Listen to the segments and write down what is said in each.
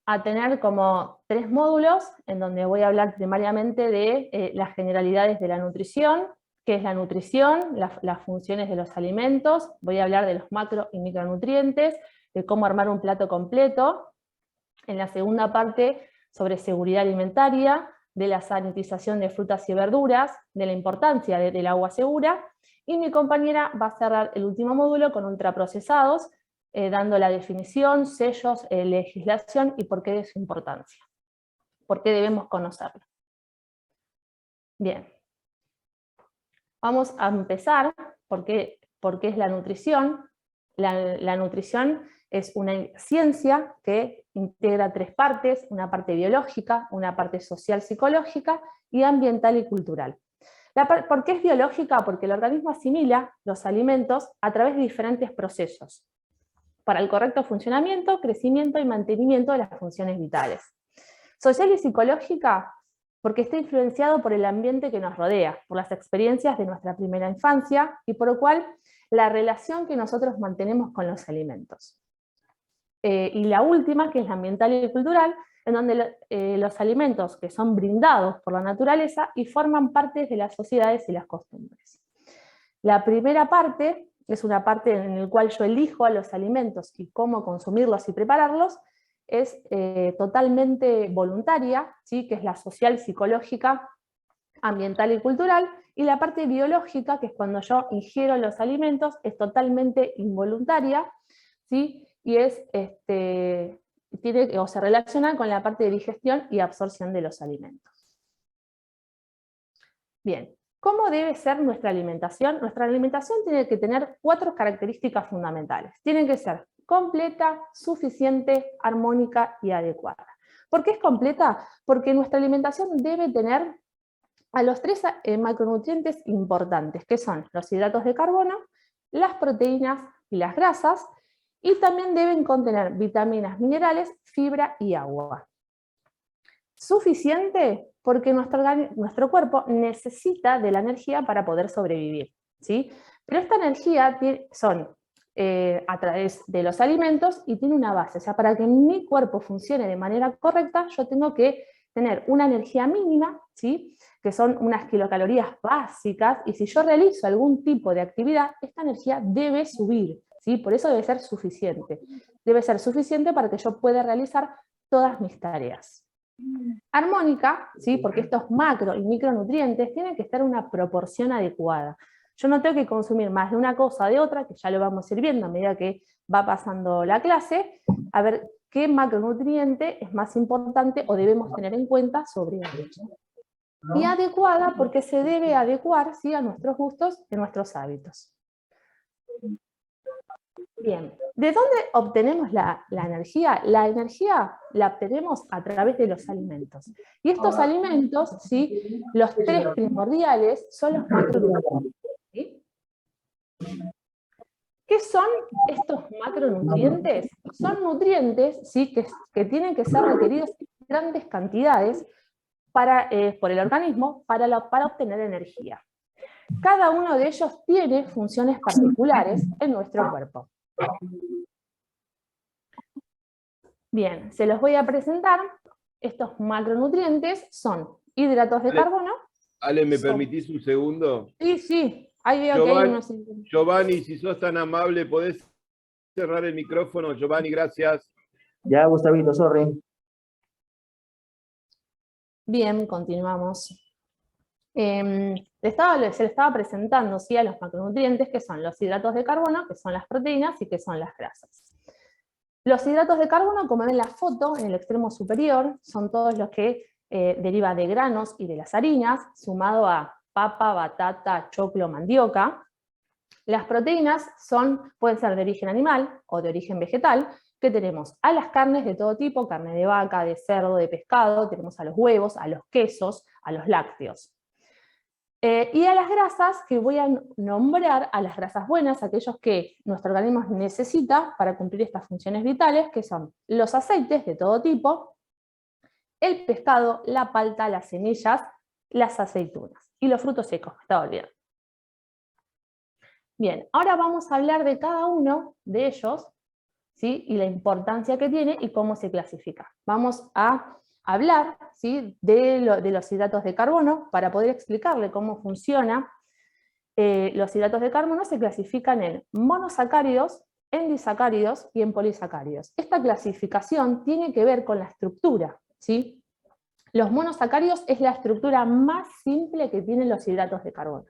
a tener como 3 módulos, en donde voy a hablar primariamente de las generalidades de la nutrición, qué es la nutrición, las funciones de los alimentos, voy a hablar de los macro y micronutrientes, de cómo armar un plato completo. En la segunda parte, sobre seguridad alimentaria, de la sanitización de frutas y verduras, de la importancia del agua segura, y mi compañera va a cerrar el último módulo con ultraprocesados, dando la definición, sellos, legislación y por qué de su importancia. ¿Por qué debemos conocerlo? Bien. Vamos a empezar, ¿por qué es la nutrición? La nutrición es una ciencia que integra 3 partes, una parte biológica, una parte social psicológica y ambiental y cultural. ¿Por qué es biológica? Porque el organismo asimila los alimentos a través de diferentes procesos para el correcto funcionamiento, crecimiento y mantenimiento de las funciones vitales. Social y psicológica, porque está influenciado por el ambiente que nos rodea, por las experiencias de nuestra primera infancia, y por lo cual la relación que nosotros mantenemos con los alimentos. Y la última, que es la ambiental y cultural, en donde los alimentos que son brindados por la naturaleza y forman parte de las sociedades y las costumbres. La primera parte es una parte en la cual yo elijo a los alimentos y cómo consumirlos y prepararlos, es totalmente voluntaria, ¿sí? Que es la social, psicológica, ambiental y cultural, y la parte biológica, que es cuando yo ingiero los alimentos, es totalmente involuntaria, ¿sí? Y se relaciona con la parte de digestión y absorción de los alimentos. Bien, ¿cómo debe ser nuestra alimentación? Nuestra alimentación tiene que tener 4 características fundamentales. Tiene que ser completa, suficiente, armónica y adecuada. ¿Por qué es completa? Porque nuestra alimentación debe tener a los 3 macronutrientes importantes, que son los hidratos de carbono, las proteínas y las grasas, y también deben contener vitaminas, minerales, fibra y agua. Suficiente porque nuestro cuerpo necesita de la energía para poder sobrevivir, ¿sí? Pero esta energía son a través de los alimentos y tiene una base. O sea, para que mi cuerpo funcione de manera correcta, yo tengo que tener una energía mínima, ¿sí? Que son unas kilocalorías básicas, y si yo realizo algún tipo de actividad, esta energía debe subir, ¿sí? Por eso debe ser suficiente. Debe ser suficiente para que yo pueda realizar todas mis tareas. Armónica, ¿sí? Porque estos macro y micronutrientes tienen que estar en una proporción adecuada. Yo no tengo que consumir más de una cosa o de otra, que ya lo vamos a ir viendo a medida que va pasando la clase, a ver qué macronutriente es más importante o debemos tener en cuenta sobre otro. Y adecuada porque se debe adecuar, ¿sí? A nuestros gustos y a nuestros hábitos. Bien, ¿de dónde obtenemos la energía? La energía la obtenemos a través de los alimentos. Y estos alimentos, ¿sí? Los 3 primordiales son los macronutrientes. ¿Sí? ¿Qué son estos macronutrientes? Son nutrientes, ¿sí? que tienen que ser requeridos en grandes cantidades por el organismo para obtener energía. Cada uno de ellos tiene funciones particulares en nuestro cuerpo. Bien, se los voy a presentar. Estos macronutrientes son hidratos de carbono. Ale, ¿me permitís un segundo? Sí, ahí veo que hay unos... Giovanni, si sos tan amable, ¿podés cerrar el micrófono? Giovanni, gracias. Ya, Gustavito, sorry. Bien, continuamos. Se le estaba presentando, ¿sí? A los macronutrientes, que son los hidratos de carbono, que son las proteínas y que son las grasas. Los hidratos de carbono, como ven en la foto, en el extremo superior, son todos los que derivan de granos y de las harinas, sumado a papa, batata, choclo, mandioca. Las proteínas pueden ser de origen animal o de origen vegetal, que tenemos a las carnes de todo tipo, carne de vaca, de cerdo, de pescado, tenemos a los huevos, a los quesos, a los lácteos. Y a las grasas, que voy a nombrar a las grasas buenas, aquellos que nuestro organismo necesita para cumplir estas funciones vitales, que son los aceites de todo tipo, el pescado, la palta, las semillas, las aceitunas y los frutos secos, me estaba olvidando. Bien, ahora vamos a hablar de cada uno de ellos, ¿sí? Y la importancia que tiene y cómo se clasifica. Vamos a hablar, ¿sí?, de los hidratos de carbono para poder explicarle cómo funciona. Los hidratos de carbono se clasifican en monosacáridos, en disacáridos y en polisacáridos. Esta clasificación tiene que ver con la estructura, ¿sí? Los monosacáridos es la estructura más simple que tienen los hidratos de carbono,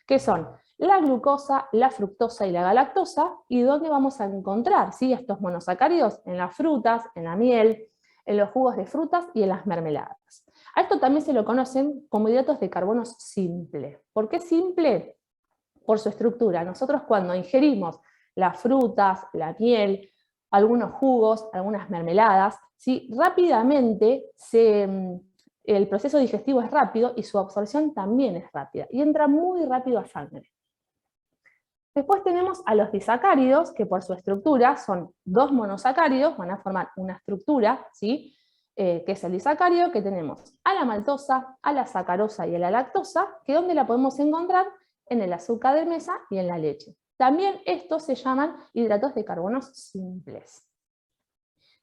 que son la glucosa, la fructosa y la galactosa, y ¿dónde vamos a encontrar, ¿sí?, estos monosacáridos? En las frutas, en la miel, en los jugos de frutas y en las mermeladas. A esto también se lo conocen como hidratos de carbono simple. ¿Por qué simple? Por su estructura. Nosotros cuando ingerimos las frutas, la miel, algunos jugos, algunas mermeladas, ¿sí?, rápidamente el proceso digestivo es rápido y su absorción también es rápida, y entra muy rápido a sangre. Después tenemos a los disacáridos, que por su estructura son dos monosacáridos, van a formar una estructura, ¿sí?, que es el disacárido, que tenemos a la maltosa, a la sacarosa y a la lactosa, que ¿dónde la podemos encontrar? En el azúcar de mesa y en la leche. También estos se llaman hidratos de carbonos simples.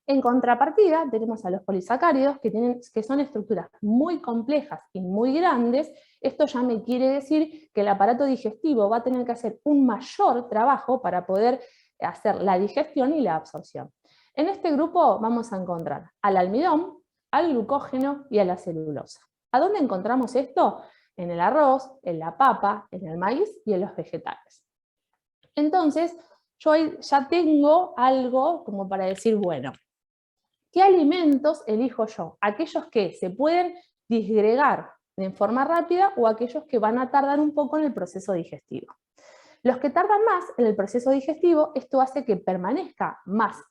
En contrapartida tenemos a los polisacáridos, que son estructuras muy complejas y muy grandes. Esto ya me quiere decir que el aparato digestivo va a tener que hacer un mayor trabajo para poder hacer la digestión y la absorción. En este grupo vamos a encontrar al almidón, al glucógeno y a la celulosa. ¿A dónde encontramos esto? En el arroz, en la papa, en el maíz y en los vegetales. Entonces, yo ya tengo algo como para decir, bueno, ¿qué alimentos elijo yo? Aquellos que se pueden disgregar en forma rápida o aquellos que van a tardar un poco en el proceso digestivo. Los que tardan más en el proceso digestivo, esto hace que permanezca más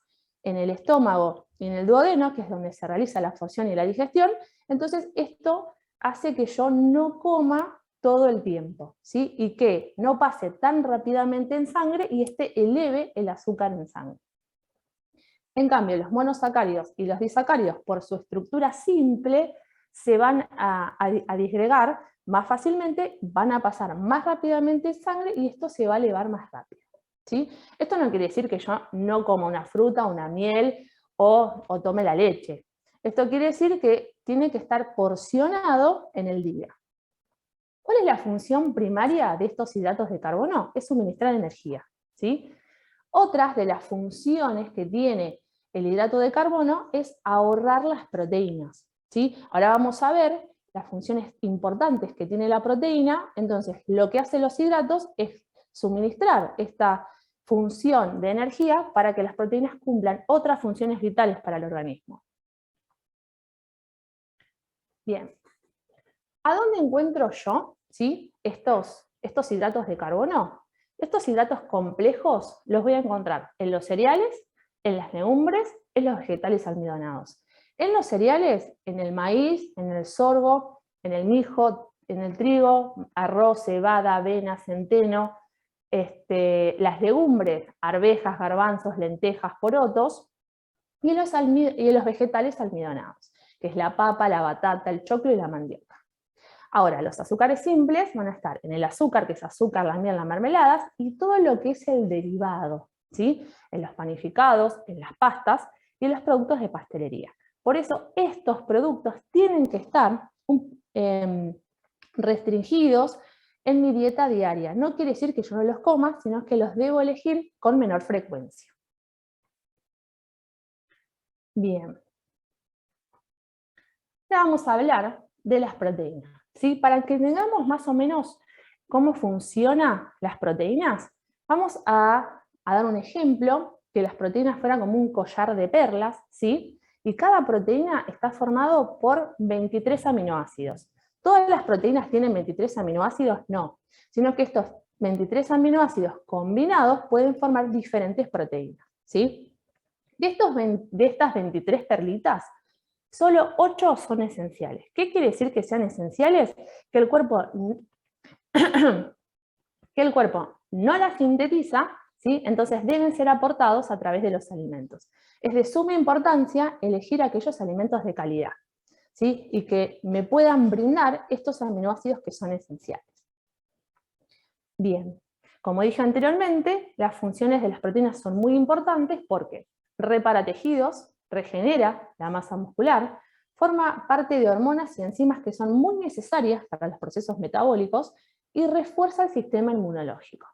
en el estómago y en el duodeno, que es donde se realiza la absorción y la digestión. Entonces esto hace que yo no coma todo el tiempo, ¿sí?, y que no pase tan rápidamente en sangre y eleve el azúcar en sangre. En cambio, los monosacáridos y los disacáridos, por su estructura simple, se van a disgregar más fácilmente, van a pasar más rápidamente en sangre y esto se va a elevar más rápido, ¿sí? Esto no quiere decir que yo no coma una fruta, una miel o tome la leche. Esto quiere decir que tiene que estar porcionado en el día. ¿Cuál es la función primaria de estos hidratos de carbono? Es suministrar energía, ¿sí? Otras de las funciones que tiene el hidrato de carbono es ahorrar las proteínas, ¿sí? Ahora vamos a ver las funciones importantes que tiene la proteína. Entonces, lo que hacen los hidratos es suministrar esta función de energía para que las proteínas cumplan otras funciones vitales para el organismo. Bien, ¿a dónde encuentro yo, ¿sí?, estos hidratos de carbono? Estos hidratos complejos los voy a encontrar en los cereales, en las legumbres, en los vegetales almidonados. En los cereales, en el maíz, en el sorgo, en el mijo, en el trigo, arroz, cebada, avena, centeno. Las legumbres, arvejas, garbanzos, lentejas, porotos. Y en los vegetales almidonados, que es la papa, la batata, el choclo y la mandioca. Ahora, los azúcares simples van a estar en el azúcar, que es azúcar, la miel, las mermeladas, y todo lo que es el derivado, ¿sí?, en los panificados, en las pastas y en los productos de pastelería. Por eso estos productos tienen que estar restringidos en mi dieta diaria. No quiere decir que yo no los coma, sino que los debo elegir con menor frecuencia. Bien. Ahora vamos a hablar de las proteínas, ¿sí? Para que tengamos más o menos cómo funcionan las proteínas, vamos a dar un ejemplo, que las proteínas fueran como un collar de perlas, ¿sí? Y cada proteína está formado por 23 aminoácidos. ¿Todas las proteínas tienen 23 aminoácidos? No, sino que estos 23 aminoácidos combinados pueden formar diferentes proteínas, ¿sí? De estas 23 perlitas, solo 8 son esenciales. ¿Qué quiere decir que sean esenciales? Que el cuerpo no las sintetiza, ¿sí? Entonces deben ser aportados a través de los alimentos. Es de suma importancia elegir aquellos alimentos de calidad, ¿sí?, y que me puedan brindar estos aminoácidos que son esenciales. Bien, Como dije anteriormente, las funciones de las proteínas son muy importantes porque repara tejidos, regenera la masa muscular, forma parte de hormonas y enzimas que son muy necesarias para los procesos metabólicos y refuerza el sistema inmunológico.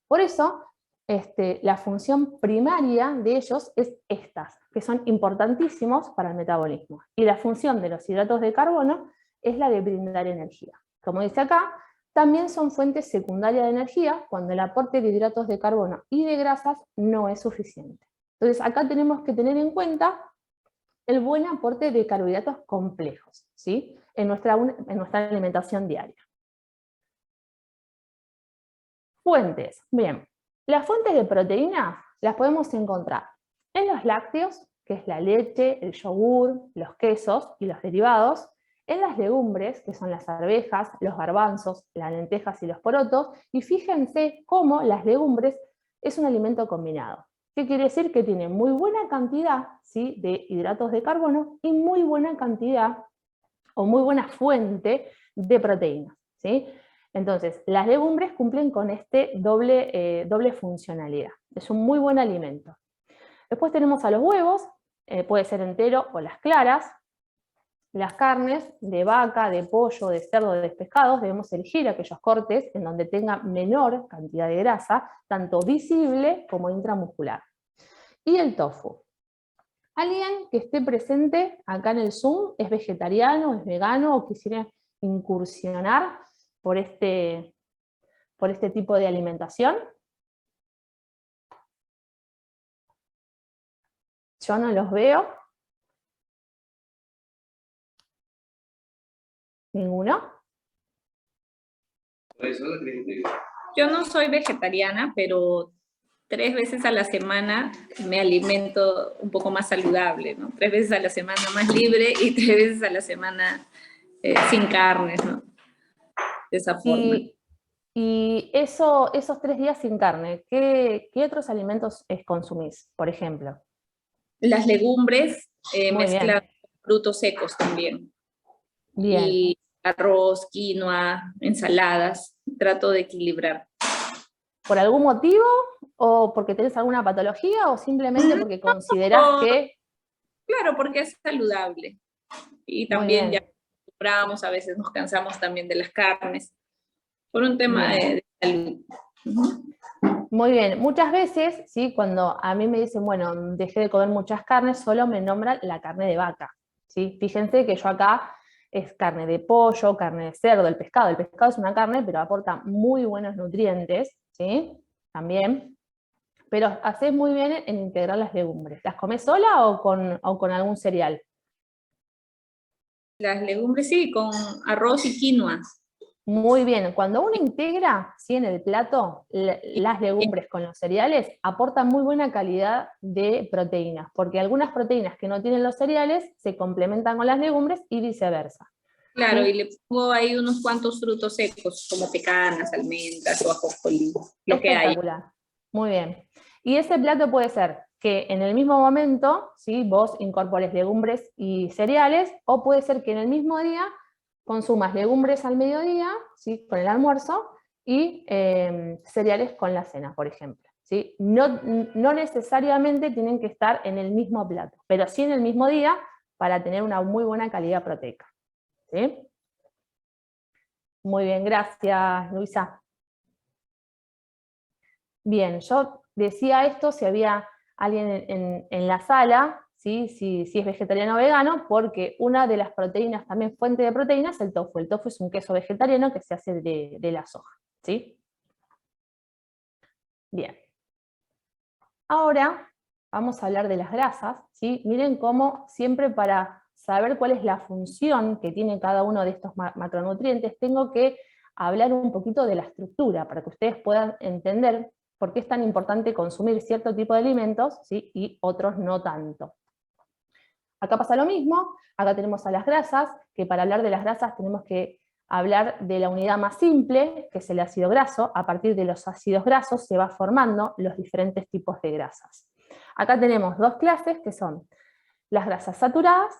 Por eso, la función primaria de ellos es estas, que son importantísimos para el metabolismo. Y la función de los hidratos de carbono es la de brindar energía. Como dice acá, también son fuentes secundarias de energía cuando el aporte de hidratos de carbono y de grasas no es suficiente. Entonces acá tenemos que tener en cuenta el buen aporte de carbohidratos complejos, ¿sí? en nuestra alimentación diaria. Fuentes. Bien, las fuentes de proteínas las podemos encontrar en los lácteos, que es la leche, el yogur, los quesos y los derivados, en las legumbres, que son las arvejas, los garbanzos, las lentejas y los porotos, y fíjense cómo las legumbres es un alimento combinado. ¿Qué quiere decir? Que tiene muy buena cantidad, ¿sí?, de hidratos de carbono y muy buena cantidad o muy buena fuente de proteínas, ¿sí? Entonces, las legumbres cumplen con este doble funcionalidad. Es un muy buen alimento. Después tenemos a los huevos, puede ser entero o las claras. Las carnes de vaca, de pollo, de cerdo, de pescados, debemos elegir aquellos cortes en donde tenga menor cantidad de grasa, tanto visible como intramuscular. Y el tofu. Alguien que esté presente acá en el Zoom es vegetariano, es vegano o quisiera incursionar por este tipo de alimentación. Yo no los veo. ¿Ninguno? Yo no soy vegetariana, pero 3 veces a la semana me alimento un poco más saludable, ¿no? 3 veces a la semana más libre y 3 veces a la semana sin carnes, ¿no? De esa forma. Y esos 3 días sin carne, ¿qué otros alimentos consumís, por ejemplo? Las legumbres Muy mezcladas bien. con frutos secos también. Bien. Y arroz, quinoa, ensaladas. Trato de equilibrar. ¿Por algún motivo? ¿O porque tenés alguna patología? ¿O simplemente porque considerás que...? Claro, porque es saludable. Y también ya compramos, a veces nos cansamos también de las carnes. Por un tema de salud. Muy bien. Muchas veces, ¿sí?, cuando a mí me dicen, bueno, dejé de comer muchas carnes, solo me nombran la carne de vaca, ¿sí? Fíjense que yo acá es carne de pollo, carne de cerdo, el pescado. El pescado es una carne, pero aporta muy buenos nutrientes, ¿sí? También. Pero hacés muy bien en integrar las legumbres. ¿Las comés sola o con algún cereal? Las legumbres sí, con arroz y quinoa. Muy bien, cuando uno integra, ¿sí?, en el plato las legumbres con los cereales, aportan muy buena calidad de proteínas, porque algunas proteínas que no tienen los cereales se complementan con las legumbres y viceversa. Claro, ¿sí? y le pongo ahí unos cuantos frutos secos, como pecanas, almendras o ajonjolí, lo que hay. Espectacular, muy bien. Y ese plato puede ser que en el mismo momento, ¿sí?, vos incorpores legumbres y cereales, o puede ser que en el mismo día consumas legumbres al mediodía, ¿sí?, con el almuerzo, y cereales con la cena, por ejemplo. ¿sí? No necesariamente tienen que estar en el mismo plato, pero sí en el mismo día para tener una muy buena calidad proteica. ¿sí? Muy bien, gracias, Luisa. Bien, yo decía esto si había alguien en la sala, ¿sí? si es vegetariano o vegano, porque una de las proteínas, también fuente de proteínas, es el tofu. El tofu es un queso vegetariano que se hace de la soja. ¿sí? Bien. Ahora vamos a hablar de las grasas. ¿sí? Miren cómo siempre para saber cuál es la función que tiene cada uno de estos macronutrientes, tengo que hablar un poquito de la estructura, para que ustedes puedan entender por qué es tan importante consumir cierto tipo de alimentos, ¿sí?, y otros no tanto. Acá pasa lo mismo, acá tenemos a las grasas, que para hablar de las grasas tenemos que hablar de la unidad más simple, que es el ácido graso. A partir de los ácidos grasos se va formando los diferentes tipos de grasas. Acá tenemos 2 clases, que son las grasas saturadas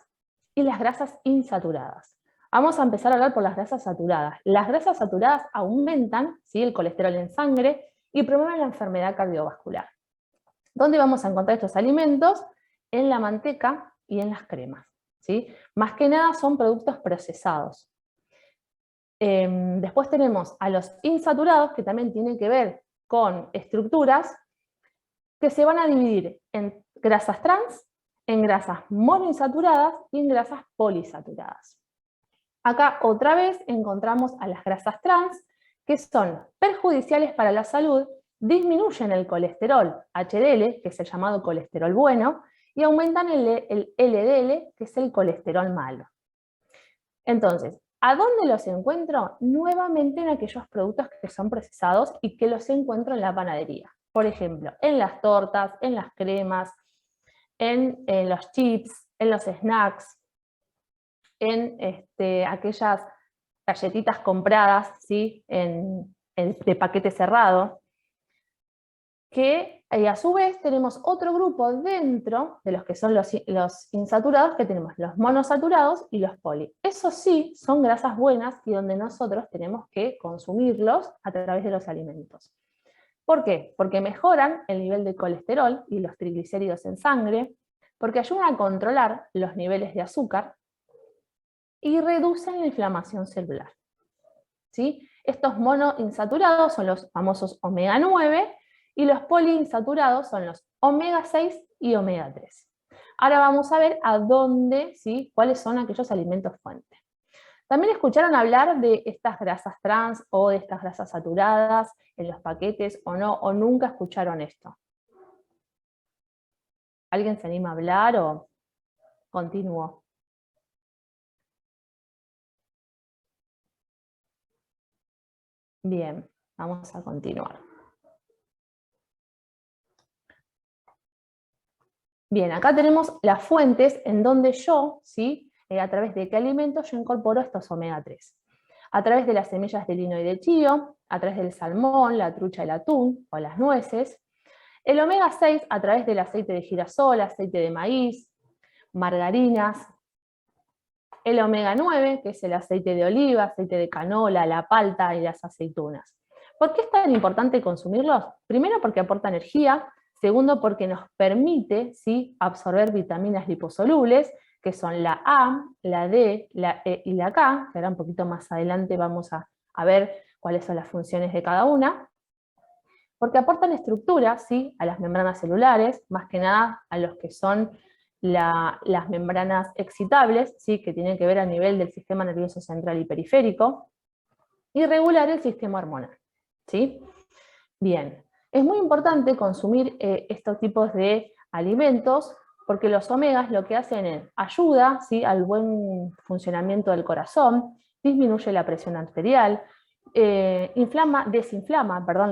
y las grasas insaturadas. Vamos a empezar a hablar por las grasas saturadas. Las grasas saturadas aumentan, ¿sí?, el colesterol en sangre y promueven la enfermedad cardiovascular. ¿Dónde vamos a encontrar estos alimentos? En la manteca y en las cremas, ¿sí? Más que nada son productos procesados. Después tenemos a los insaturados, que también tienen que ver con estructuras que se van a dividir en grasas trans, en grasas monoinsaturadas y en grasas polisaturadas. Acá otra vez encontramos a las grasas trans, que son perjudiciales para la salud, disminuyen el colesterol HDL, que es el llamado colesterol bueno, y aumentan el LDL, que es el colesterol malo. Entonces, ¿a dónde los encuentro? Nuevamente en aquellos productos que son procesados y que los encuentro en la panadería. Por ejemplo, en las tortas, en las cremas, en los chips, en los snacks, en aquellas galletitas compradas, ¿sí?, de paquete cerrado, que a su vez tenemos otro grupo dentro de los que son los insaturados, que tenemos los monosaturados y los poli. Eso sí, son grasas buenas y donde nosotros tenemos que consumirlos a través de los alimentos. ¿Por qué? Porque mejoran el nivel de colesterol y los triglicéridos en sangre, porque ayudan a controlar los niveles de azúcar y reducen la inflamación celular, ¿sí? Estos monoinsaturados son los famosos omega 9 y los poliinsaturados son los omega 6 y omega 3. Ahora vamos a ver a dónde, ¿sí?, cuáles son aquellos alimentos fuente. También escucharon hablar de estas grasas trans o de estas grasas saturadas en los paquetes o no, o nunca escucharon esto. ¿Alguien se anima a hablar o continúo? Bien, vamos a continuar. Bien, acá tenemos las fuentes en donde yo, ¿sí?, a través de qué alimentos yo incorporo estos omega 3. A través de las semillas de lino y de chío, a través del salmón, la trucha, el atún o las nueces. El omega 6 a través del aceite de girasol, aceite de maíz, margarinas. El omega 9, que es el aceite de oliva, aceite de canola, la palta y las aceitunas. ¿Por qué es tan importante consumirlos? Primero porque aporta energía, segundo porque nos permite, ¿sí?, absorber vitaminas liposolubles, que son la A, la D, la E y la K, que ahora un poquito más adelante vamos a ver cuáles son las funciones de cada una, porque aportan estructura, ¿sí?, a las membranas celulares, más que nada a los que son las membranas excitables, ¿sí?, que tienen que ver a nivel del sistema nervioso central y periférico, y regular el sistema hormonal, ¿sí? Bien, es muy importante consumir estos tipos de alimentos, porque los omegas lo que hacen es ayuda, ¿sí?, al buen funcionamiento del corazón, disminuye la presión arterial, desinflama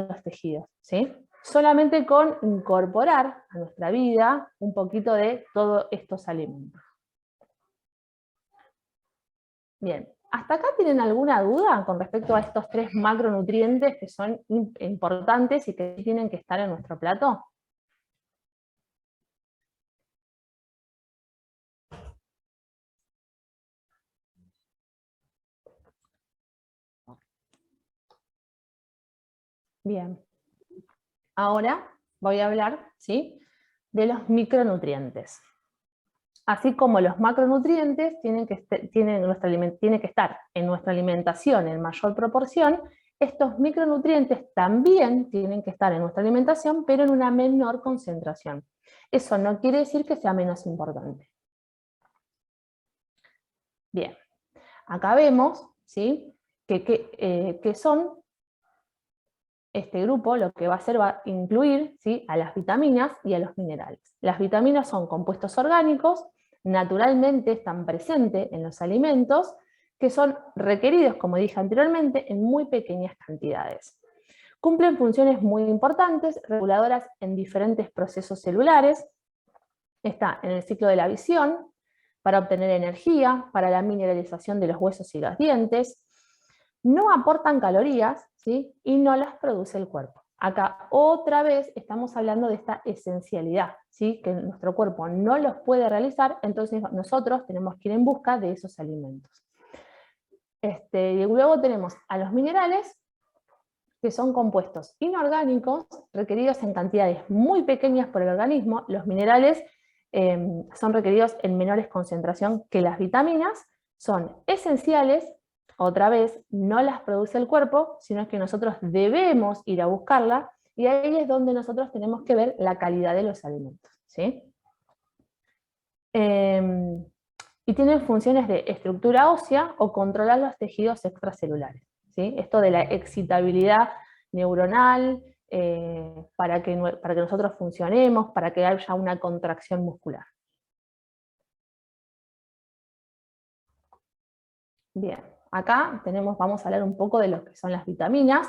los tejidos, ¿sí? Solamente con incorporar a nuestra vida un poquito de todos estos alimentos. Bien, ¿hasta acá tienen alguna duda con respecto a estos 3 macronutrientes que son importantes y que tienen que estar en nuestro plato? Bien, ahora voy a hablar, ¿sí?, de los micronutrientes. Así como los macronutrientes tienen que estar en nuestra alimentación en mayor proporción, estos micronutrientes también tienen que estar en nuestra alimentación, pero en una menor concentración. Eso no quiere decir que sea menos importante. Bien, acá vemos, ¿sí?, que son este grupo, lo que va a hacer va a incluir, ¿sí?, a las vitaminas y a los minerales. Las vitaminas son compuestos orgánicos, naturalmente están presentes en los alimentos, que son requeridos, como dije anteriormente, en muy pequeñas cantidades. Cumplen funciones muy importantes, reguladoras en diferentes procesos celulares. Está en el ciclo de la visión, para obtener energía, para la mineralización de los huesos y los dientes. No aportan calorías, ¿sí?, y no las produce el cuerpo. Acá otra vez estamos hablando de esta esencialidad, ¿sí?, que nuestro cuerpo no los puede realizar, entonces nosotros tenemos que ir en busca de esos alimentos. Y luego tenemos a los minerales, que son compuestos inorgánicos requeridos en cantidades muy pequeñas por el organismo. Los minerales son requeridos en menores concentración que las vitaminas, son esenciales, otra vez, no las produce el cuerpo, sino que nosotros debemos ir a buscarla, y ahí es donde nosotros tenemos que ver la calidad de los alimentos, ¿sí? Y tienen funciones de estructura ósea o controlar los tejidos extracelulares, ¿sí? Esto de la excitabilidad neuronal, para que nosotros funcionemos, para que haya una contracción muscular. Bien, acá vamos a hablar un poco de lo que son las vitaminas.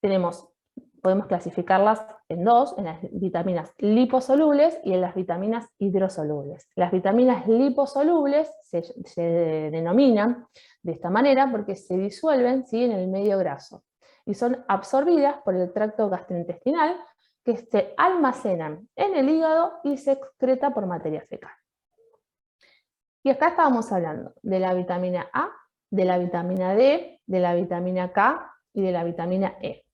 Podemos clasificarlas en dos, en las vitaminas liposolubles y en las vitaminas hidrosolubles. Las vitaminas liposolubles se denominan de esta manera porque se disuelven, ¿sí?, en el medio graso y son absorbidas por el tracto gastrointestinal, que se almacenan en el hígado y se excreta por materia fecal. Y acá estábamos hablando de la vitamina A, de la vitamina D, de la vitamina K y de la vitamina E.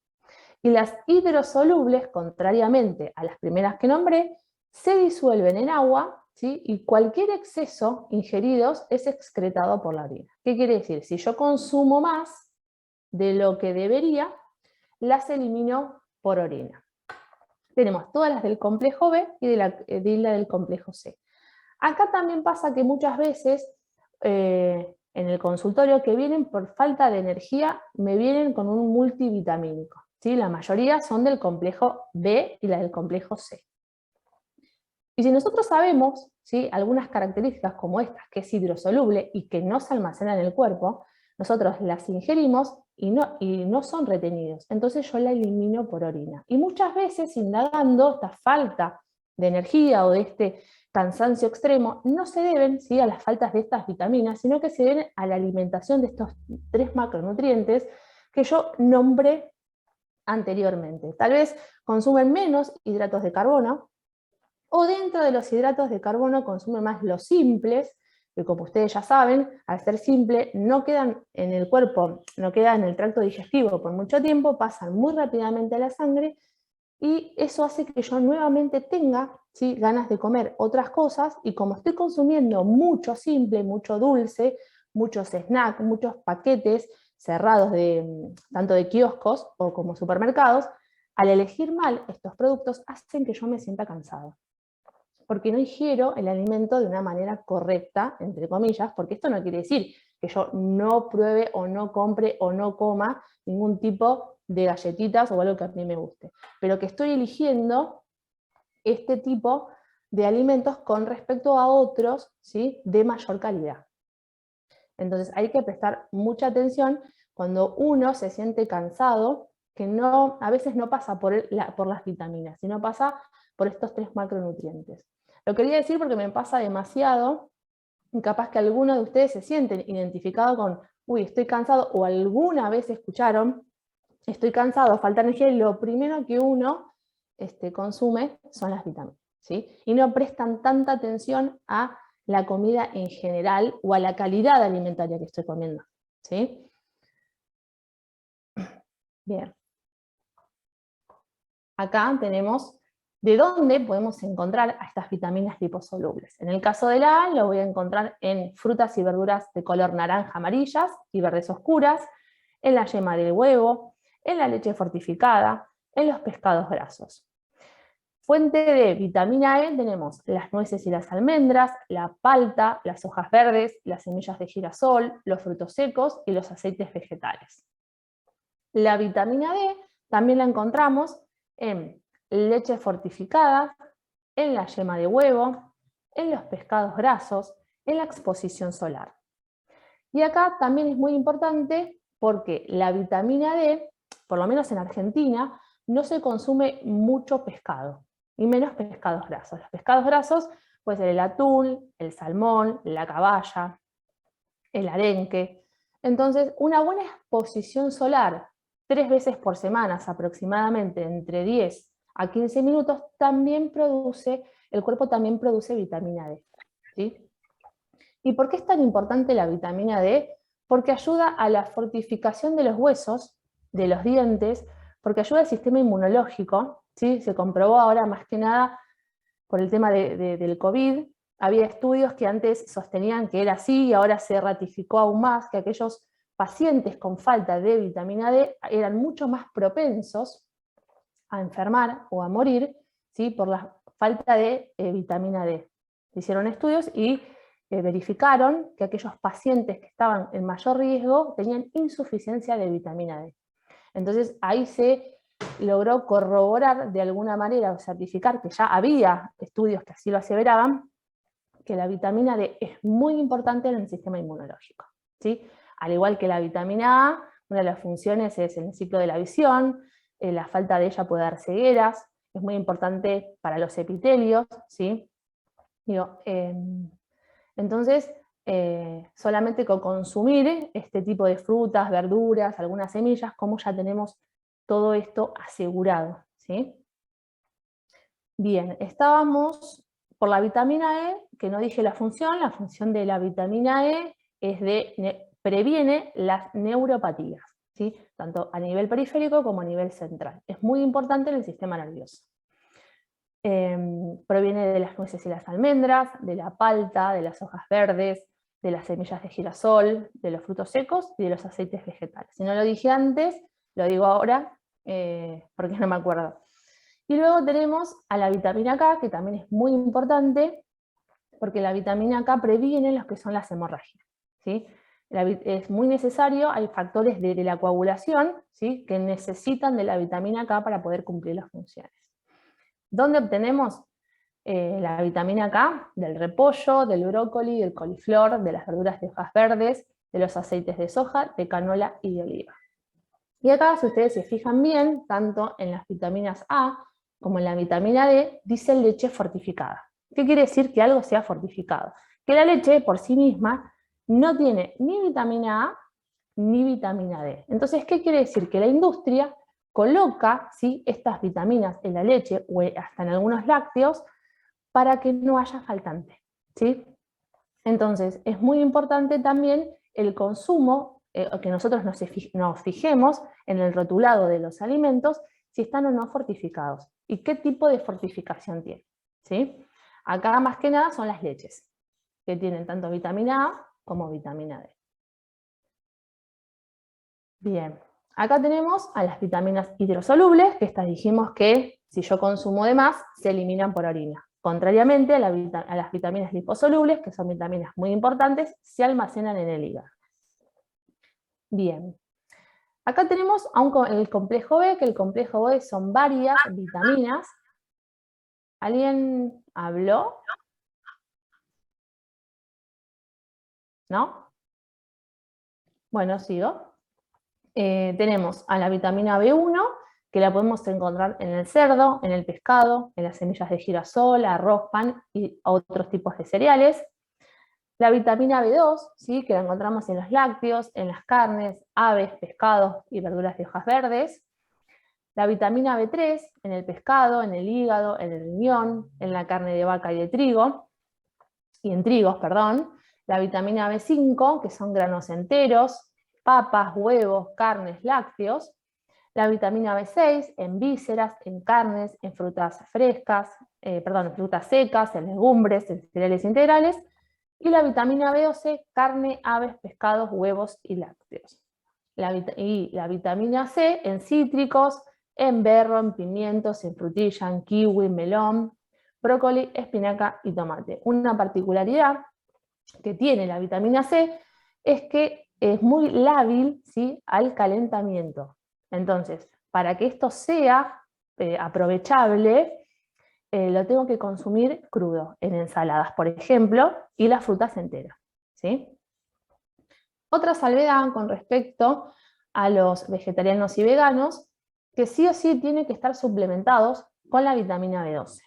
Y las hidrosolubles, contrariamente a las primeras que nombré, se disuelven en agua, ¿sí?, y cualquier exceso ingeridos es excretado por la orina. ¿Qué quiere decir? Si yo consumo más de lo que debería, las elimino por orina. Tenemos todas las del complejo B y de la del complejo C. Acá también pasa que muchas veces en el consultorio que vienen por falta de energía, me vienen con un multivitamínico, ¿sí? La mayoría son del complejo B y la del complejo C. Y si nosotros sabemos, ¿sí?, algunas características como estas, que es hidrosoluble y que no se almacena en el cuerpo, nosotros las ingerimos y no son retenidos. Entonces yo la elimino por orina. Y muchas veces, indagando, esta falta de energía o de este cansancio extremo no se deben, ¿sí?, a las faltas de estas vitaminas, sino que se deben a la alimentación de estos 3 macronutrientes que yo nombré anteriormente. Tal vez consumen menos hidratos de carbono, o dentro de los hidratos de carbono consumen más los simples, que como ustedes ya saben, al ser simple no quedan en el cuerpo, no quedan en el tracto digestivo por mucho tiempo, pasan muy rápidamente a la sangre, y eso hace que yo nuevamente tenga, ¿sí?, ganas de comer otras cosas, y como estoy consumiendo mucho simple, mucho dulce, muchos snacks, muchos paquetes cerrados tanto de kioscos o como supermercados, al elegir mal estos productos hacen que yo me sienta cansado, porque no ingiero el alimento de una manera correcta, entre comillas, porque esto no quiere decir que yo no pruebe o no compre o no coma ningún tipo de galletitas o algo que a mí me guste, pero que estoy eligiendo este tipo de alimentos con respecto a otros, ¿sí?, de mayor calidad. Entonces hay que prestar mucha atención cuando uno se siente cansado, que a veces no pasa por las vitaminas, sino pasa por estos 3 macronutrientes. Lo quería decir porque me pasa demasiado, y capaz que algunos de ustedes se sienten identificados con, uy, estoy cansado, o alguna vez escucharon, estoy cansado, falta energía, y lo primero que uno consume son las vitaminas, ¿sí? Y no prestan tanta atención a la comida en general o a la calidad alimentaria que estoy comiendo, ¿sí? Bien. Acá tenemos de dónde podemos encontrar a estas vitaminas liposolubles. En el caso de la A, lo voy a encontrar en frutas y verduras de color naranja amarillas y verdes oscuras, en la yema del huevo, en la leche fortificada, en los pescados grasos. Fuente de vitamina E tenemos las nueces y las almendras, la palta, las hojas verdes, las semillas de girasol, los frutos secos y los aceites vegetales. La vitamina D también la encontramos en leche fortificada, en la yema de huevo, en los pescados grasos, en la exposición solar. Y acá también es muy importante porque la vitamina D, por lo menos en Argentina, no se consume mucho pescado, y menos pescados grasos. Los pescados grasos puede ser el atún, el salmón, la caballa, el arenque. Entonces, una buena exposición solar 3 veces por semana, aproximadamente entre 10 a 15 minutos, el cuerpo también produce vitamina D, ¿sí? ¿Y por qué es tan importante la vitamina D? porque ayuda a la fortificación de los huesos, de los dientes, porque ayuda al sistema inmunológico, ¿sí? Se comprobó ahora más que nada por el tema del COVID, había estudios que antes sostenían que era así y ahora se ratificó aún más que aquellos pacientes con falta de vitamina D eran mucho más propensos a enfermar o a morir, ¿sí? Por la falta de vitamina D. Se hicieron estudios y verificaron que aquellos pacientes que estaban en mayor riesgo tenían insuficiencia de vitamina D. Entonces ahí se logró corroborar de alguna manera o certificar que ya había estudios que así lo aseveraban, que la vitamina D es muy importante en el sistema inmunológico, ¿sí? Al igual que la vitamina A, una de las funciones es en el ciclo de la visión, la falta de ella puede dar cegueras, es muy importante para los epitelios, ¿sí? Digo, entonces, solamente con consumir este tipo de frutas, verduras, algunas semillas, como ya tenemos todo esto asegurado, ¿sí? Bien, estábamos por la vitamina E, que no dije la función de la vitamina E es previene las neuropatías, ¿sí? Tanto a nivel periférico como a nivel central. Es muy importante en el sistema nervioso. Proviene de las nueces y las almendras, de la palta, de las hojas verdes, de las semillas de girasol, de los frutos secos y de los aceites vegetales. Si no lo dije antes, lo digo ahora, porque no me acuerdo. Y luego tenemos a la vitamina K, que también es muy importante, porque la vitamina K previene lo que son las hemorragias, ¿sí? Es muy necesario, hay factores de la coagulación, ¿sí? Que necesitan de la vitamina K para poder cumplir las funciones. ¿Dónde obtenemos la vitamina K? Del repollo, del brócoli, del coliflor, de las verduras de hojas verdes, de los aceites de soja, de canola y de oliva. Y acá, si ustedes se fijan bien, tanto en las vitaminas A como en la vitamina D, dice leche fortificada. ¿Qué quiere decir que algo sea fortificado? Que la leche por sí misma no tiene ni vitamina A ni vitamina D. Entonces, ¿qué quiere decir? Que la industria coloca, ¿sí?, estas vitaminas en la leche o hasta en algunos lácteos para que no haya faltante, ¿sí? Entonces, es muy importante también el consumo, que nosotros nos fijemos en el rotulado de los alimentos si están o no fortificados y qué tipo de fortificación tienen, ¿sí? Acá más que nada son las leches, que tienen tanto vitamina A como vitamina D. Bien, acá tenemos a las vitaminas hidrosolubles, que estas dijimos que si yo consumo de más, se eliminan por orina. Contrariamente a las vitaminas liposolubles, que son vitaminas muy importantes, se almacenan en el hígado. Bien, acá tenemos el complejo B, que el complejo B son varias vitaminas. ¿Alguien habló? ¿No? Bueno, sigo. Tenemos a la vitamina B1, que la podemos encontrar en el cerdo, en el pescado, en las semillas de girasol, arroz, pan y otros tipos de cereales. La vitamina B2, ¿sí?, que la encontramos en los lácteos, en las carnes, aves, pescados y verduras de hojas verdes. La vitamina B3 en el pescado, en el hígado, en el riñón, en la carne de vaca y de trigo, y en trigos, perdón. La vitamina B5, que son granos enteros, papas, huevos, carnes, lácteos. La vitamina B6 en vísceras, en carnes, en frutas frescas, en frutas secas, en legumbres, en cereales integrales. Y la vitamina B12, carne, aves, pescados, huevos y lácteos. Y la vitamina C en cítricos, en berro, en pimientos, en frutilla, en kiwi, melón, brócoli, espinaca y tomate. Una particularidad que tiene la vitamina C es que es muy lábil, ¿sí?, al calentamiento. Entonces, para que esto sea aprovechable, lo tengo que consumir crudo, en ensaladas, por ejemplo, y las frutas enteras, ¿sí? Otra salvedad con respecto a los vegetarianos y veganos, que sí o sí tienen que estar suplementados con la vitamina B12,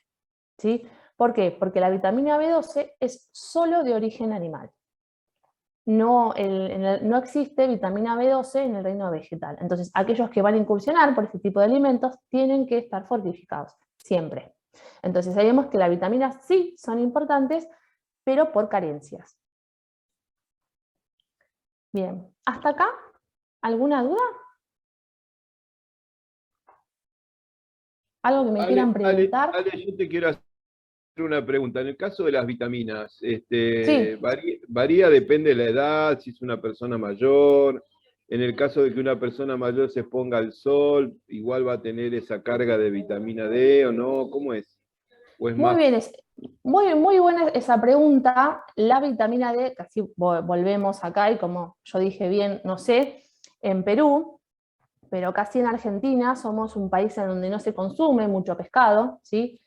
¿sí? ¿Por qué? Porque la vitamina B12 es solo de origen animal. No existe vitamina B12 en el reino vegetal. Entonces, aquellos que van a incursionar por este tipo de alimentos tienen que estar fortificados, siempre. Entonces, sabemos que las vitaminas sí son importantes, pero por carencias. Bien, ¿hasta acá? ¿Alguna duda? ¿Algo que me quieran preguntar? Ale, yo te quiero hacer una pregunta. En el caso de las vitaminas, Sí, varía, depende de la edad, si es una persona mayor. En el caso de que una persona mayor se exponga al sol, igual va a tener esa carga de vitamina D o no, ¿cómo es? ¿O es muy más? bien, muy buena esa pregunta. La vitamina D, casi volvemos acá y como yo dije bien, no sé, en Perú, pero casi en Argentina somos un país en donde no se consume mucho pescado, ¿sí?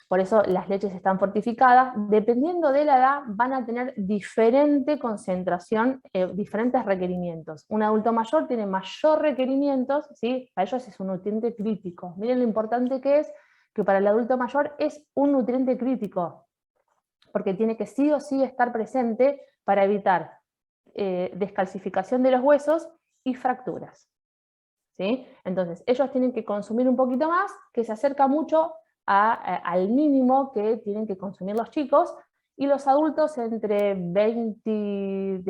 Por eso las leches están fortificadas. Dependiendo de la edad, van a tener diferente concentración, diferentes requerimientos. Un adulto mayor tiene mayor requerimientos, ¿sí? Para ellos es un nutriente crítico. Miren lo importante que es que para el adulto mayor es un nutriente crítico, porque tiene que sí o sí estar presente para evitar descalcificación de los huesos y fracturas. ¿Sí? Entonces, ellos tienen que consumir un poquito más, que se acerca mucho al mínimo que tienen que consumir los chicos, y los adultos entre 20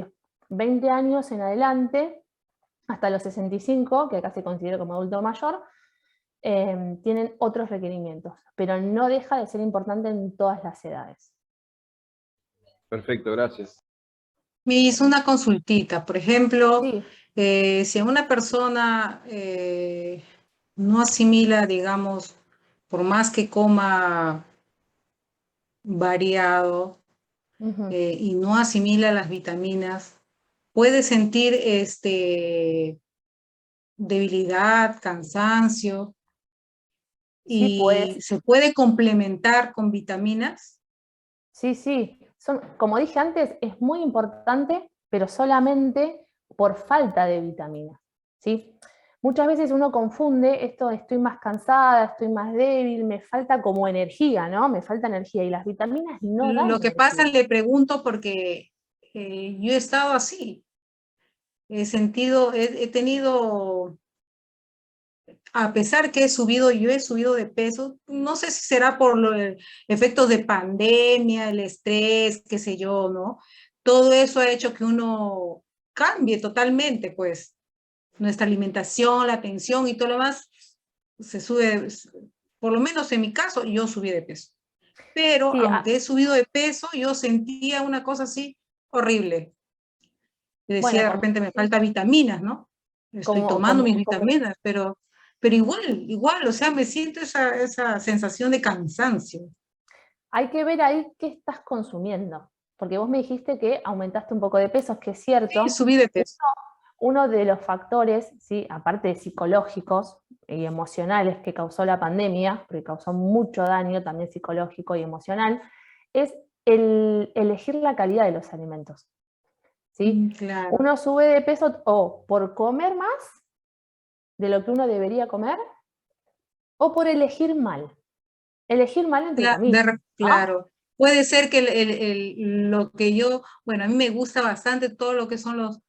años en adelante, hasta los 65, que acá se considera como adulto mayor, tienen otros requerimientos, pero no deja de ser importante en todas las edades. Perfecto, gracias. Me hizo una consultita, por ejemplo, Sí, si una persona no asimila, digamos, por más que coma variado ujú. y no asimila las vitaminas, puede sentir debilidad, cansancio Sí, y pues, se puede complementar con vitaminas. sí. Como dije antes, es muy importante, pero solamente por falta de vitaminas, ¿sí? Muchas veces uno confunde esto de estoy más cansada, estoy más débil, me falta como energía, ¿no? Me falta energía y las vitaminas no dan Lo que pasa, energía. le pregunto porque yo he estado así, he tenido, a pesar que yo he subido de peso, no sé si será por los efectos de pandemia, el estrés, qué sé yo, ¿no? Todo eso ha hecho que uno cambie totalmente, pues, nuestra alimentación, la atención y todo lo demás, se sube, por lo menos en mi caso, yo subí de peso. Pero Sí, aunque he subido de peso, yo sentía una cosa así horrible. Y decía, bueno, de repente me falta vitaminas, ¿no? Estoy como, tomando mis como, como, vitaminas, pero igual, o sea, me siento esa sensación de cansancio. hay que ver ahí qué estás consumiendo, porque vos me dijiste que aumentaste un poco de peso, que es Sí, cierto. subí de peso. Uno de los factores, ¿sí? Aparte de psicológicos y emocionales que causó la pandemia, porque causó mucho daño también psicológico y emocional, es el elegir la calidad de los alimentos, ¿sí? Claro. Uno sube de peso o por comer más de lo que uno debería comer, o por elegir mal entre comillas, ¿no? Claro. Puede ser que lo que bueno, a mí me gusta bastante todo lo que son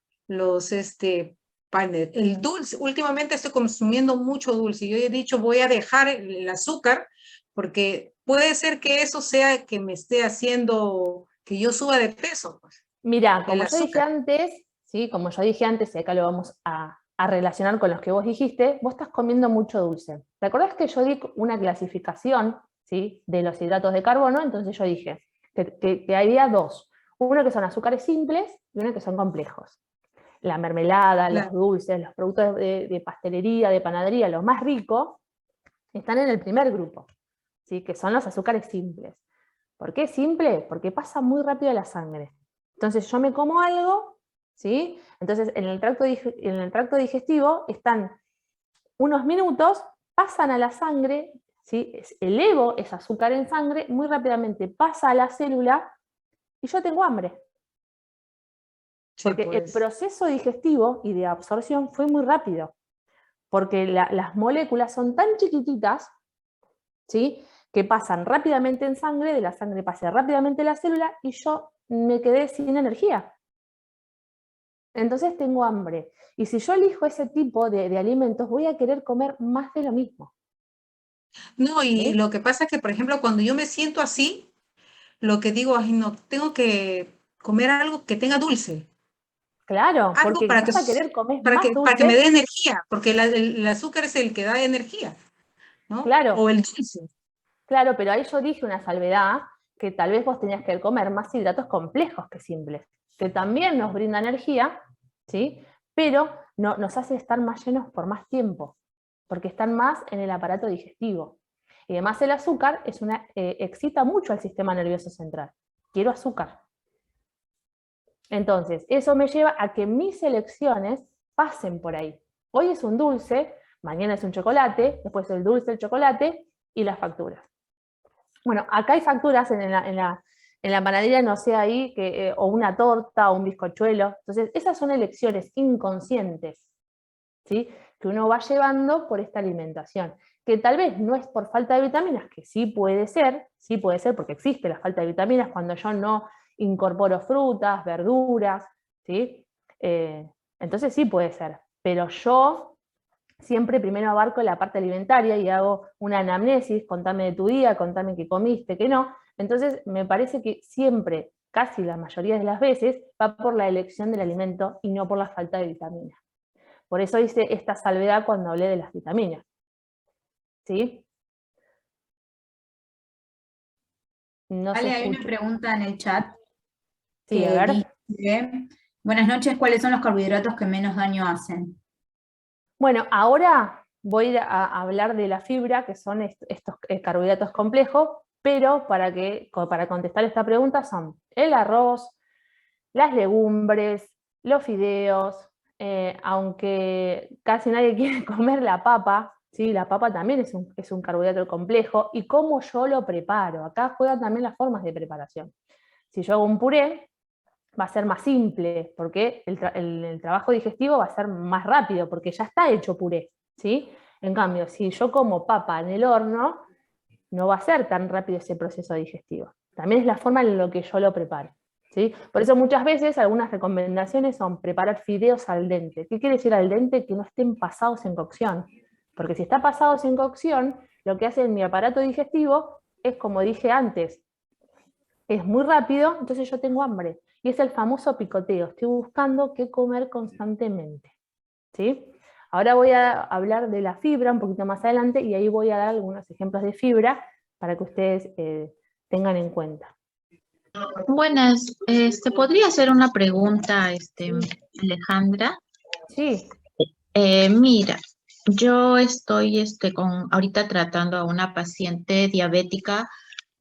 panes. El dulce, últimamente estoy consumiendo mucho dulce. Yo he dicho, voy a dejar el azúcar porque puede ser que eso sea que me esté haciendo que yo suba de peso, pues, Mira, el como yo dije azúcar. antes, ¿sí? Como yo dije antes, y acá lo vamos a relacionar con los que vos dijiste, vos estás comiendo mucho dulce. ¿Te acordás que yo di una clasificación, ¿sí? De los hidratos de carbono? Entonces yo dije que había dos. Uno que son azúcares simples y uno que son complejos. La mermelada, los Claro. dulces, los productos de pastelería, de panadería, lo más rico, están en el primer grupo, ¿sí? Que son los azúcares simples. ¿Por qué simple? Porque pasa muy rápido a la sangre. Entonces yo me como algo, ¿sí? Entonces en el tracto digestivo están unos minutos, pasan a la sangre, ¿sí? Elevo ese azúcar en sangre, muy rápidamente pasa a la célula y yo tengo hambre. Sí, Porque el pues. proceso digestivo y de absorción fue muy rápido. Porque las moléculas son tan chiquititas, ¿sí? Que pasan rápidamente en sangre, de la sangre pasa rápidamente a la célula y yo me quedé sin energía. Entonces tengo hambre. Y si yo elijo ese tipo de alimentos, voy a querer comer más de lo mismo. No, y ¿Sí? lo que pasa es que, por ejemplo, cuando yo me siento así, lo que digo, ay, no, tengo que comer algo que tenga dulce. Claro, algo porque para que, vas a querer comer para más que, para que me dulce. dé energía, porque el azúcar es el que da energía, ¿no? Claro, O el dulce. claro, pero ahí yo dije una salvedad, que tal vez vos tenías que comer más hidratos complejos que simples, que también nos brinda energía, ¿sí? Pero no, nos hace estar más llenos por más tiempo, porque están más en el aparato digestivo. Y además el azúcar excita mucho al sistema nervioso central. Quiero azúcar. Entonces, eso me lleva a que mis elecciones pasen por ahí. Hoy es un dulce, mañana es un chocolate, después el dulce, el chocolate y las facturas. Bueno, acá hay facturas en la panadería, no sé ahí, o una torta o un bizcochuelo. Entonces, esas son elecciones inconscientes, ¿sí? Que uno va llevando por esta alimentación, que tal vez no es por falta de vitaminas, que sí puede ser porque existe la falta de vitaminas cuando yo no incorporo frutas, verduras, ¿sí? Entonces sí puede ser, pero yo siempre primero abarco la parte alimentaria y hago una anamnesis, contame de tu día, contame qué comiste, qué no. Entonces me parece que siempre, casi la mayoría de las veces, va por la elección del alimento y no por la falta de vitaminas. Por eso hice esta salvedad cuando hablé de las vitaminas. ¿Sí? No se Vale, hay una escucha. pregunta en el chat Sí, a que ver. dice, buenas noches, ¿cuáles son los carbohidratos que menos daño hacen? Bueno, ahora voy a ir a hablar de la fibra, que son estos carbohidratos complejos, pero para contestar esta pregunta son el arroz, las legumbres, los fideos, aunque casi nadie quiere comer la papa, ¿sí? La papa también es un carbohidrato complejo, y cómo yo lo preparo. Acá juegan también las formas de preparación. Si yo hago un puré, va a ser más simple, porque el trabajo digestivo va a ser más rápido, porque ya está hecho puré, ¿sí? En cambio, si yo como papa en el horno, no va a ser tan rápido ese proceso digestivo. También es la forma en la que yo lo preparo, ¿sí? Por eso muchas veces algunas recomendaciones son preparar fideos al dente. ¿Qué quiere decir al dente? Que no estén pasados en cocción. Porque si está pasados en cocción, lo que hace en mi aparato digestivo es, como dije antes, es muy rápido, entonces yo tengo hambre. Y es el famoso picoteo, estoy buscando qué comer constantemente, ¿sí? Ahora voy a hablar de la fibra un poquito más adelante, y ahí voy a dar algunos ejemplos de fibra para que ustedes tengan en cuenta. Buenas, ¿podría hacer una pregunta, Alejandra? Sí, Mira, yo estoy ahorita tratando a una paciente diabética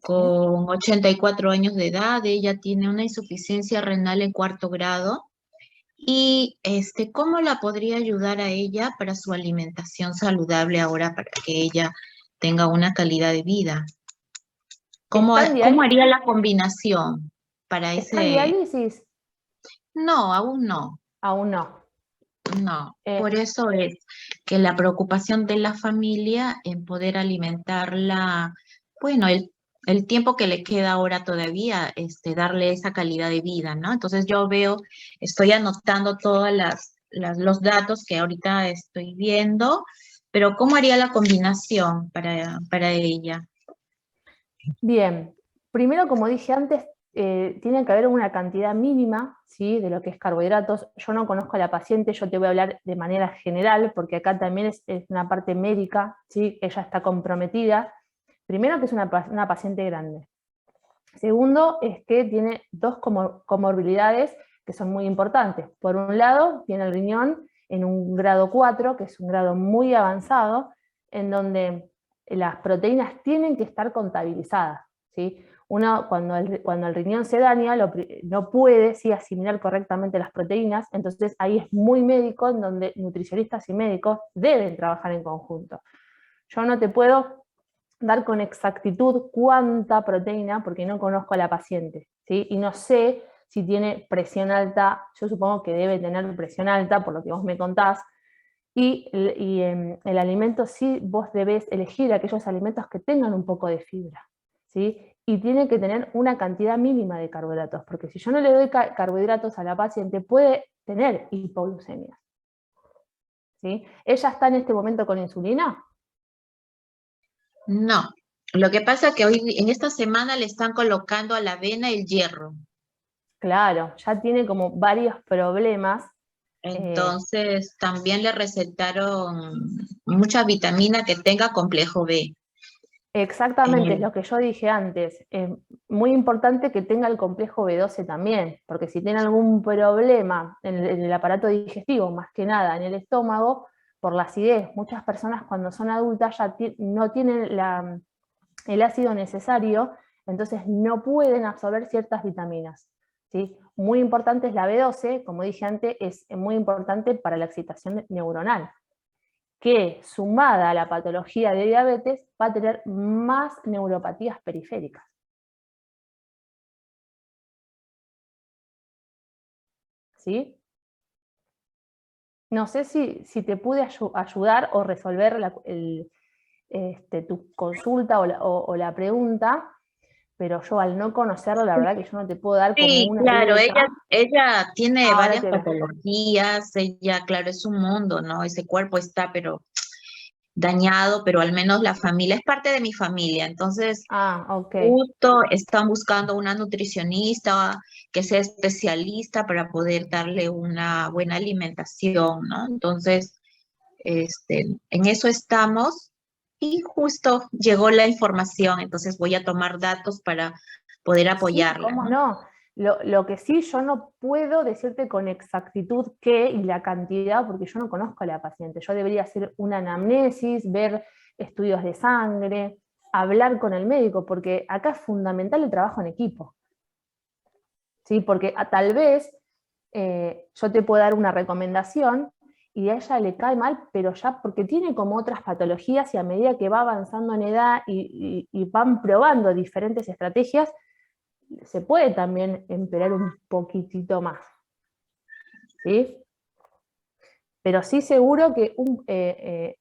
con 84 años de edad. Ella tiene una insuficiencia renal en 4º grado. Y ¿cómo la podría ayudar a ella para su alimentación saludable ahora, para que ella tenga una calidad de vida? ¿Cómo haría la combinación para ¿está en ese? diálisis? No, aún no. Aún no. No, por eso es que la preocupación de la familia en poder alimentarla, bueno, el tiempo que le queda ahora todavía, darle esa calidad de vida, ¿no? Entonces yo estoy anotando todos los datos que ahorita estoy viendo, pero ¿cómo haría la combinación para ella? Bien, primero, como dije antes, tiene que haber una cantidad mínima, ¿sí?, de lo que es carbohidratos. Yo no conozco a la paciente, yo te voy a hablar de manera general, porque acá también es una parte médica, ¿sí? Ella está comprometida. Primero, que es una paciente grande. Segundo, es que tiene dos comorbilidades que son muy importantes. Por un lado, tiene el riñón en un grado 4, que es un grado muy avanzado, en donde las proteínas tienen que estar contabilizadas, ¿sí? Uno, cuando el riñón se daña, no puede, ¿sí?, asimilar correctamente las proteínas. Entonces ahí es muy médico, en donde nutricionistas y médicos deben trabajar en conjunto. Yo no te puedo dar con exactitud cuánta proteína, porque no conozco a la paciente, ¿sí? Y no sé si tiene presión alta. Yo supongo que debe tener presión alta, por lo que vos me contás. Y el alimento, sí, vos debés elegir aquellos alimentos que tengan un poco de fibra, ¿sí? Y tiene que tener una cantidad mínima de carbohidratos, porque si yo no le doy carbohidratos a la paciente, puede tener hipoglucemia, ¿sí? ¿Ella está en este momento con insulina? No, lo que pasa es que hoy, en esta semana, le están colocando a la avena el hierro. Claro, ya tiene como varios problemas. Entonces, también le recetaron mucha vitamina que tenga complejo B. Exactamente, es lo que yo dije antes. Es muy importante que tenga el complejo B12 también, porque si tiene algún problema en el aparato digestivo, más que nada en el estómago, por la acidez, muchas personas cuando son adultas ya no tienen el ácido necesario, entonces no pueden absorber ciertas vitaminas, ¿sí? Muy importante es la B12, como dije antes, es muy importante para la excitación neuronal, que sumada a la patología de diabetes va a tener más neuropatías periféricas. ¿Sí? No sé si te pude ayudar o resolver tu consulta o la pregunta, pero yo al no conocerlo, la verdad que yo no te puedo dar como Sí, una claro, receta. ella tiene Ahora varias te lo... patologías, ella, claro, es un mundo, ¿no? Ese cuerpo está, pero dañado, pero al menos la familia es parte de mi familia, entonces Ah, ok. justo están buscando una nutricionista que sea especialista para poder darle una buena alimentación, ¿no? Entonces, en eso estamos y justo llegó la información, entonces voy a tomar datos para poder Sí, apoyarla, cómo ¿no? no. Lo que sí, yo no puedo decirte con exactitud qué y la cantidad, porque yo no conozco a la paciente. Yo debería hacer una anamnesis, ver estudios de sangre, hablar con el médico, porque acá es fundamental el trabajo en equipo. ¿Sí? Porque tal vez yo te puedo dar una recomendación y a ella le cae mal, pero ya porque tiene como otras patologías y a medida que va avanzando en edad y van probando diferentes estrategias, se puede también empeorar un poquitito más, ¿sí? Pero sí seguro que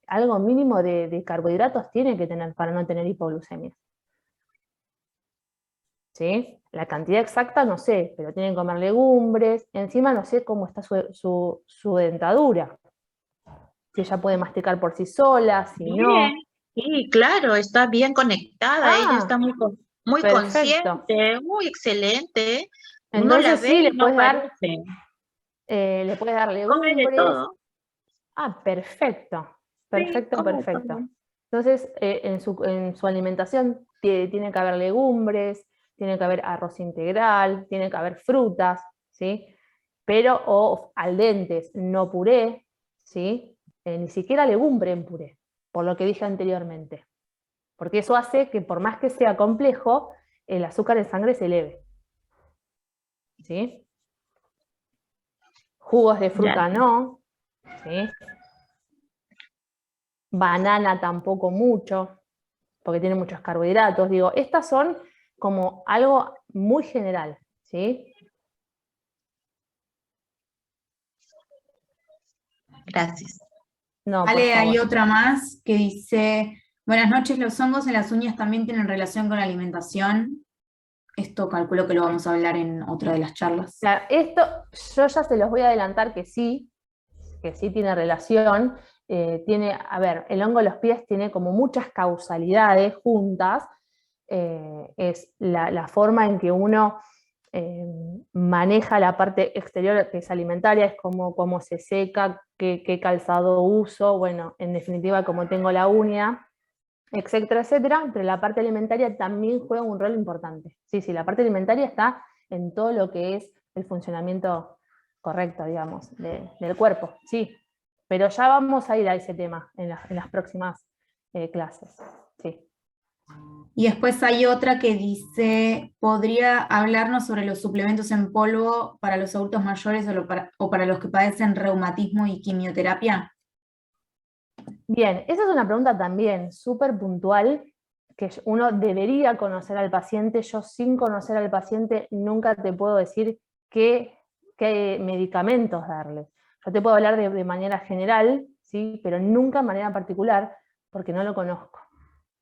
algo mínimo de carbohidratos tiene que tener para no tener hipoglucemia, ¿sí? La cantidad exacta no sé, pero tienen que comer legumbres, encima no sé cómo está su dentadura, si ella puede masticar por sí sola, si Bien, no. sí, claro, está bien conectada, ella está Ah, muy perfecto. consciente, muy excelente. Uno la Entonces ve sí, y no parece. le puedes dar Come de legumbres. todo. Ah, perfecto, Sí, perfecto, come de todo. perfecto. Entonces, en su alimentación tiene que haber legumbres, tiene que haber arroz integral, tiene que haber frutas, ¿sí? Pero, o al dente, no puré, ¿sí? Ni siquiera legumbre en puré, por lo que dije anteriormente. Porque eso hace que por más que sea complejo, el azúcar en sangre se eleve, ¿sí? Jugos de Ya. fruta no, ¿sí? Banana tampoco mucho, porque tiene muchos carbohidratos. Digo, estas son como algo muy general, ¿sí? Gracias. No, por Ale, hay favor. otra más que dice, buenas noches, ¿los hongos en las uñas también tienen relación con la alimentación? Esto calculo que lo vamos a hablar en otra de las charlas. Claro, esto yo ya se los voy a adelantar que sí tiene relación. A ver, el hongo de los pies tiene como muchas causalidades juntas. Es la forma en que uno maneja la parte exterior que es alimentaria, es cómo se seca, qué calzado uso, bueno, en definitiva cómo tengo la uña, etcétera, etcétera, pero la parte alimentaria también juega un rol importante. Sí, la parte alimentaria está en todo lo que es el funcionamiento correcto, digamos, del cuerpo, sí. Pero ya vamos a ir a ese tema en las próximas clases, sí. Y después hay otra que dice, ¿podría hablarnos sobre los suplementos en polvo para los adultos mayores o para los que padecen reumatismo y quimioterapia? Bien, esa es una pregunta también súper puntual, que uno debería conocer al paciente. Yo sin conocer al paciente nunca te puedo decir qué medicamentos darle. Yo te puedo hablar de manera general, ¿sí? Pero nunca de manera particular, porque no lo conozco,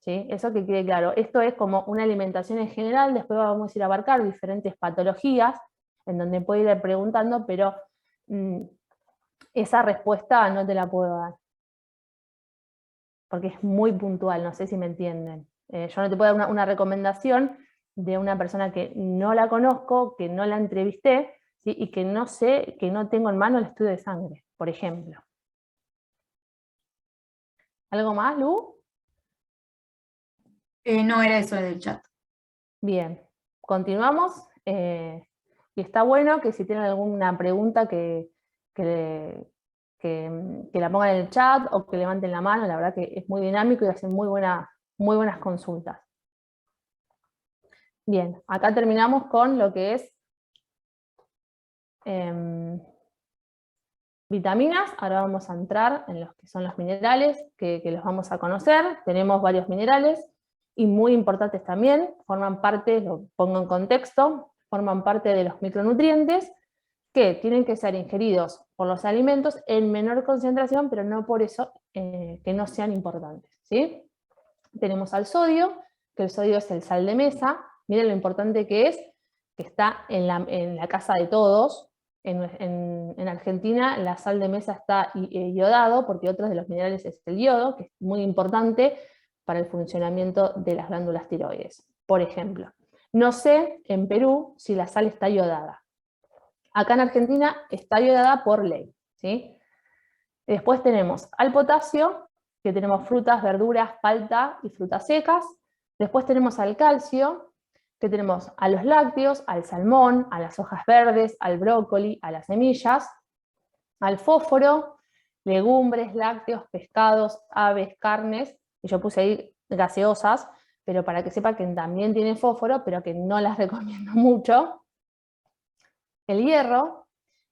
¿sí? Eso que quede claro. Esto es como una alimentación en general, después vamos a ir a abarcar diferentes patologías, en donde puedo ir preguntando, pero esa respuesta no te la puedo dar, porque es muy puntual, no sé si me entienden. Yo no te puedo dar una recomendación de una persona que no la conozco, que no la entrevisté, ¿sí? Y que no sé, que no tengo en mano el estudio de sangre, por ejemplo. ¿Algo más, Lu? No era eso del chat. Bien, continuamos. Y está bueno que si tienen alguna pregunta que la pongan en el chat o que levanten la mano. La verdad que es muy dinámico y hacen muy buenas consultas. Bien, acá terminamos con lo que es vitaminas. Ahora vamos a entrar en los que son los minerales, que los vamos a conocer. Tenemos varios minerales y muy importantes también, forman parte, lo pongo en contexto, forman parte de los micronutrientes que tienen que ser ingeridos por los alimentos en menor concentración, pero no por eso que no sean importantes, ¿sí? Tenemos al sodio, que el sodio es el sal de mesa. Miren lo importante que es, que está en la casa de todos. En Argentina la sal de mesa está iodado, porque otro de los minerales es el yodo, que es muy importante para el funcionamiento de las glándulas tiroides. Por ejemplo, no sé en Perú si la sal está iodada. Acá en Argentina está iodada por ley, ¿sí? Después tenemos al potasio, que tenemos frutas, verduras, palta y frutas secas. Después tenemos al calcio, que tenemos a los lácteos, al salmón, a las hojas verdes, al brócoli, a las semillas, al fósforo, legumbres, lácteos, pescados, aves, carnes, y yo puse ahí gaseosas, pero para que sepa que también tiene fósforo, pero que no las recomiendo mucho. El hierro,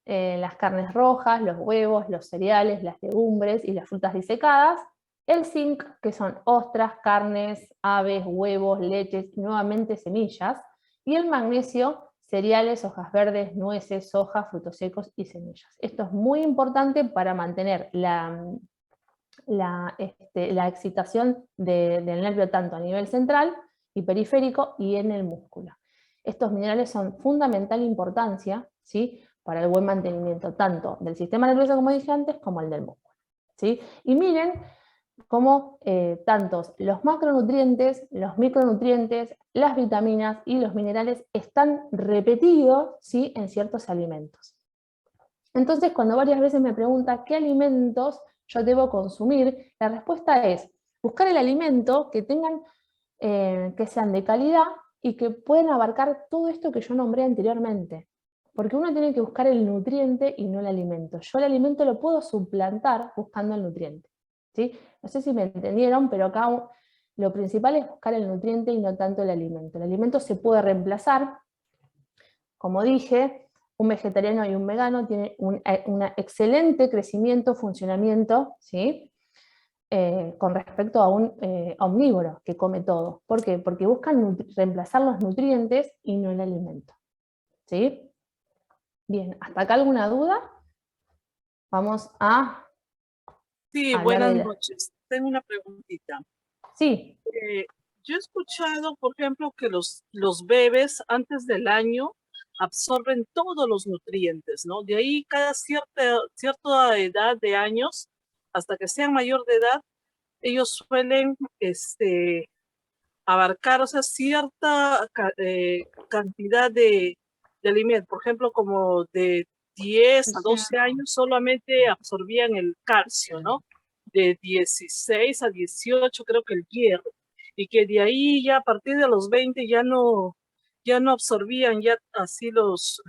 las carnes rojas, los huevos, los cereales, las legumbres y las frutas disecadas. El zinc, que son ostras, carnes, aves, huevos, leches y nuevamente semillas. Y el magnesio, cereales, hojas verdes, nueces, soja, frutos secos y semillas. Esto es muy importante para mantener la excitación del nervio tanto a nivel central y periférico y en el músculo. Estos minerales son fundamental importancia, ¿sí?, para el buen mantenimiento tanto del sistema nervioso, como dije antes, como el del músculo, ¿sí? Y miren cómo tantos los macronutrientes, los micronutrientes, las vitaminas y los minerales están repetidos, ¿sí?, en ciertos alimentos. Entonces, cuando varias veces me preguntan qué alimentos yo debo consumir, la respuesta es buscar el alimento que tengan, que sean de calidad y que puedan abarcar todo esto que yo nombré anteriormente. Porque uno tiene que buscar el nutriente y no el alimento. Yo el alimento lo puedo suplantar buscando el nutriente, ¿sí? No sé si me entendieron, pero acá lo principal es buscar el nutriente y no tanto el alimento. El alimento se puede reemplazar, como dije. Un vegetariano y un vegano tienen un excelente crecimiento, funcionamiento, ¿sí?, con respecto a un omnívoro que come todo. ¿Por qué? Porque buscan reemplazar los nutrientes y no el alimento, ¿sí? Bien, ¿hasta acá alguna duda? Vamos a... Sí, hablar buenas de noches. Tengo una preguntita. Sí, Yo he escuchado, por ejemplo, que los bebés antes del año absorben todos los nutrientes, ¿no? De ahí cada cierta edad de años, hasta que sean mayor de edad, ellos suelen abarcar, o sea, cierta cantidad de alimentos. Por ejemplo, como de 10 a 12 años solamente absorbían el calcio, ¿no? De 16 a 18 creo que el hierro. Y que de ahí ya a partir de los 20 ya no absorbían ya así los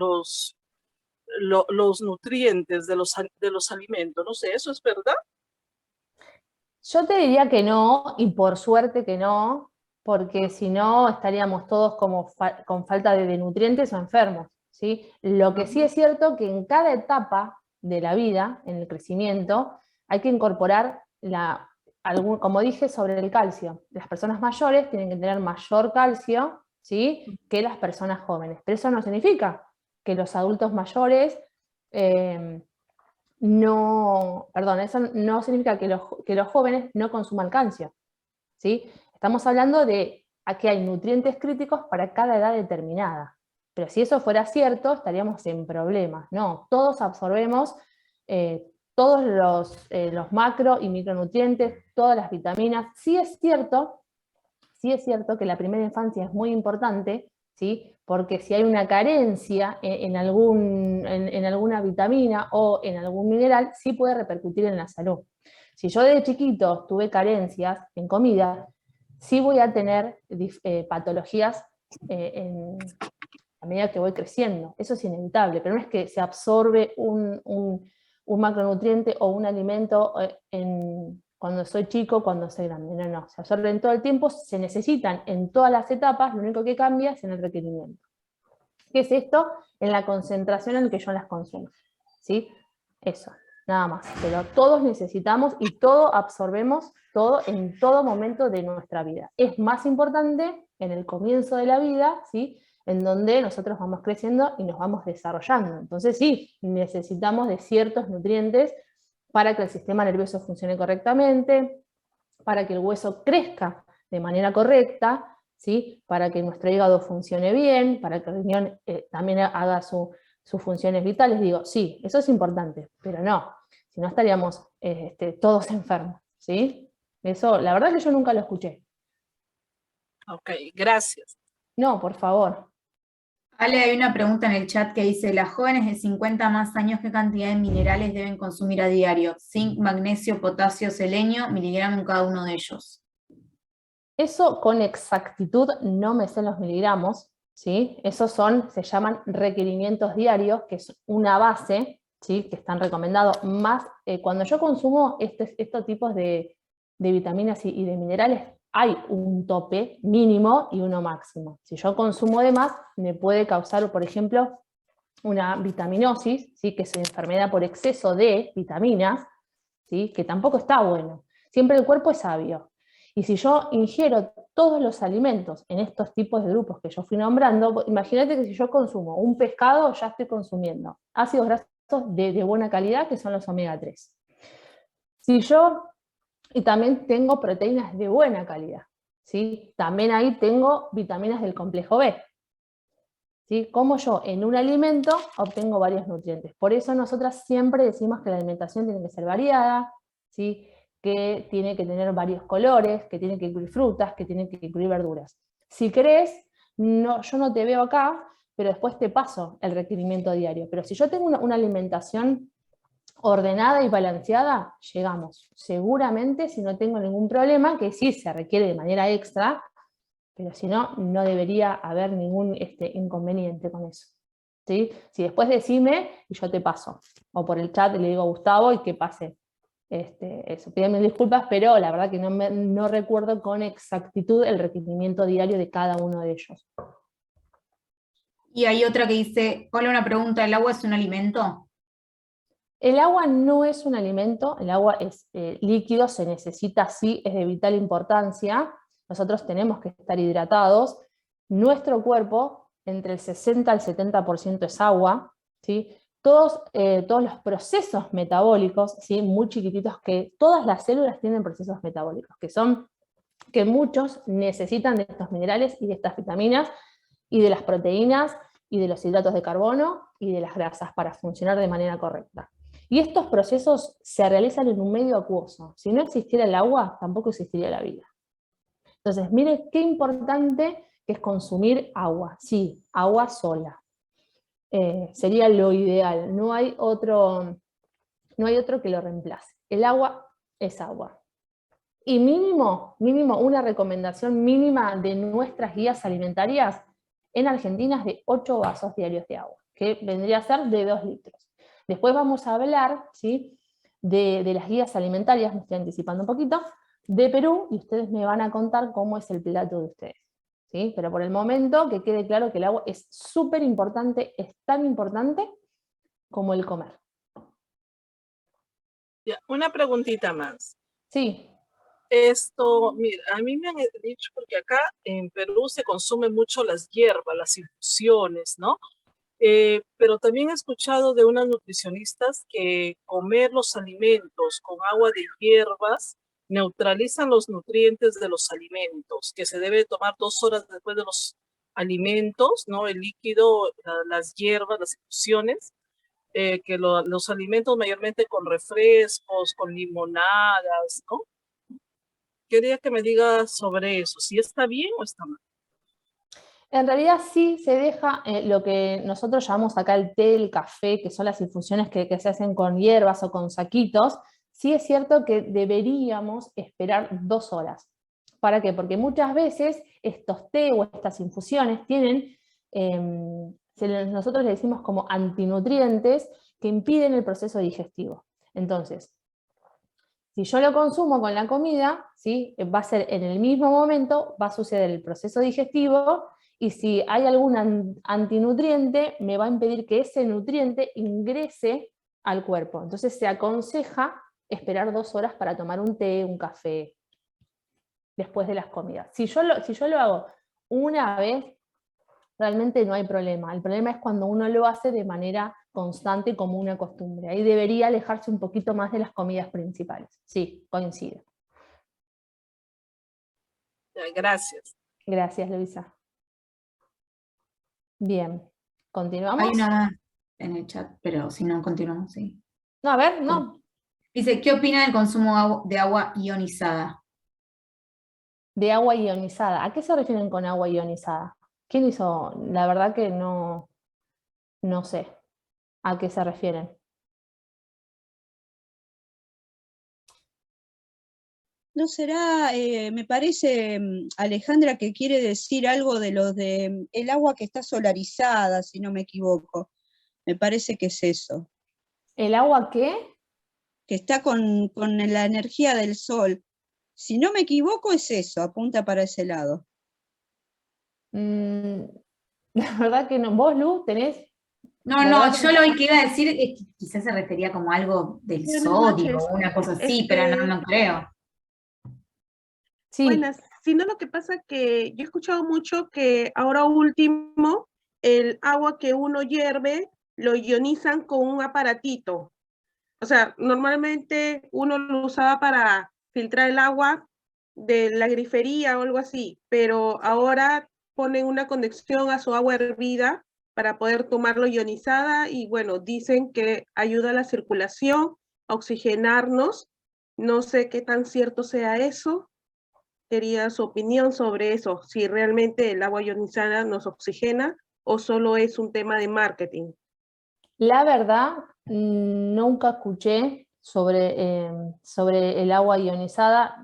nutrientes de los alimentos. No sé, ¿eso es verdad? yo te diría que no, y por suerte que no, porque si no estaríamos todos como con falta de nutrientes o enfermos, ¿sí? Lo que sí es cierto que en cada etapa de la vida, en el crecimiento, hay que incorporar, como dije, sobre el calcio. Las personas mayores tienen que tener mayor calcio, ¿sí?, que las personas jóvenes. Pero eso no significa que los adultos mayores... eso no significa que los jóvenes no consuman calcio, ¿sí? Estamos hablando de que hay nutrientes críticos para cada edad determinada. Pero si eso fuera cierto, estaríamos en problemas. No, todos absorbemos todos los macro y micronutrientes, todas las vitaminas. Sí es cierto sí es cierto que la primera infancia es muy importante, ¿sí? Porque si hay una carencia en alguna vitamina o en algún mineral, sí puede repercutir en la salud. Si yo de chiquito tuve carencias en comida, sí voy a tener patologías a medida que voy creciendo. Eso es inevitable, pero no es que se absorbe un macronutriente o un alimento cuando soy chico, cuando soy grande. No, no, se absorben todo el tiempo, se necesitan en todas las etapas, lo único que cambia es en el requerimiento. ¿Qué es esto? En la concentración en la que yo las consumo. ¿Sí? Eso, nada más. Pero todos necesitamos y todo absorbemos, todo en todo momento de nuestra vida. Es más importante en el comienzo de la vida, ¿sí? En donde nosotros vamos creciendo y nos vamos desarrollando. Entonces sí, necesitamos de ciertos nutrientes para que el sistema nervioso funcione correctamente, para que el hueso crezca de manera correcta, ¿sí? Para que nuestro hígado funcione bien, para que el riñón también haga sus funciones vitales. Digo, sí, eso es importante, pero no, si no estaríamos todos enfermos, ¿sí? Eso, la verdad es que yo nunca lo escuché. Ok, gracias. No, por favor. Ale, hay una pregunta en el chat que dice, las jóvenes de 50 más años, ¿qué cantidad de minerales deben consumir a diario? Zinc, magnesio, potasio, selenio, miligramo en cada uno de ellos. Eso con exactitud no me sé los miligramos, ¿sí? Esos se llaman requerimientos diarios, que es una base, ¿sí? Que están recomendados. Más, cuando yo consumo estos tipos de vitaminas y de minerales, hay un tope mínimo y uno máximo. Si yo consumo de más, me puede causar, por ejemplo, una vitaminosis, ¿sí? Que es una enfermedad por exceso de vitaminas, ¿sí? Que tampoco está bueno. Siempre el cuerpo es sabio. Y si yo ingiero todos los alimentos en estos tipos de grupos que yo fui nombrando, imagínate que si yo consumo un pescado, ya estoy consumiendo ácidos grasos de buena calidad, que son los omega 3. Y también tengo proteínas de buena calidad, ¿sí? También ahí tengo vitaminas del complejo B. ¿Sí? Como yo en un alimento obtengo varios nutrientes. Por eso nosotras siempre decimos que la alimentación tiene que ser variada, ¿sí? Que tiene que tener varios colores, que tiene que incluir frutas, que tiene que incluir verduras. Si querés, yo no te veo acá, pero después te paso el requerimiento diario. Pero si yo tengo una alimentación ordenada y balanceada, llegamos. Seguramente, si no tengo ningún problema, que sí se requiere de manera extra, pero si no, no debería haber ningún inconveniente con eso. ¿Sí? Si después decime y yo te paso, o por el chat le digo a Gustavo y que pase eso. Pídeme disculpas, pero la verdad que no recuerdo con exactitud el requerimiento diario de cada uno de ellos. Y hay otra que dice, hola, una pregunta, ¿el agua es un alimento? El agua no es un alimento, el agua es líquido, se necesita, sí, es de vital importancia. Nosotros tenemos que estar hidratados. Nuestro cuerpo, entre el 60 al 70% es agua, ¿sí? Todos los procesos metabólicos, ¿sí? Muy chiquititos, que todas las células tienen procesos metabólicos, que muchos necesitan de estos minerales y de estas vitaminas, y de las proteínas, y de los hidratos de carbono, y de las grasas para funcionar de manera correcta. Y estos procesos se realizan en un medio acuoso. Si no existiera el agua, tampoco existiría la vida. Entonces, mire qué importante que es consumir agua. Sí, agua sola. Sería lo ideal. No hay otro que lo reemplace. El agua es agua. Y mínimo, una recomendación mínima de nuestras guías alimentarias en Argentina es de 8 vasos diarios de agua, que vendría a ser de 2 litros. Después vamos a hablar, ¿sí? de las guías alimentarias, me estoy anticipando un poquito, de Perú, y ustedes me van a contar cómo es el plato de ustedes. ¿Sí? Pero por el momento, que quede claro que el agua es súper importante, es tan importante como el comer. Ya, una preguntita más. Sí. Esto, mira, a mí me han dicho, porque acá en Perú se consumen mucho las hierbas, las infusiones, ¿no? Pero también he escuchado de unas nutricionistas que comer los alimentos con agua de hierbas neutralizan los nutrientes de los alimentos, que se debe tomar 2 horas después de los alimentos, ¿no? El líquido, las hierbas, las infusiones, que los alimentos mayormente con refrescos, con limonadas, ¿no? quería que me digas sobre eso, si está bien o está mal. En realidad sí se deja lo que nosotros llamamos acá el té, el café, que son las infusiones que se hacen con hierbas o con saquitos. Sí es cierto que deberíamos esperar 2 horas. ¿Para qué? Porque muchas veces estos té o estas infusiones tienen, nosotros le decimos como antinutrientes que impiden el proceso digestivo. Entonces, si yo lo consumo con la comida, ¿sí? Va a ser en el mismo momento, va a suceder el proceso digestivo, y si hay algún antinutriente, me va a impedir que ese nutriente ingrese al cuerpo. Entonces se aconseja esperar 2 horas para tomar un té, un café, después de las comidas. Si yo lo hago una vez, realmente no hay problema. El problema es cuando uno lo hace de manera constante como una costumbre. Ahí debería alejarse un poquito más de las comidas principales. Sí, coincido. Gracias. Gracias, Luisa. Bien, ¿continuamos? Hay una más en el chat, pero si no, continuamos, sí. No, a ver, no. Dice, ¿qué opina del consumo de agua ionizada? De agua ionizada. ¿A qué se refieren con agua ionizada? ¿Quién hizo? La verdad que no sé a qué se refieren. ¿No será, me parece, Alejandra, que quiere decir algo de lo de el agua que está solarizada, si no me equivoco? Me parece que es eso. ¿El agua qué? Que está con la energía del sol. Si no me equivoco, es eso, apunta para ese lado. La verdad que no. ¿Vos, Lu, tenés? No, La no, verdad que yo lo que iba a decir es que quizás se refería como a algo del Buenas sodio noches. o una cosa así, pero no creo. sí. Buenas. Si no, lo que pasa es que yo he escuchado mucho que ahora último el agua que uno hierve lo ionizan con un aparatito. O sea, normalmente uno lo usaba para filtrar el agua de la grifería o algo así, pero ahora ponen una conexión a su agua hervida para poder tomarlo ionizada y bueno, dicen que ayuda a la circulación, a oxigenarnos. No sé qué tan cierto sea eso. Quería su opinión sobre eso, si realmente el agua ionizada nos oxigena o solo es un tema de marketing. La verdad, nunca escuché sobre el agua ionizada.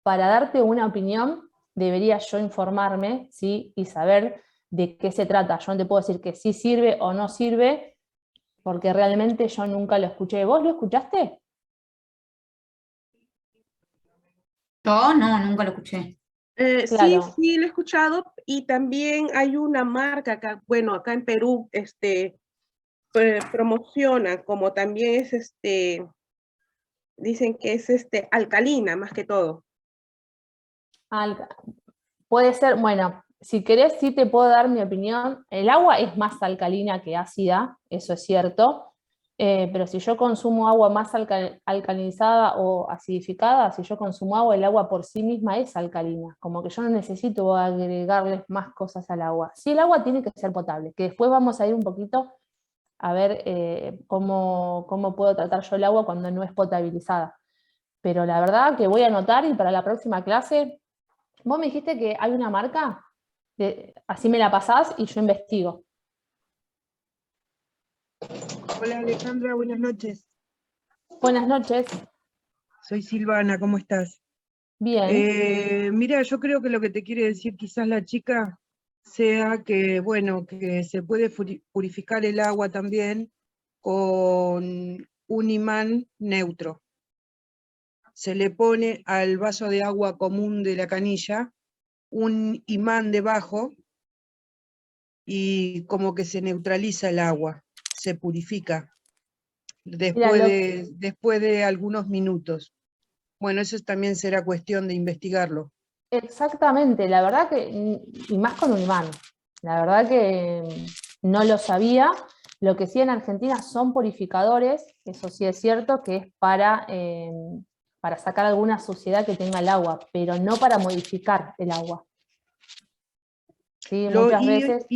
Para darte una opinión, debería yo informarme, ¿sí? Y saber de qué se trata. Yo no te puedo decir que sí sirve o no sirve, porque realmente yo nunca lo escuché. ¿Vos lo escuchaste? Yo no, nunca lo escuché. Sí, Claro. sí, lo he escuchado y también hay una marca acá, bueno, acá en Perú, promociona como también es dicen que es alcalina más que todo. Puede ser, bueno, si querés sí te puedo dar mi opinión. El agua es más alcalina que ácida, eso es cierto, pero si yo consumo agua más alcalinizada o acidificada, si yo consumo agua, el agua por sí misma es alcalina, como que yo no necesito agregarles más cosas al agua. Sí, el agua tiene que ser potable, que después vamos a ir un poquito a ver cómo puedo tratar yo el agua cuando no es potabilizada. Pero la verdad que voy a anotar y para la próxima clase. Vos me dijiste que hay una marca, así me la pasás y yo investigo. Hola Alejandra, buenas noches. Buenas noches. Soy Silvana, ¿cómo estás? Bien. Mira, yo creo que lo que te quiere decir quizás la chica sea que, bueno, que se puede purificar el agua también con un imán neutro. Se le pone al vaso de agua común de la canilla un imán debajo y como que se neutraliza el agua, se purifica después de algunos minutos. Bueno, eso también será cuestión de investigarlo. Exactamente, la verdad que, y más con un imán, la verdad que no lo sabía. Lo que sí en Argentina son purificadores, eso sí es cierto, que es para sacar alguna suciedad que tenga el agua, pero no para modificar el agua. Sí, muchas veces.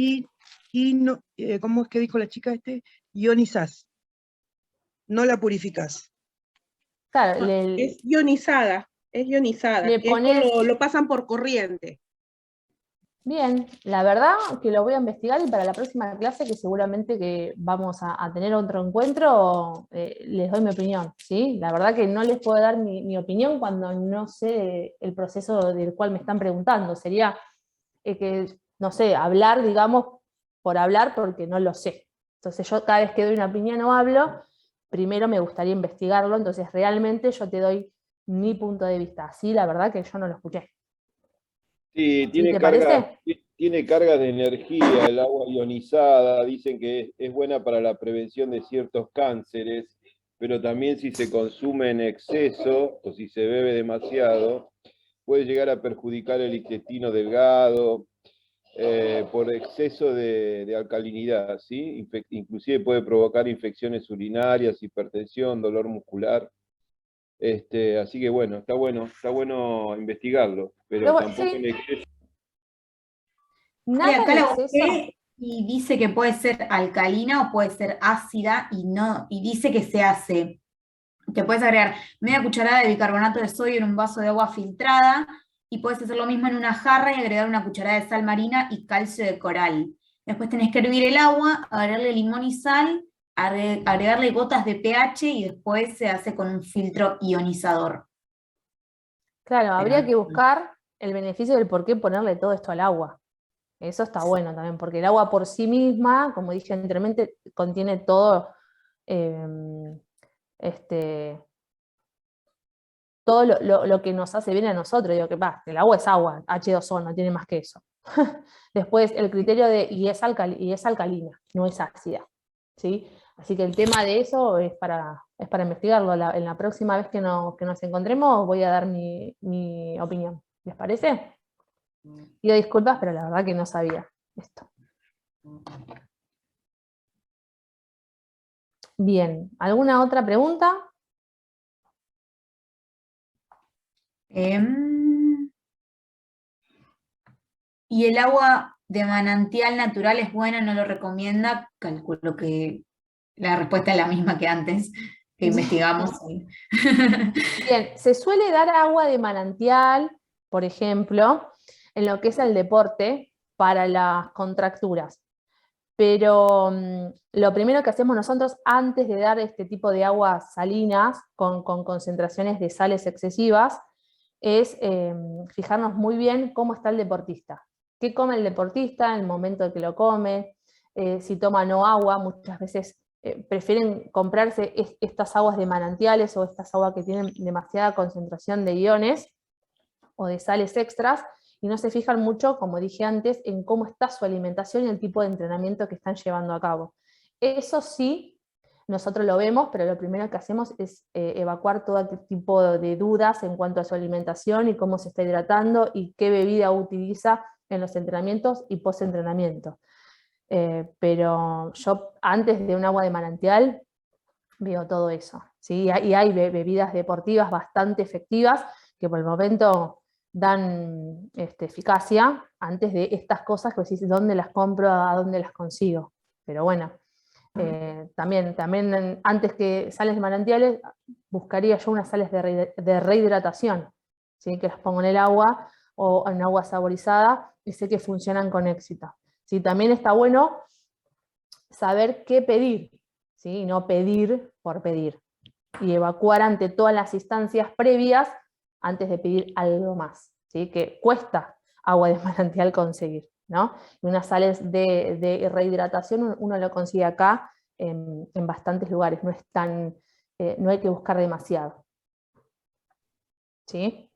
No, ¿cómo es que dijo la chica Ionizás. No la purificás. Claro, Es ionizada. Es ionizada, Le que es pones- lo pasan por corriente. Bien, la verdad que lo voy a investigar y para la próxima clase, que seguramente que vamos a tener otro encuentro, les doy mi opinión, ¿sí? La verdad que no les puedo dar mi opinión cuando no sé el proceso del cual me están preguntando. Sería que, no sé, hablar, digamos, por hablar porque no lo sé. Entonces yo cada vez que doy una opinión o hablo, primero me gustaría investigarlo, entonces realmente yo te doy mi punto de vista. Así, la verdad que yo no lo escuché. Sí, ¿Sí te parece? tiene cargas de energía el agua ionizada, dicen que es buena para la prevención de ciertos cánceres, pero también si se consume en exceso o si se bebe demasiado, puede llegar a perjudicar el intestino delgado por exceso de alcalinidad, ¿sí? Inclusive puede provocar infecciones urinarias, hipertensión, dolor muscular. Así que bueno, está bueno investigarlo, pero tampoco Sí, en exceso. Y nada acá en la exceso. busqué y dice que puede ser alcalina o puede ser ácida y no, y dice que se hace, que puedes agregar media cucharada de bicarbonato de sodio en un vaso de agua filtrada y puedes hacer lo mismo en una jarra y agregar una cucharada de sal marina y calcio de coral. Después tenés que hervir el agua, agregarle limón y sal, agregarle gotas de pH y después se hace con un filtro ionizador. Claro, habría que buscar el beneficio del por qué ponerle todo esto al agua. Eso está bueno también, porque el agua por sí misma, como dije anteriormente, contiene todo, todo lo que nos hace bien a nosotros. Digo que el agua es agua, H2O, no tiene más que eso. Después el criterio de, y es alcalina, no es ácida, ¿sí? Así que el tema de eso es para investigarlo. En la próxima vez que nos encontremos voy a dar mi opinión. ¿Les parece? Pido disculpas, pero la verdad que no sabía esto. Bien, ¿alguna otra pregunta? ¿Y el agua de manantial natural es buena, no lo recomienda? Calculo que la respuesta es la misma que antes, que investigamos. Bien, se suele dar agua de manantial, por ejemplo, en lo que es el deporte para las contracturas. Pero lo primero que hacemos nosotros antes de dar este tipo de aguas salinas con concentraciones de sales excesivas es fijarnos muy bien cómo está el deportista. ¿Qué come el deportista en el momento de que lo come? Si toma no agua, muchas veces prefieren comprarse estas aguas de manantiales o estas aguas que tienen demasiada concentración de iones o de sales extras, y no se fijan mucho, como dije antes, en cómo está su alimentación y el tipo de entrenamiento que están llevando a cabo. Eso sí, nosotros lo vemos, pero lo primero que hacemos es evacuar todo tipo de dudas en cuanto a su alimentación y cómo se está hidratando y qué bebida utiliza en los entrenamientos y post-entrenamiento. Pero yo antes de un agua de manantial veo todo eso, ¿sí? Y hay bebidas deportivas bastante efectivas que por el momento dan eficacia antes de estas cosas que decís, ¿dónde las compro, a dónde las consigo? Pero bueno, también antes que sales de manantiales, buscaría yo unas sales de rehidratación, ¿sí? Que las pongo en el agua o en agua saborizada y sé que funcionan con éxito. ¿Sí? También está bueno saber qué pedir, ¿sí? No pedir por pedir, y evacuar ante todas las instancias previas antes de pedir algo más, ¿sí? Que cuesta agua de manantial conseguir, ¿no? Y unas sales de rehidratación uno lo consigue acá en bastantes lugares, no hay que buscar demasiado. ¿Sí?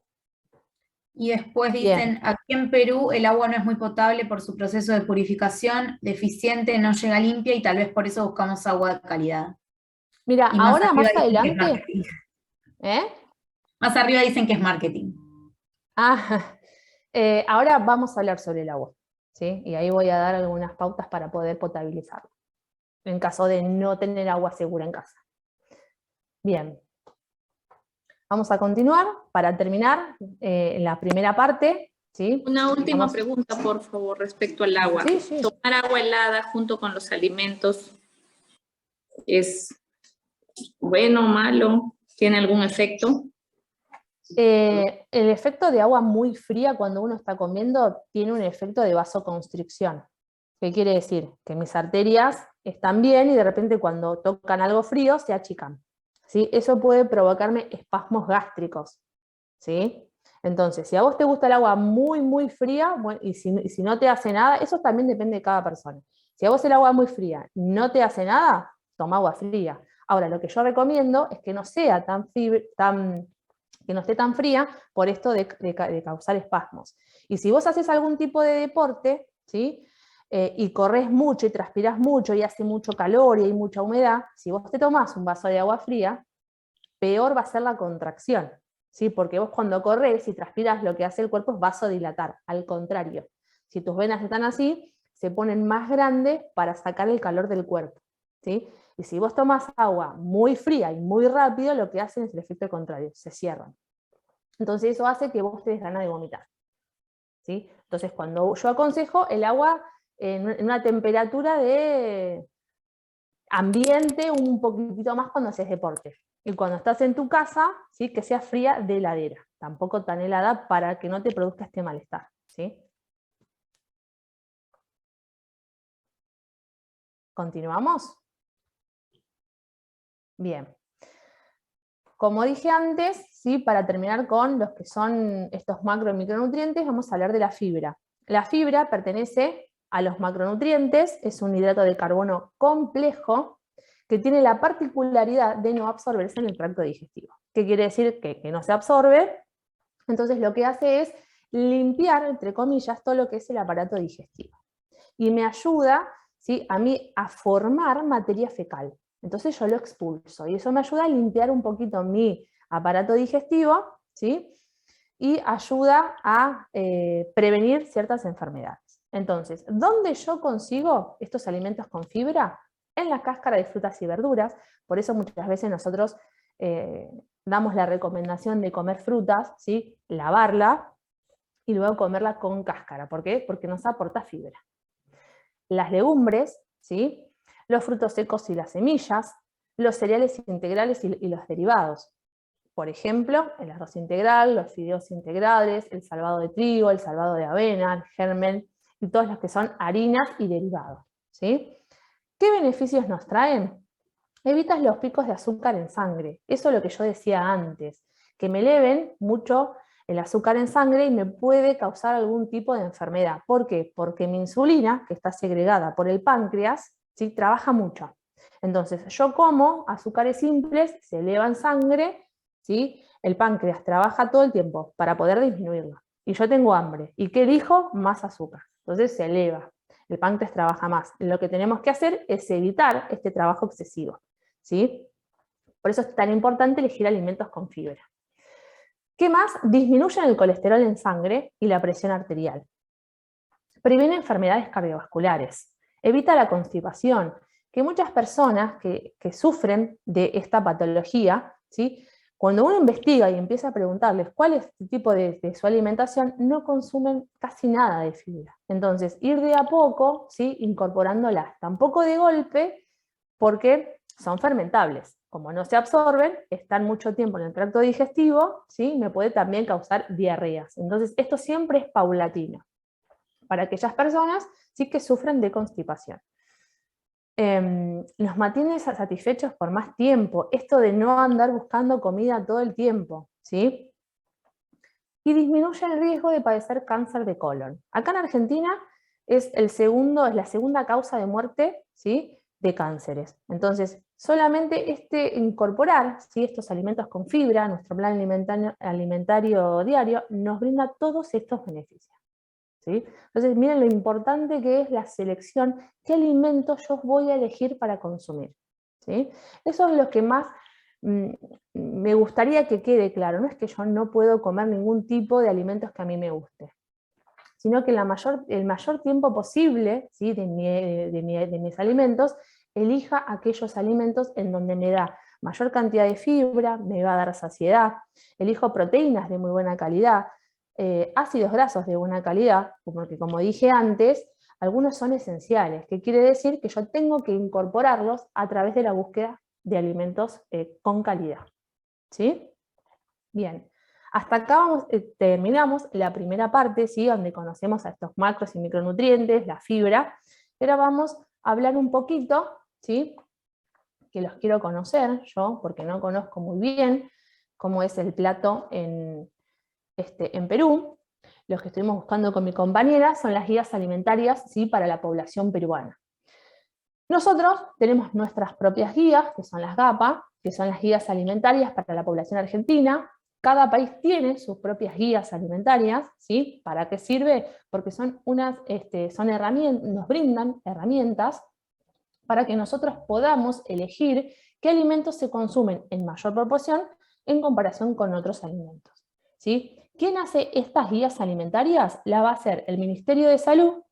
Y después Bien. dicen, aquí en Perú el agua no es muy potable por su proceso de purificación, deficiente, no llega limpia y tal vez por eso buscamos agua de calidad. Mira, Y ahora arriba más dicen que es adelante, marketing. Más arriba dicen que es marketing. Ahora vamos a hablar sobre el agua, ¿sí? Y ahí voy a dar algunas pautas para poder potabilizarlo, en caso de no tener agua segura en casa. Bien. Vamos a continuar para terminar la primera parte, ¿sí? Una última pregunta, por favor, respecto al agua. Sí, sí. ¿Tomar agua helada junto con los alimentos es bueno o malo? ¿Tiene algún efecto? El efecto de agua muy fría cuando uno está comiendo tiene un efecto de vasoconstricción. ¿Qué quiere decir? Que mis arterias están bien y de repente cuando tocan algo frío se achican, ¿sí? Eso puede provocarme espasmos gástricos, ¿sí? Entonces, si a vos te gusta el agua muy, muy fría, bueno, y si no te hace nada, eso también depende de cada persona. Si a vos el agua muy fría no te hace nada, toma agua fría. Ahora, lo que yo recomiendo es que no sea que no esté tan fría por esto de causar espasmos. Y si vos haces algún tipo de deporte, ¿sí? Y corres mucho y transpiras mucho y hace mucho calor y hay mucha humedad, si vos te tomás un vaso de agua fría, peor va a ser la contracción, ¿sí? Porque vos cuando corres y transpiras lo que hace el cuerpo es vasodilatar, al contrario. Si tus venas están así, se ponen más grandes para sacar el calor del cuerpo, ¿sí? Y si vos tomás agua muy fría y muy rápido, lo que hacen es el efecto contrario, se cierran. Entonces eso hace que vos te des ganas de vomitar, ¿sí? Entonces cuando yo aconsejo el agua en una temperatura de ambiente un poquitito más cuando haces deporte. Y cuando estás en tu casa, ¿sí? Que sea fría de heladera, tampoco tan helada para que no te produzca este malestar, ¿sí? ¿Continuamos? Bien. Como dije antes, ¿sí? Para terminar con los que son estos macro y micronutrientes, vamos a hablar de la fibra. La fibra pertenece a los macronutrientes, es un hidrato de carbono complejo que tiene la particularidad de no absorberse en el tracto digestivo. ¿Qué quiere decir? Que no se absorbe, entonces lo que hace es limpiar, entre comillas, todo lo que es el aparato digestivo. Y me ayuda, ¿sí? A mí a formar materia fecal. Entonces yo lo expulso, y eso me ayuda a limpiar un poquito mi aparato digestivo, ¿sí? Y ayuda a prevenir ciertas enfermedades. Entonces, ¿dónde yo consigo estos alimentos con fibra? En la cáscara de frutas y verduras. Por eso muchas veces nosotros damos la recomendación de comer frutas, ¿sí? Lavarla y luego comerla con cáscara. ¿Por qué? Porque nos aporta fibra. Las legumbres, ¿sí? Los frutos secos y las semillas, los cereales integrales y los derivados. Por ejemplo, el arroz integral, los fideos integrales, el salvado de trigo, el salvado de avena, el germen, y todos los que son harinas y derivados, ¿sí? ¿Qué beneficios nos traen? Evitas los picos de azúcar en sangre. Eso es lo que yo decía antes, que me eleven mucho el azúcar en sangre y me puede causar algún tipo de enfermedad. ¿Por qué? Porque mi insulina, que está segregada por el páncreas, ¿sí? Trabaja mucho. Entonces, yo como azúcares simples, se eleva en sangre, ¿sí? El páncreas trabaja todo el tiempo para poder disminuirlo. Y yo tengo hambre. ¿Y qué elijo? Más azúcar. Entonces se eleva. El páncreas trabaja más. Lo que tenemos que hacer es evitar este trabajo excesivo, ¿sí? Por eso es tan importante elegir alimentos con fibra. ¿Qué más? Disminuyen el colesterol en sangre y la presión arterial. Previene enfermedades cardiovasculares. Evita la constipación, que muchas personas que sufren de esta patología, ¿sí? Cuando uno investiga y empieza a preguntarles cuál es el tipo de su alimentación, no consumen casi nada de fibra. Entonces, ir de a poco, ¿sí? Incorporándolas, tampoco de golpe, porque son fermentables. Como no se absorben, están mucho tiempo en el tracto digestivo, ¿sí? Me puede también causar diarreas. Entonces, esto siempre es paulatino, para aquellas personas, ¿sí? Que sufren de constipación. Nos mantiene satisfechos por más tiempo, esto de no andar buscando comida todo el tiempo, ¿sí? Y disminuye el riesgo de padecer cáncer de colon. Acá en Argentina es la segunda causa de muerte, ¿sí? De cánceres. Entonces, solamente incorporar, ¿sí? Estos alimentos con fibra, nuestro plan alimentario diario, nos brinda todos estos beneficios, ¿sí? Entonces, miren lo importante que es la selección, qué alimentos yo voy a elegir para consumir, ¿sí? Eso es lo que más me gustaría que quede claro. No es que yo no puedo comer ningún tipo de alimentos que a mí me guste, sino que el mayor tiempo posible, ¿sí? de mis alimentos, elija aquellos alimentos en donde me da mayor cantidad de fibra, me va a dar saciedad, elijo proteínas de muy buena calidad, ácidos grasos de buena calidad, porque como dije antes, algunos son esenciales, que quiere decir que yo tengo que incorporarlos a través de la búsqueda de alimentos con calidad, ¿sí? Bien, Hasta acá terminamos la primera parte, ¿sí? Donde conocemos a estos macros y micronutrientes, la fibra. Ahora vamos a hablar un poquito, ¿sí? Que los quiero conocer yo, porque no conozco muy bien cómo es el plato en Perú. Los que estuvimos buscando con mi compañera son las guías alimentarias, ¿sí? Para la población peruana. Nosotros tenemos nuestras propias guías, que son las GAPA, que son las guías alimentarias para la población argentina. Cada país tiene sus propias guías alimentarias, ¿sí? ¿Para qué sirve? Porque son son herramientas, nos brindan herramientas para que nosotros podamos elegir qué alimentos se consumen en mayor proporción en comparación con otros alimentos, ¿sí? ¿Quién hace estas guías alimentarias? La va a hacer el Ministerio de Salud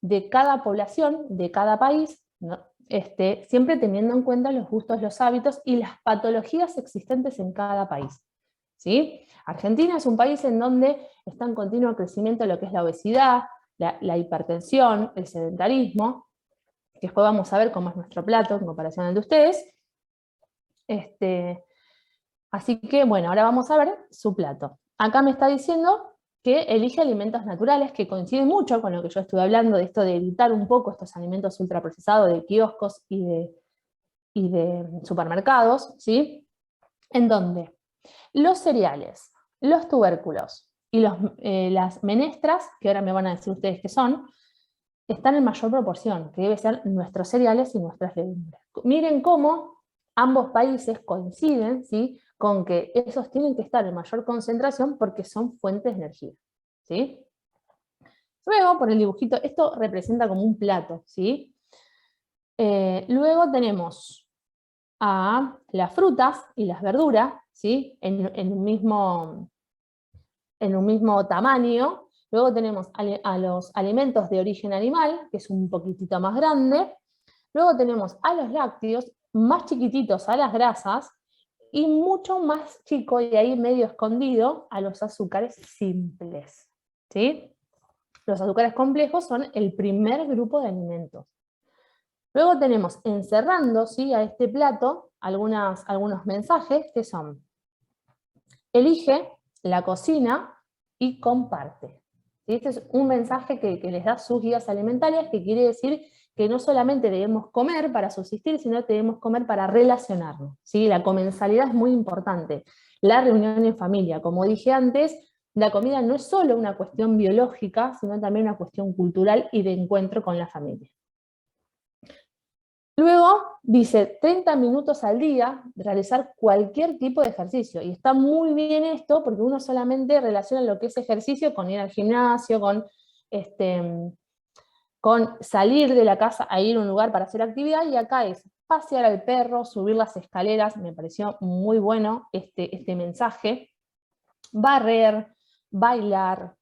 de cada población, de cada país, ¿no? Siempre teniendo en cuenta los gustos, los hábitos y las patologías existentes en cada país, ¿sí? Argentina es un país en donde está en continuo crecimiento lo que es la obesidad, la hipertensión, el sedentarismo, que después vamos a ver cómo es nuestro plato en comparación al de ustedes. Así que, bueno, ahora vamos a ver su plato. Acá me está diciendo que elige alimentos naturales, que coincide mucho con lo que yo estuve hablando, de esto de evitar un poco estos alimentos ultraprocesados de kioscos y de supermercados, ¿sí? En donde los cereales, los tubérculos y las menestras, que ahora me van a decir ustedes qué son, están en mayor proporción, que debe ser nuestros cereales y nuestras legumbres. Miren cómo ambos países coinciden, ¿sí? Con que esos tienen que estar en mayor concentración porque son fuentes de energía, ¿sí? Luego, por el dibujito, esto representa como un plato, ¿sí? Luego tenemos a las frutas y las verduras, ¿sí? En un mismo tamaño. Luego tenemos a los alimentos de origen animal, que es un poquitito más grande. Luego tenemos a los lácteos, más chiquititos a las grasas, y mucho más chico, y ahí medio escondido, a los azúcares simples, ¿sí? Los azúcares complejos son el primer grupo de alimentos. Luego tenemos, encerrando, ¿sí? A este plato, algunos mensajes que son: elige la cocina y comparte. ¿Sí? Este es un mensaje que les da sus guías alimentarias, que quiere decir que no solamente debemos comer para subsistir, sino que debemos comer para relacionarnos, ¿sí? La comensalidad es muy importante. La reunión en familia, como dije antes, la comida no es solo una cuestión biológica, sino también una cuestión cultural y de encuentro con la familia. Luego dice 30 minutos al día de realizar cualquier tipo de ejercicio. Y está muy bien esto porque uno solamente relaciona lo que es ejercicio con ir al gimnasio, con salir de la casa a ir a un lugar para hacer actividad, y acá es pasear al perro, subir las escaleras, me pareció muy bueno este mensaje, barrer, bailar,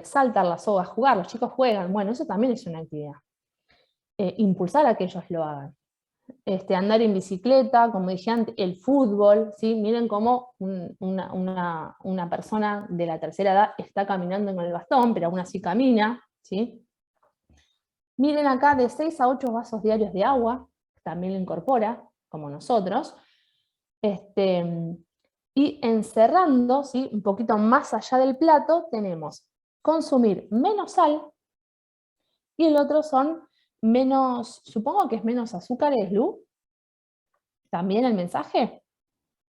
saltar la soga, jugar, los chicos juegan, bueno, eso también es una actividad. Impulsar a que ellos lo hagan. Andar en bicicleta, como dije antes, el fútbol, ¿sí? Miren cómo una persona de la tercera edad está caminando con el bastón, pero aún así camina, ¿sí? Miren acá, de 6 a 8 vasos diarios de agua, también lo incorpora, como nosotros. Y encerrando, ¿sí? Un poquito más allá del plato, tenemos consumir menos sal, y el otro son menos, supongo que es menos azúcares, Lu. ¿También el mensaje?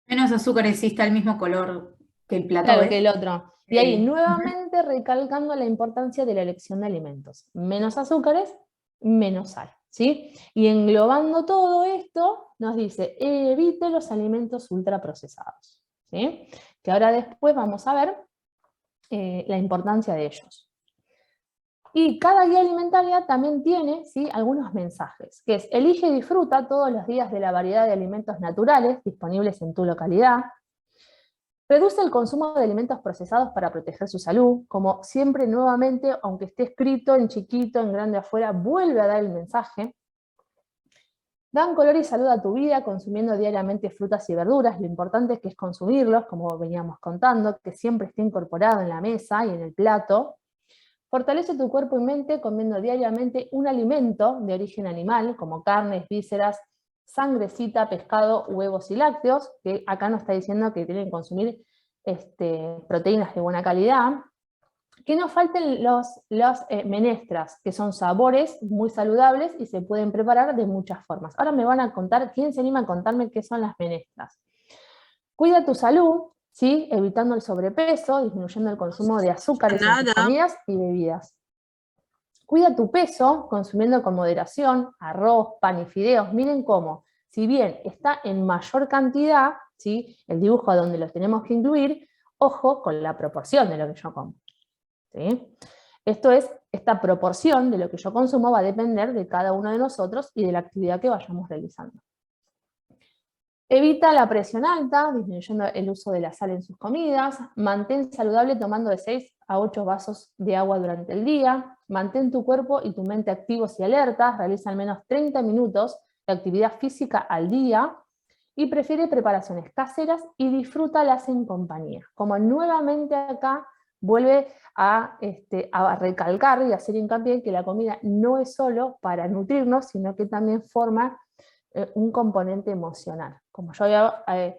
Menos azúcares, sí, está el mismo color que el plato. Claro, ¿ves? que el otro. Y ahí nuevamente recalcando la importancia de la elección de alimentos. Menos azúcares, menos sal, ¿sí? Y englobando todo esto, nos dice, evite los alimentos ultraprocesados, ¿sí? Que ahora después vamos a ver la importancia de ellos. Y cada guía alimentaria también tiene, ¿sí? Algunos mensajes, que es: elige y disfruta todos los días de la variedad de alimentos naturales disponibles en tu localidad. Reduce el consumo de alimentos procesados para proteger su salud. Como siempre, nuevamente, aunque esté escrito en chiquito, en grande afuera, vuelve a dar el mensaje. Dan color y salud a tu vida consumiendo diariamente frutas y verduras. Lo importante es que es consumirlos, como veníamos contando, que siempre esté incorporado en la mesa y en el plato. Fortalece tu cuerpo y mente comiendo diariamente un alimento de origen animal, como carnes, vísceras, sangrecita, pescado, huevos y lácteos, que acá nos está diciendo que tienen que consumir proteínas de buena calidad, que no falten los menestras, que son sabores muy saludables y se pueden preparar de muchas formas. Ahora me van a contar, ¿quién se anima a contarme qué son las menestras? Cuida tu salud, ¿sí? Evitando el sobrepeso, disminuyendo el consumo de azúcares en tus comidas y bebidas. Cuida tu peso, consumiendo con moderación arroz, pan y fideos. Miren cómo, si bien está en mayor cantidad, ¿sí? El dibujo a donde los tenemos que incluir, ojo con la proporción de lo que yo como. ¿Sí? Esto es, esta proporción de lo que yo consumo va a depender de cada uno de nosotros y de la actividad que vayamos realizando. Evita la presión alta, disminuyendo el uso de la sal en sus comidas. Mantén saludable tomando de 6 a 8 vasos de agua durante el día. Mantén tu cuerpo y tu mente activos y alertas. Realiza al menos 30 minutos de actividad física al día. Y prefiere preparaciones caseras y disfrútalas en compañía. Como nuevamente acá vuelve a recalcar y hacer hincapié en que la comida no es solo para nutrirnos, sino que también forma un componente emocional. Como yo había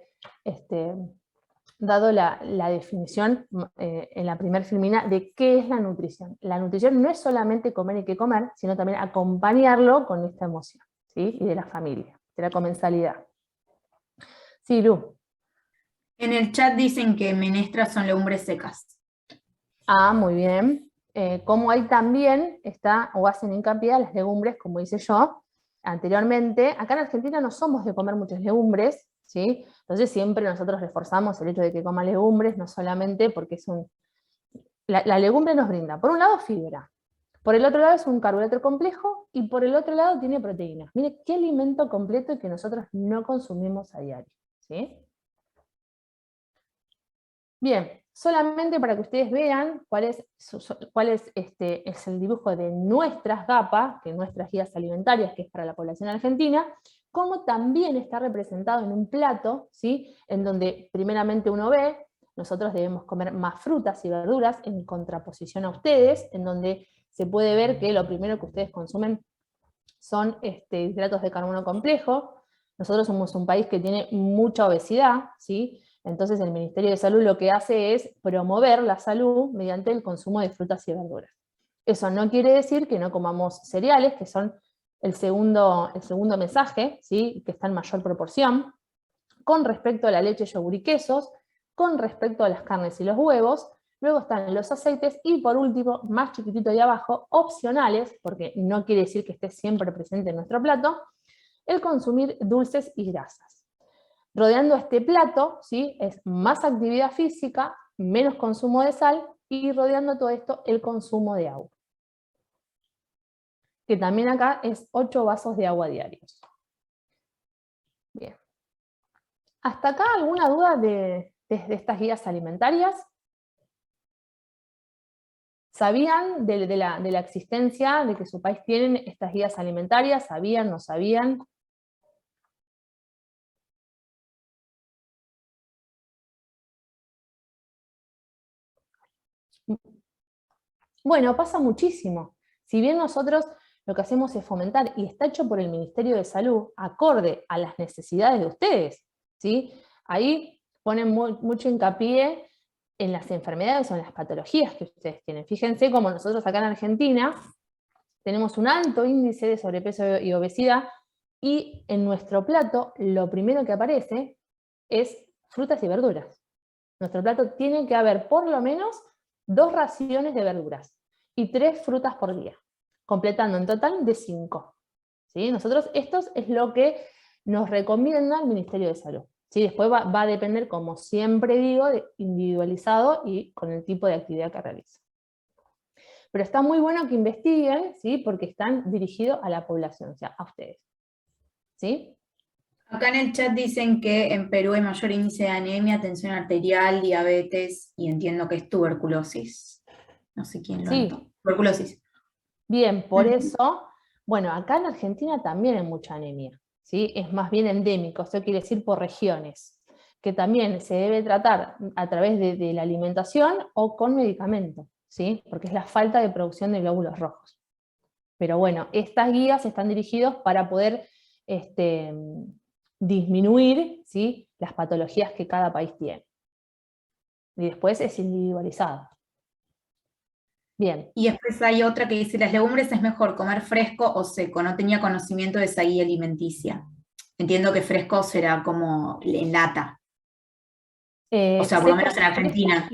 dado la definición en la primera filmina de qué es la nutrición. La nutrición no es solamente comer y qué comer, sino también acompañarlo con esta emoción, ¿sí? Y de la familia, de la comensalidad. Sí, Lu. En el chat dicen que menestras son legumbres secas. Ah, muy bien. Como ahí también está, o hacen hincapié a las legumbres, como hice yo anteriormente. Acá en Argentina no somos de comer muchas legumbres, ¿sí? Entonces siempre nosotros reforzamos el hecho de que coma legumbres, no solamente porque es la legumbre nos brinda, por un lado, fibra, por el otro lado es un carbohidrato complejo, y por el otro lado tiene proteínas. Mire qué alimento completo que nosotros no consumimos a diario, ¿sí? Bien, solamente para que ustedes vean cuál es el dibujo de nuestras GAPA, que nuestras guías alimentarias, que es para la población argentina, como también está representado en un plato, ¿sí? En donde primeramente uno ve, nosotros debemos comer más frutas y verduras en contraposición a ustedes, en donde se puede ver que lo primero que ustedes consumen son hidratos de carbono complejo. Nosotros somos un país que tiene mucha obesidad, ¿sí? Entonces el Ministerio de Salud lo que hace es promover la salud mediante el consumo de frutas y verduras. Eso no quiere decir que no comamos cereales, que son el segundo mensaje, ¿sí? Que está en mayor proporción, con respecto a la leche, yogur y quesos, con respecto a las carnes y los huevos. Luego están los aceites y por último, más chiquitito de abajo, opcionales, porque no quiere decir que esté siempre presente en nuestro plato, el consumir dulces y grasas. Rodeando este plato, ¿sí? Es más actividad física, menos consumo de sal, y rodeando todo esto el consumo de agua. Que también acá es 8 vasos de agua diarios. Bien. ¿Hasta acá alguna duda de estas guías alimentarias? ¿Sabían de la existencia, de que su país tiene estas guías alimentarias? ¿Sabían, no sabían? Bueno, pasa muchísimo. Si bien nosotros lo que hacemos es fomentar, y está hecho por el Ministerio de Salud, acorde a las necesidades de ustedes, ¿sí? Ahí ponen mucho hincapié en las enfermedades o en las patologías que ustedes tienen. Fíjense cómo nosotros acá en Argentina tenemos un alto índice de sobrepeso y obesidad, y en nuestro plato lo primero que aparece es frutas y verduras. Nuestro plato tiene que haber por lo menos 2 raciones de verduras y 3 frutas por día, completando en total de 5. ¿Sí? Nosotros, esto es lo que nos recomienda el Ministerio de Salud. ¿Sí? Después va a depender, como siempre digo, de individualizado y con el tipo de actividad que realiza. Pero está muy bueno que investiguen, ¿sí? Porque están dirigidos a la población, o sea, a ustedes. ¿Sí? Acá en el chat dicen que en Perú hay mayor índice de anemia, tensión arterial, diabetes, y entiendo que es tuberculosis. No sé quién lo anotó. Tuberculosis. Bien, por eso, bueno, acá en Argentina también hay mucha anemia, ¿sí? Es más bien endémico, esto quiere decir por regiones, que también se debe tratar a través de la alimentación o con medicamento, ¿sí? Porque es la falta de producción de glóbulos rojos. Pero bueno, estas guías están dirigidas para poder disminuir, ¿sí? Las patologías que cada país tiene. y después es individualizado. Bien. Y después hay otra que dice, las legumbres es mejor comer fresco o seco. No tenía conocimiento de esa guía alimenticia. Entiendo que fresco será como en lata. O sea, por lo menos en Argentina.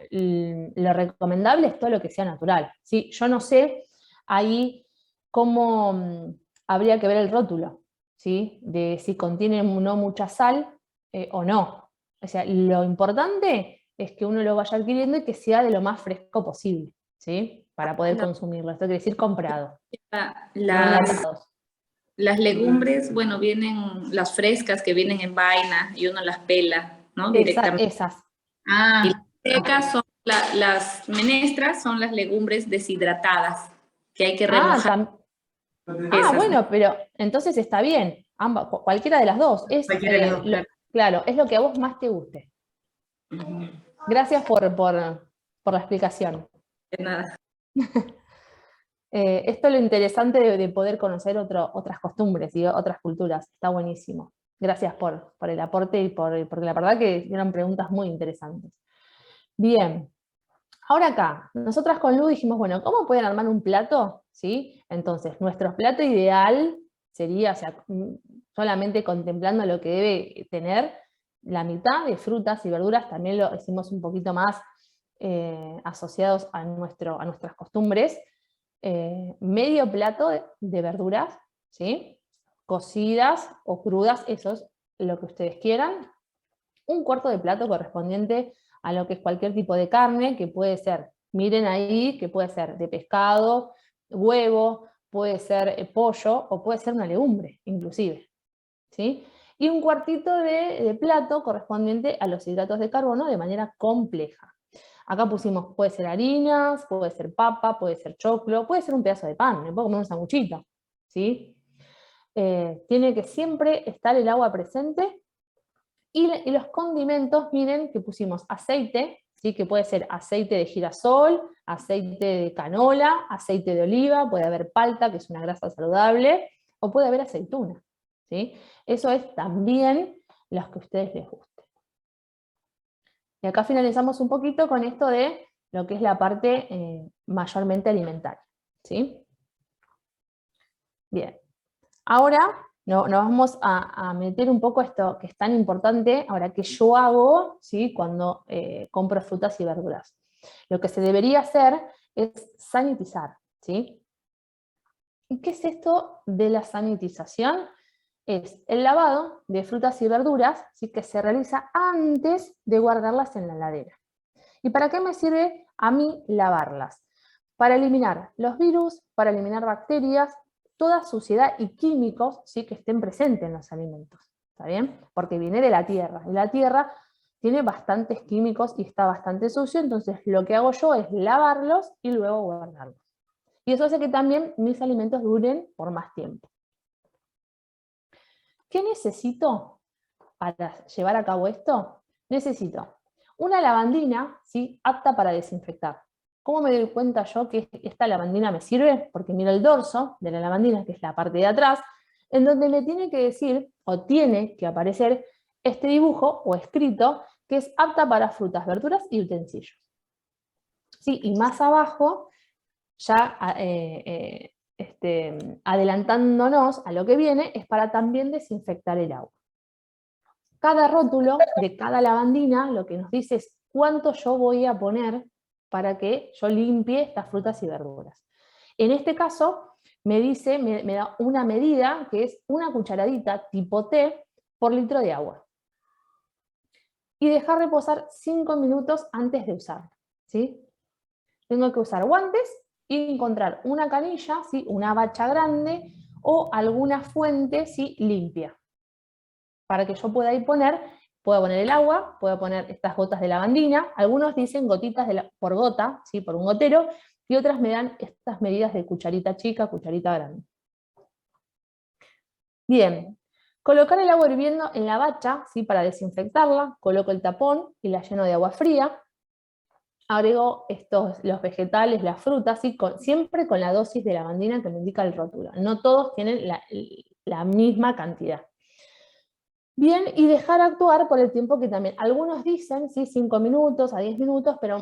Lo recomendable es todo lo que sea natural, ¿sí? Yo no sé ahí cómo habría que ver el rótulo, ¿sí? De si contiene no mucha sal o no. O sea, lo importante es que uno lo vaya adquiriendo y que sea de lo más fresco posible, ¿sí? Para poder consumirlo. Esto quiere decir comprado. Las legumbres, bueno, vienen las frescas que vienen en vaina y uno las pela, ¿no? Directamente. Esas. Y las secas son las menestras, son las legumbres deshidratadas, que hay que remojar. Bueno, pero entonces está bien. Ambas, cualquiera de las dos. Cualquiera de las dos, claro. Claro, es lo que a vos más te guste. Gracias por la explicación. De nada. Esto es lo interesante de poder conocer otras costumbres y otras culturas. Está buenísimo. Gracias por el aporte y porque la verdad que eran preguntas muy interesantes. Bien. Ahora acá, nosotras con Lu dijimos, bueno, ¿cómo pueden armar un plato? ¿Sí? Entonces, nuestro plato ideal sería, o sea, solamente contemplando lo que debe tener, la mitad de frutas y verduras, también lo hicimos un poquito más asociados a nuestras costumbres, medio plato de verduras, ¿sí? Cocidas o crudas, eso es lo que ustedes quieran, un cuarto de plato correspondiente a lo que es cualquier tipo de carne, que puede ser, miren ahí, que puede ser de pescado, huevo, puede ser pollo, o puede ser una legumbre, inclusive, ¿sí? Y un cuartito de plato correspondiente a los hidratos de carbono de manera compleja. Acá pusimos, puede ser harinas, puede ser papa, puede ser choclo, puede ser un pedazo de pan, me puedo comer un sanguchito, ¿sí? Tiene que siempre estar el agua presente, y los condimentos, miren que pusimos aceite, ¿sí? Que puede ser aceite de girasol, aceite de canola, aceite de oliva, puede haber palta, que es una grasa saludable, o puede haber aceituna, ¿sí? Eso es también los que a ustedes les guste. Y acá finalizamos un poquito con esto de lo que es la parte mayormente alimentaria, ¿sí? Bien. Ahora nos vamos a meter un poco esto que es tan importante, ahora que yo hago, ¿sí? Cuando compro frutas y verduras. Lo que se debería hacer es sanitizar, ¿sí? ¿Y qué es esto de la sanitización? Es el lavado de frutas y verduras, ¿sí? Que se realiza antes de guardarlas en la heladera. ¿Y para qué me sirve a mí lavarlas? Para eliminar los virus, para eliminar bacterias, toda suciedad y químicos, ¿sí? Que estén presentes en los alimentos, ¿está bien? Porque viene de la tierra, y la tierra tiene bastantes químicos y está bastante sucio, entonces lo que hago yo es lavarlos y luego guardarlos. Y eso hace que también mis alimentos duren por más tiempo. ¿Qué necesito para llevar a cabo esto? Necesito una lavandina, ¿sí? Apta para desinfectar. ¿Cómo me doy cuenta yo que esta lavandina me sirve? Porque miro el dorso de la lavandina, que es la parte de atrás, en donde me tiene que decir, o tiene que aparecer, este dibujo o escrito, que es apta para frutas, verduras y utensilios. ¿Sí? Y más abajo, ya adelantándonos a lo que viene, es para también desinfectar el agua. Cada rótulo de cada lavandina lo que nos dice es cuánto yo voy a poner para que yo limpie estas frutas y verduras. En este caso, me da una medida que es una cucharadita tipo té por litro de agua. Y dejar reposar 5 minutos antes de usarlo, ¿sí? Tengo que usar guantes y encontrar una canilla, ¿sí? Una bacha grande o alguna fuente, ¿sí? Limpia. Para que yo pueda puedo poner el agua, puedo poner estas gotas de lavandina, algunos dicen gotitas por gota, ¿sí? Por un gotero, y otras me dan estas medidas de cucharita chica, cucharita grande. Bien, colocar el agua hirviendo en la bacha, ¿sí? Para desinfectarla, coloco el tapón y la lleno de agua fría, agrego los vegetales, las frutas, ¿sí? Siempre con la dosis de lavandina que me indica el rótulo, no todos tienen la misma cantidad. Bien, y dejar actuar por el tiempo que también, algunos dicen, ¿sí? 5 minutos a 10 minutos, pero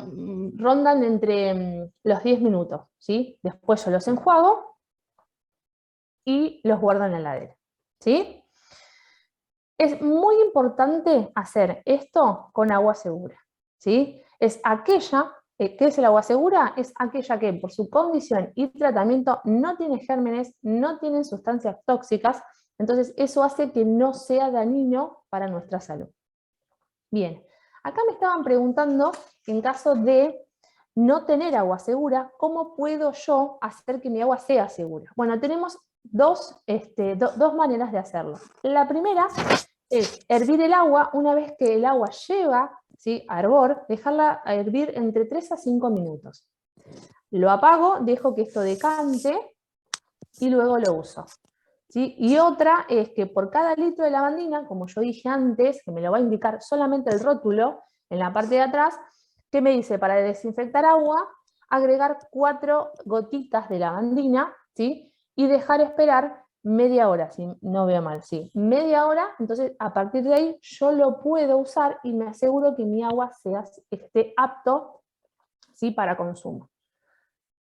rondan entre los 10 minutos, ¿sí? Después yo los enjuago y los guardo en la heladera, ¿sí? Es muy importante hacer esto con agua segura, ¿sí? Es aquella, ¿qué es el agua segura? Es aquella que por su condición y tratamiento no tiene gérmenes, no tiene sustancias tóxicas, entonces eso hace que no sea dañino para nuestra salud. Bien, acá me estaban preguntando, en caso de no tener agua segura, ¿cómo puedo yo hacer que mi agua sea segura? Bueno, tenemos dos maneras de hacerlo. La primera es hervir el agua. Una vez que el agua lleva, ¿sí?, a hervor, dejarla a hervir entre 3 a 5 minutos. Lo apago, dejo que esto decante y luego lo uso, ¿sí? Y otra es que por cada litro de lavandina, como yo dije antes, que me lo va a indicar solamente el rótulo en la parte de atrás, que me dice para desinfectar agua, agregar 4 gotitas de lavandina, ¿sí?, y dejar esperar media hora, si no veo mal, sí, media hora. Entonces a partir de ahí yo lo puedo usar y me aseguro que mi agua esté apto, ¿sí?, para consumo.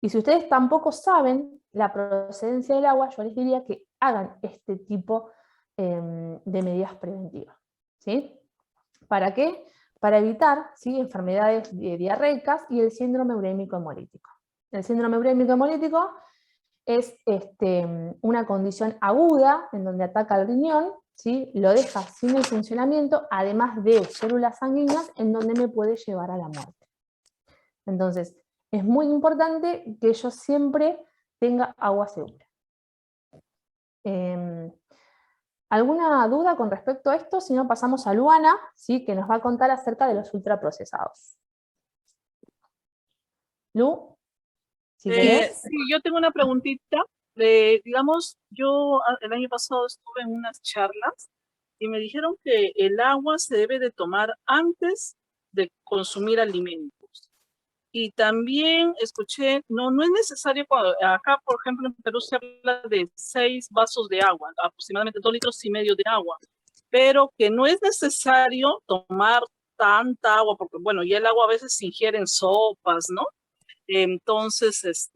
Y si ustedes tampoco saben la procedencia del agua, yo les diría que hagan este tipo de medidas preventivas, ¿sí? ¿Para qué? Para evitar, ¿sí?, enfermedades diarreicas y el síndrome urémico hemolítico. El síndrome urémico hemolítico es una condición aguda en donde ataca el riñón, ¿sí?, lo deja sin el funcionamiento, además de células sanguíneas, en donde me puede llevar a la muerte. Entonces, es muy importante que yo siempre tenga agua segura. ¿Alguna duda con respecto a esto? Si no, pasamos a Luana, ¿sí?, que nos va a contar acerca de los ultraprocesados. Lu, si querés. Sí, yo tengo una preguntita. Digamos, yo el año pasado estuve en unas charlas y me dijeron que el agua se debe de tomar antes de consumir alimentos. Y también escuché, no es necesario, acá por ejemplo en Perú se habla de 6 vasos de agua, aproximadamente 2,5 litros de agua, pero que no es necesario tomar tanta agua, porque bueno, ya el agua a veces se ingiere en sopas, ¿no? Entonces,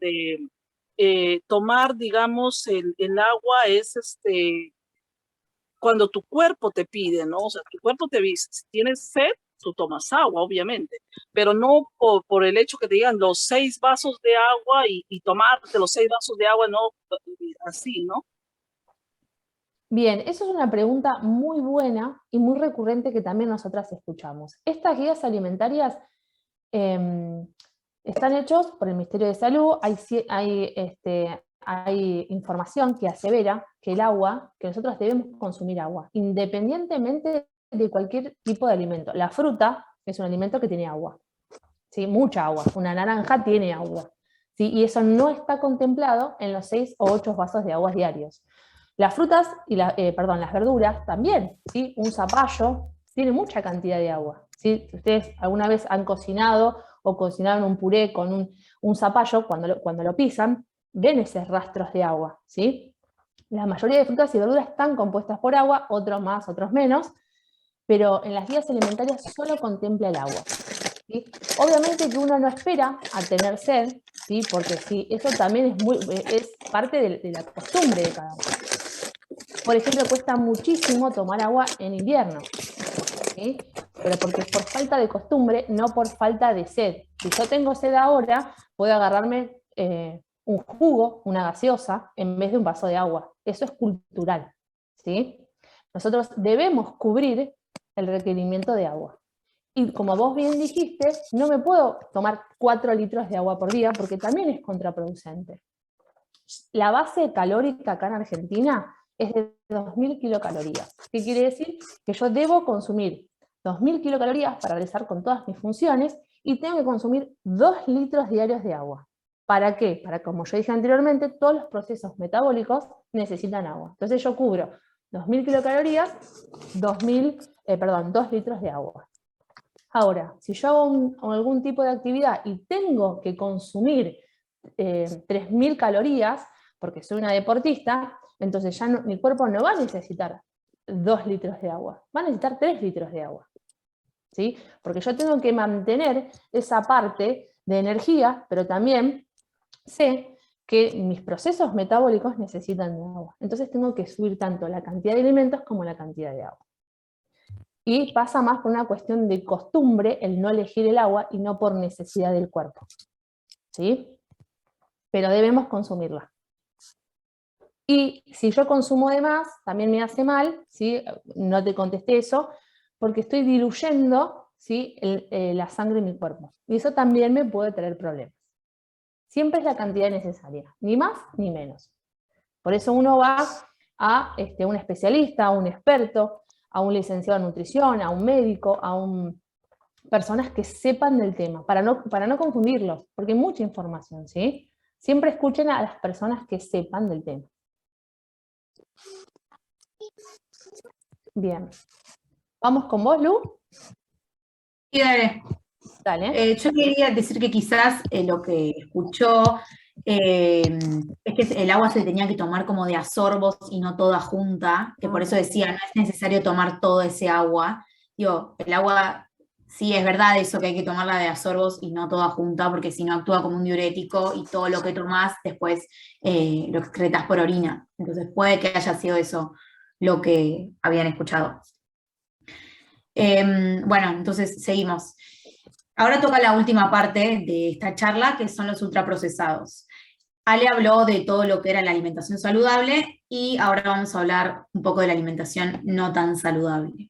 tomar, digamos, el agua es cuando tu cuerpo te pide, ¿no? O sea, tu cuerpo te dice, si tienes sed, tú tomas agua, obviamente, pero no por el hecho que te digan los 6 vasos de agua y tomarte los 6 vasos de agua, no así, ¿no? Bien, eso es una pregunta muy buena y muy recurrente que también nosotras escuchamos. Estas guías alimentarias están hechos por el Ministerio de Salud. Hay información que asevera que el agua, que nosotros debemos consumir agua, independientemente de cualquier tipo de alimento. La fruta es un alimento que tiene agua, ¿sí?, mucha agua. Una naranja tiene agua, ¿sí?, y eso no está contemplado en los 6 o 8 vasos de agua diarios. Las frutas y las verduras también, ¿sí? Un zapallo tiene mucha cantidad de agua, ¿sí? Si ustedes alguna vez han cocinado o cocinaron un puré con un zapallo, cuando lo pisan, ven esos rastros de agua, ¿sí? La mayoría de frutas y verduras están compuestas por agua, otros más, otros menos, pero en las guías alimentarias solo contempla el agua, ¿sí? Obviamente que uno no espera a tener sed, ¿sí?, porque sí, eso también es parte de la costumbre de cada uno. Por ejemplo, cuesta muchísimo tomar agua en invierno, ¿sí?, pero porque es por falta de costumbre, no por falta de sed. Si yo tengo sed ahora, puedo agarrarme un jugo, una gaseosa, en vez de un vaso de agua. Eso es cultural, ¿sí? Nosotros debemos cubrir el requerimiento de agua. Y como vos bien dijiste, no me puedo tomar 4 litros de agua por día, porque también es contraproducente. La base calórica acá en Argentina es de 2.000 kilocalorías. ¿Qué quiere decir? Que yo debo consumir 2.000 kilocalorías para realizar con todas mis funciones y tengo que consumir 2 litros diarios de agua. ¿Para qué? Para, como yo dije anteriormente, todos los procesos metabólicos necesitan agua. Entonces yo cubro 2.000 kilocalorías, 2 litros de agua. Ahora, si yo hago algún tipo de actividad y tengo que consumir 3.000 calorías, porque soy una deportista, entonces ya mi cuerpo no va a necesitar 2 litros de agua, va a necesitar 3 litros de agua. ¿Sí? Porque yo tengo que mantener esa parte de energía, pero también sé que mis procesos metabólicos necesitan de agua. Entonces tengo que subir tanto la cantidad de alimentos como la cantidad de agua. Y pasa más por una cuestión de costumbre el no elegir el agua y no por necesidad del cuerpo. ¿Sí? Pero debemos consumirla. Y si yo consumo de más, también me hace mal, ¿sí? No te contesté eso, porque estoy diluyendo, ¿sí? la sangre en mi cuerpo. Y eso también me puede traer problemas. Siempre es la cantidad necesaria, ni más ni menos. Por eso uno va a un especialista, a un experto, a un licenciado en nutrición, a un médico, personas que sepan del tema, para no confundirlos, porque hay mucha información, ¿sí? Siempre escuchen a las personas que sepan del tema. Bien. ¿Vamos con vos, Lu? Sí, dale. Dale. Yo quería decir que quizás lo que escuchó es que el agua se tenía que tomar como de a sorbos y no toda junta, que por eso decía, no es necesario tomar todo ese agua. Digo, el agua, sí es verdad eso que hay que tomarla de a sorbos y no toda junta, porque si no actúa como un diurético y todo lo que tomás después lo excretas por orina. Entonces puede que haya sido eso lo que habían escuchado. Bueno, entonces seguimos. Ahora toca la última parte de esta charla, que son los ultraprocesados. Ale habló de todo lo que era la alimentación saludable y ahora vamos a hablar un poco de la alimentación no tan saludable.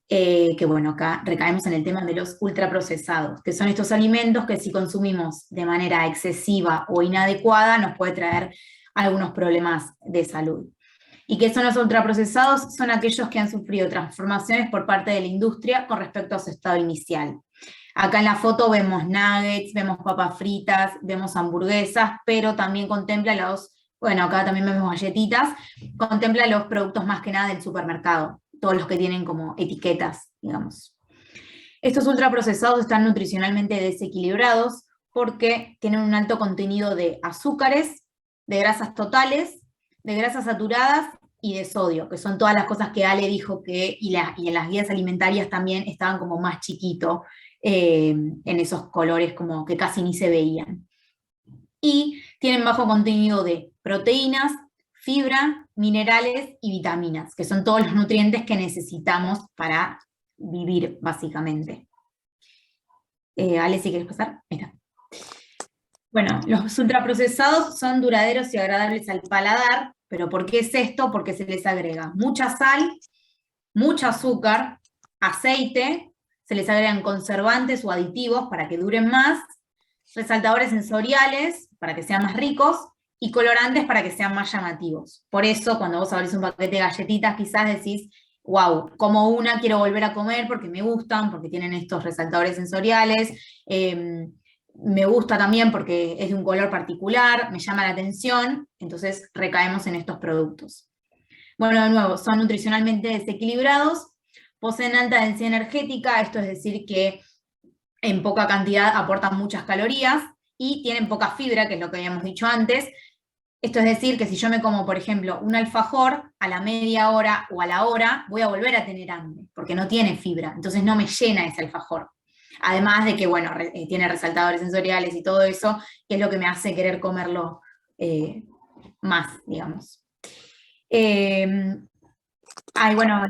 Que bueno, acá recaemos en el tema de los ultraprocesados, que son estos alimentos que si consumimos de manera excesiva o inadecuada nos puede traer algunos problemas de salud. ¿Y qué son los ultraprocesados? Son aquellos que han sufrido transformaciones por parte de la industria con respecto a su estado inicial. Acá en la foto vemos nuggets, vemos papas fritas, vemos hamburguesas, pero también contempla acá también vemos galletitas, contempla los productos más que nada del supermercado, todos los que tienen como etiquetas, digamos. Estos ultraprocesados están nutricionalmente desequilibrados porque tienen un alto contenido de azúcares, de grasas totales, de grasas saturadas y de sodio, que son todas las cosas que Ale dijo y en las guías alimentarias también estaban como más chiquito, en esos colores como que casi ni se veían. Y tienen bajo contenido de proteínas, fibra, minerales y vitaminas, que son todos los nutrientes que necesitamos para vivir, básicamente. Ale, si quieres pasar, ahí está. Bueno, los ultraprocesados son duraderos y agradables al paladar, pero ¿por qué es esto? Porque se les agrega mucha sal, mucho azúcar, aceite, se les agregan conservantes o aditivos para que duren más, resaltadores sensoriales para que sean más ricos, y colorantes para que sean más llamativos. Por eso, cuando vos abrís un paquete de galletitas, quizás decís, wow, como una quiero volver a comer porque me gustan, porque tienen estos resaltadores sensoriales, me gusta también porque es de un color particular, me llama la atención, entonces recaemos en estos productos. Bueno, de nuevo, son nutricionalmente desequilibrados, poseen alta densidad energética, esto es decir que en poca cantidad aportan muchas calorías, y tienen poca fibra, que es lo que habíamos dicho antes. Esto es decir que si yo me como, por ejemplo, un alfajor, a la media hora o a la hora, voy a volver a tener hambre, porque no tiene fibra, entonces no me llena ese alfajor. Además de que, bueno, tiene resaltadores sensoriales y todo eso, que es lo que me hace querer comerlo más, digamos. Bueno,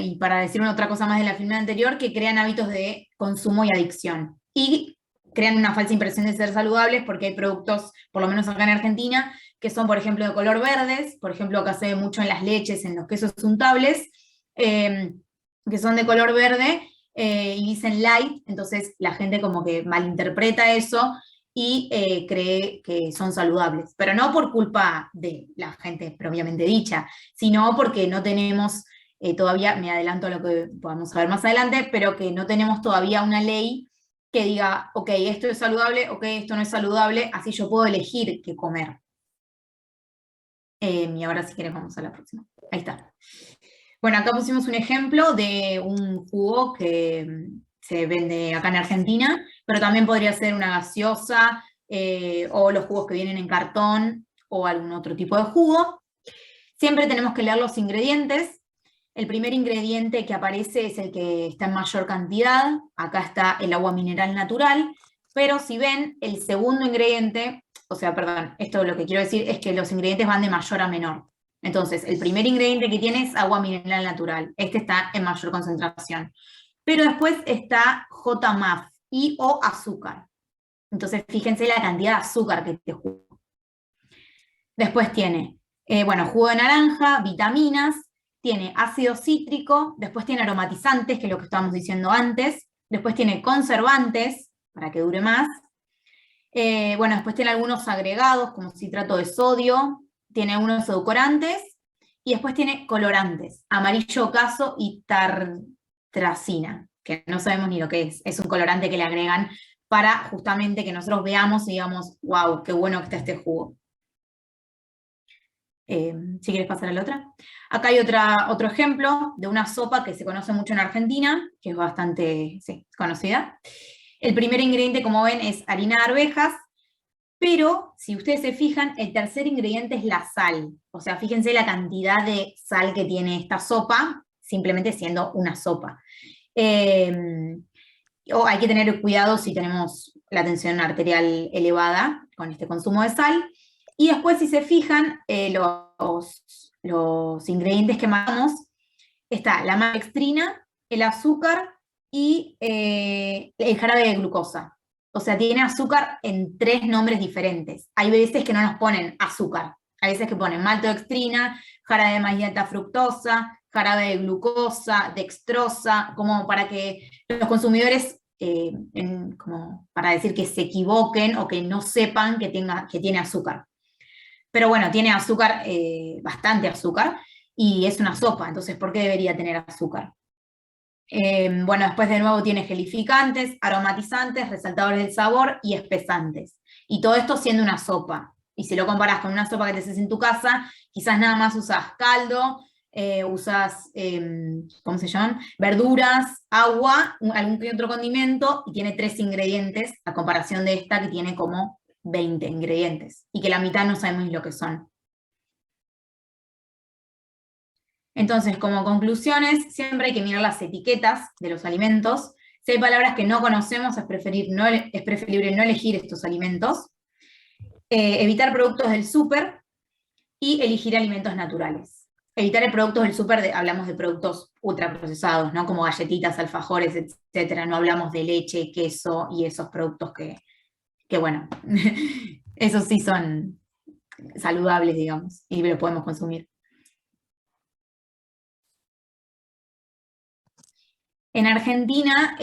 y para decir una otra cosa más de la filme anterior, que crean hábitos de consumo y adicción. Y crean una falsa impresión de ser saludables porque hay productos, por lo menos acá en Argentina, que son, por ejemplo, de color verdes, por ejemplo, acá se ve mucho en las leches, en los quesos untables, que son de color verde, y dicen light, entonces la gente como que malinterpreta eso y cree que son saludables, pero no por culpa de la gente propiamente dicha, sino porque no tenemos todavía, me adelanto a lo que podamos ver más adelante, pero que no tenemos todavía una ley que diga, ok, esto es saludable, ok, esto no es saludable, así yo puedo elegir qué comer. Y ahora si quieres vamos a la próxima. Ahí está. Bueno, acá pusimos un ejemplo de un jugo que se vende acá en Argentina, pero también podría ser una gaseosa, o los jugos que vienen en cartón, o algún otro tipo de jugo. Siempre tenemos que leer los ingredientes. El primer ingrediente que aparece es el que está en mayor cantidad, acá está el agua mineral natural, pero si ven, el segundo ingrediente, o sea, perdón, esto lo que quiero decir es que los ingredientes van de mayor a menor. Entonces, el primer ingrediente que tiene es agua mineral natural, este está en mayor concentración. Pero después está JMAF o azúcar. Entonces, fíjense la cantidad de azúcar que este jugo. Después tiene, jugo de naranja, vitaminas, tiene ácido cítrico, después tiene aromatizantes, que es lo que estábamos diciendo antes, después tiene conservantes, para que dure más, después tiene algunos agregados, como citrato de sodio, tiene algunos edulcorantes, y después tiene colorantes, amarillo ocaso y tartracina, que no sabemos ni lo que es un colorante que le agregan para justamente que nosotros veamos y digamos, wow, qué bueno que está este jugo. Si quieres pasar a la otra. Acá hay otro ejemplo de una sopa que se conoce mucho en Argentina, que es bastante conocida. El primer ingrediente, como ven, es harina de arvejas, pero si ustedes se fijan, el tercer ingrediente es la sal. O sea, fíjense la cantidad de sal que tiene esta sopa, simplemente siendo una sopa. Hay que tener cuidado si tenemos la tensión arterial elevada con este consumo de sal. Y después, si se fijan, los ingredientes que mandamos, está la maltodextrina, el azúcar y el jarabe de glucosa. O sea, tiene azúcar en 3 nombres diferentes. Hay veces que no nos ponen azúcar. Hay veces que ponen maltodextrina, jarabe de maíz de alta fructosa, jarabe de glucosa, dextrosa, como para que los consumidores, como para decir que se equivoquen o que no sepan que tiene azúcar. Pero bueno, tiene azúcar, bastante azúcar, y es una sopa, entonces ¿por qué debería tener azúcar? Después de nuevo tiene gelificantes, aromatizantes, resaltadores del sabor y espesantes. Y todo esto siendo una sopa. Y si lo comparas con una sopa que te haces en tu casa, quizás nada más usas caldo, usas, ¿cómo se llaman? Verduras, agua, algún que otro condimento, y tiene 3 ingredientes, a comparación de esta que tiene como 20 ingredientes, y que la mitad no sabemos ni lo que son. Entonces, como conclusiones, siempre hay que mirar las etiquetas de los alimentos. Si hay palabras que no conocemos, es preferible no elegir estos alimentos. Evitar productos del súper y elegir alimentos naturales. Evitar el productos del súper, hablamos de productos ultraprocesados, ¿no? Como galletitas, alfajores, etc. No hablamos de leche, queso y esos productos que bueno, esos sí son saludables, digamos, y los podemos consumir. En Argentina,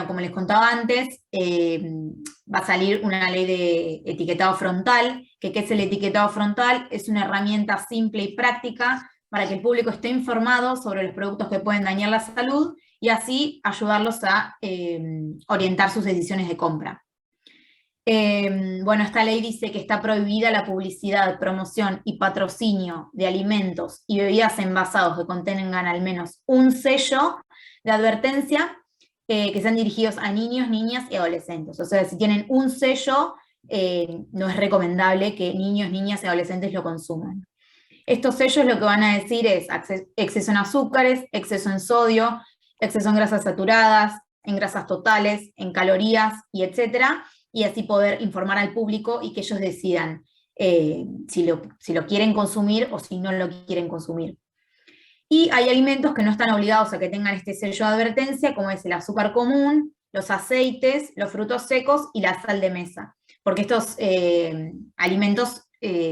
como les contaba antes, va a salir una ley de etiquetado frontal. ¿Qué es el etiquetado frontal? Es una herramienta simple y práctica para que el público esté informado sobre los productos que pueden dañar la salud y así ayudarlos a orientar sus decisiones de compra. Esta ley dice que está prohibida la publicidad, promoción y patrocinio de alimentos y bebidas envasados que contengan al menos un sello de advertencia que sean dirigidos a niños, niñas y adolescentes. O sea, si tienen un sello, no es recomendable que niños, niñas y adolescentes lo consuman. Estos sellos lo que van a decir es exceso en azúcares, exceso en sodio, exceso en grasas saturadas, en grasas totales, en calorías y etcétera, y así poder informar al público y que ellos decidan si lo quieren consumir o si no lo quieren consumir. Y hay alimentos que no están obligados a que tengan este sello de advertencia, como es el azúcar común, los aceites, los frutos secos y la sal de mesa, porque estos alimentos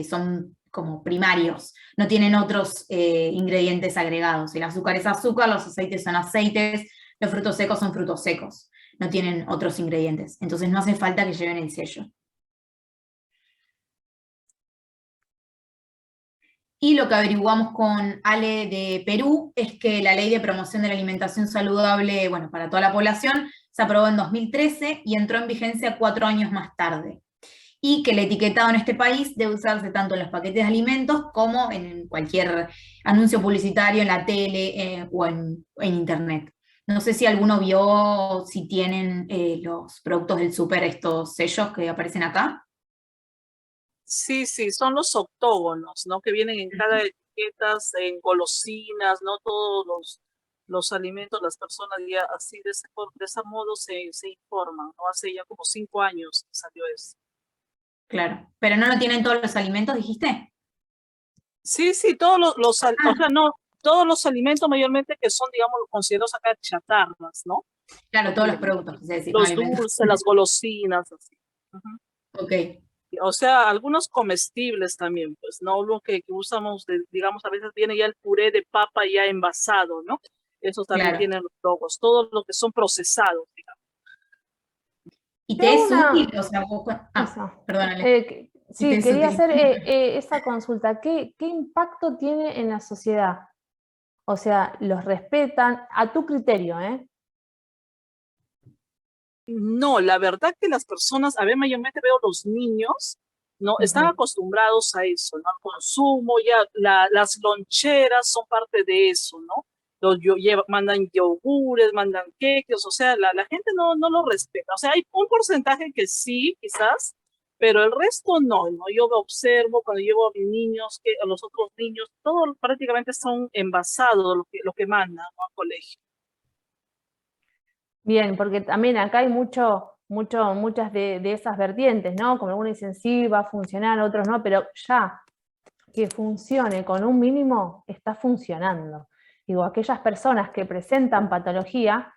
son como primarios, no tienen otros ingredientes agregados. El azúcar es azúcar, los aceites son aceites, los frutos secos son frutos secos, no tienen otros ingredientes, entonces no hace falta que lleven el sello. Y lo que averiguamos con Ale de Perú es que la Ley de Promoción de la Alimentación Saludable, para toda la población, se aprobó en 2013 y entró en vigencia 4 años más tarde. Y que el etiquetado en este país debe usarse tanto en los paquetes de alimentos como en cualquier anuncio publicitario en la tele o en internet. No sé si alguno vio, si tienen los productos del súper estos sellos que aparecen acá. Sí, son los octógonos, ¿no? Que vienen en cada etiquetas en golosinas, ¿no? Todos los alimentos, las personas ya así de ese modo se informan, ¿no? Hace ya como 5 años que salió eso. Claro, pero no lo tienen todos los alimentos, dijiste. Sí, todos o sea, no, todos los alimentos mayormente que son, digamos, considerados acá chatarras, ¿no? Claro, todos los productos, es decir, Los alimentos. dulces, las golosinas, así. Ok. O sea, algunos comestibles también, pues, ¿no? Lo que usamos, digamos, a veces viene ya el puré de papa ya envasado, ¿no? Esos también Claro. tienen los logos, todo lo que son procesados, digamos. ¿Y te es útil? O sea, vos... perdónale. Sí, quería hacer esa consulta. ¿Qué impacto tiene en la sociedad? O sea, ¿los respetan a tu criterio, No, la verdad que las personas, a ver, mayormente veo los niños, ¿no? Están acostumbrados a eso, ¿no? Al consumo, ya las loncheras son parte de eso, ¿no? Mandan yogures, mandan queques, o sea, la gente no lo respeta. O sea, hay un porcentaje que sí, quizás, pero el resto no. Yo observo cuando llevo a mis niños, a los otros niños, todos prácticamente son envasados lo que mandan, ¿no? Al colegio. Bien, porque también acá hay muchas de esas vertientes, ¿no? Como algunos dicen sí, va a funcionar, otros no, pero ya que funcione con un mínimo, está funcionando. Digo, aquellas personas que presentan patología,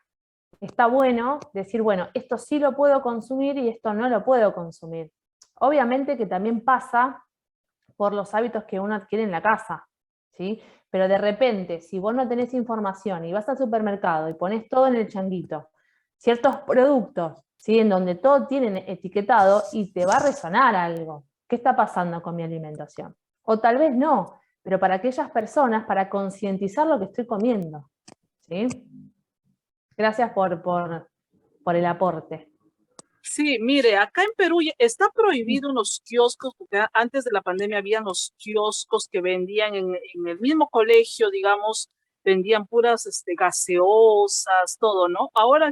está bueno decir, bueno, esto sí lo puedo consumir y esto no lo puedo consumir. Obviamente que también pasa por los hábitos que uno adquiere en la casa, ¿sí? Pero de repente, si vos no tenés información y vas al supermercado y pones todo en el changuito, ciertos productos, ¿sí? En donde todo tienen etiquetado y te va a resonar algo. ¿Qué está pasando con mi alimentación? O tal vez no, pero para aquellas personas, para concientizar lo que estoy comiendo, ¿sí? Gracias por el aporte. Sí, mire, acá en Perú está prohibido los kioscos, porque antes de la pandemia habían los kioscos que vendían en el mismo colegio, digamos, vendían puras gaseosas, todo, ¿no? Ahora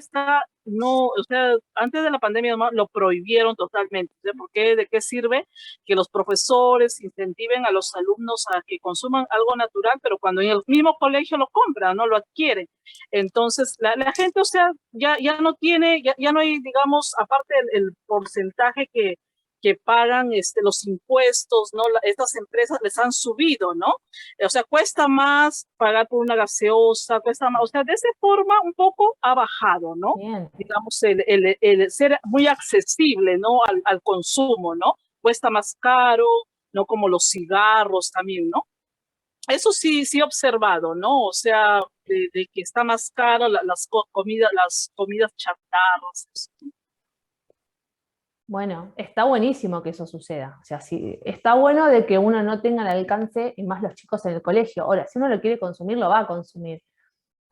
no, o sea, antes de la pandemia lo prohibieron totalmente. ¿Por qué? ¿De qué sirve que los profesores incentiven a los alumnos a que consuman algo natural, pero cuando en el mismo colegio lo compran, no lo adquieren? Entonces, la gente, o sea, ya no tiene, ya no hay, digamos, aparte el porcentaje que pagan los impuestos, ¿no? Estas empresas les han subido, ¿no? O sea, cuesta más pagar por una gaseosa, cuesta más, o sea, de esa forma un poco ha bajado, ¿no? Bien. Digamos, el ser muy accesible, ¿no? Al consumo, ¿no? Cuesta más caro, ¿no? Como los cigarros también, ¿no? Eso sí he observado, ¿no? O sea, de que está más caro las comidas chatarras. Bueno, está buenísimo que eso suceda. O sea, sí, está bueno de que uno no tenga el alcance, y más los chicos en el colegio. Ahora, si uno lo quiere consumir, lo va a consumir.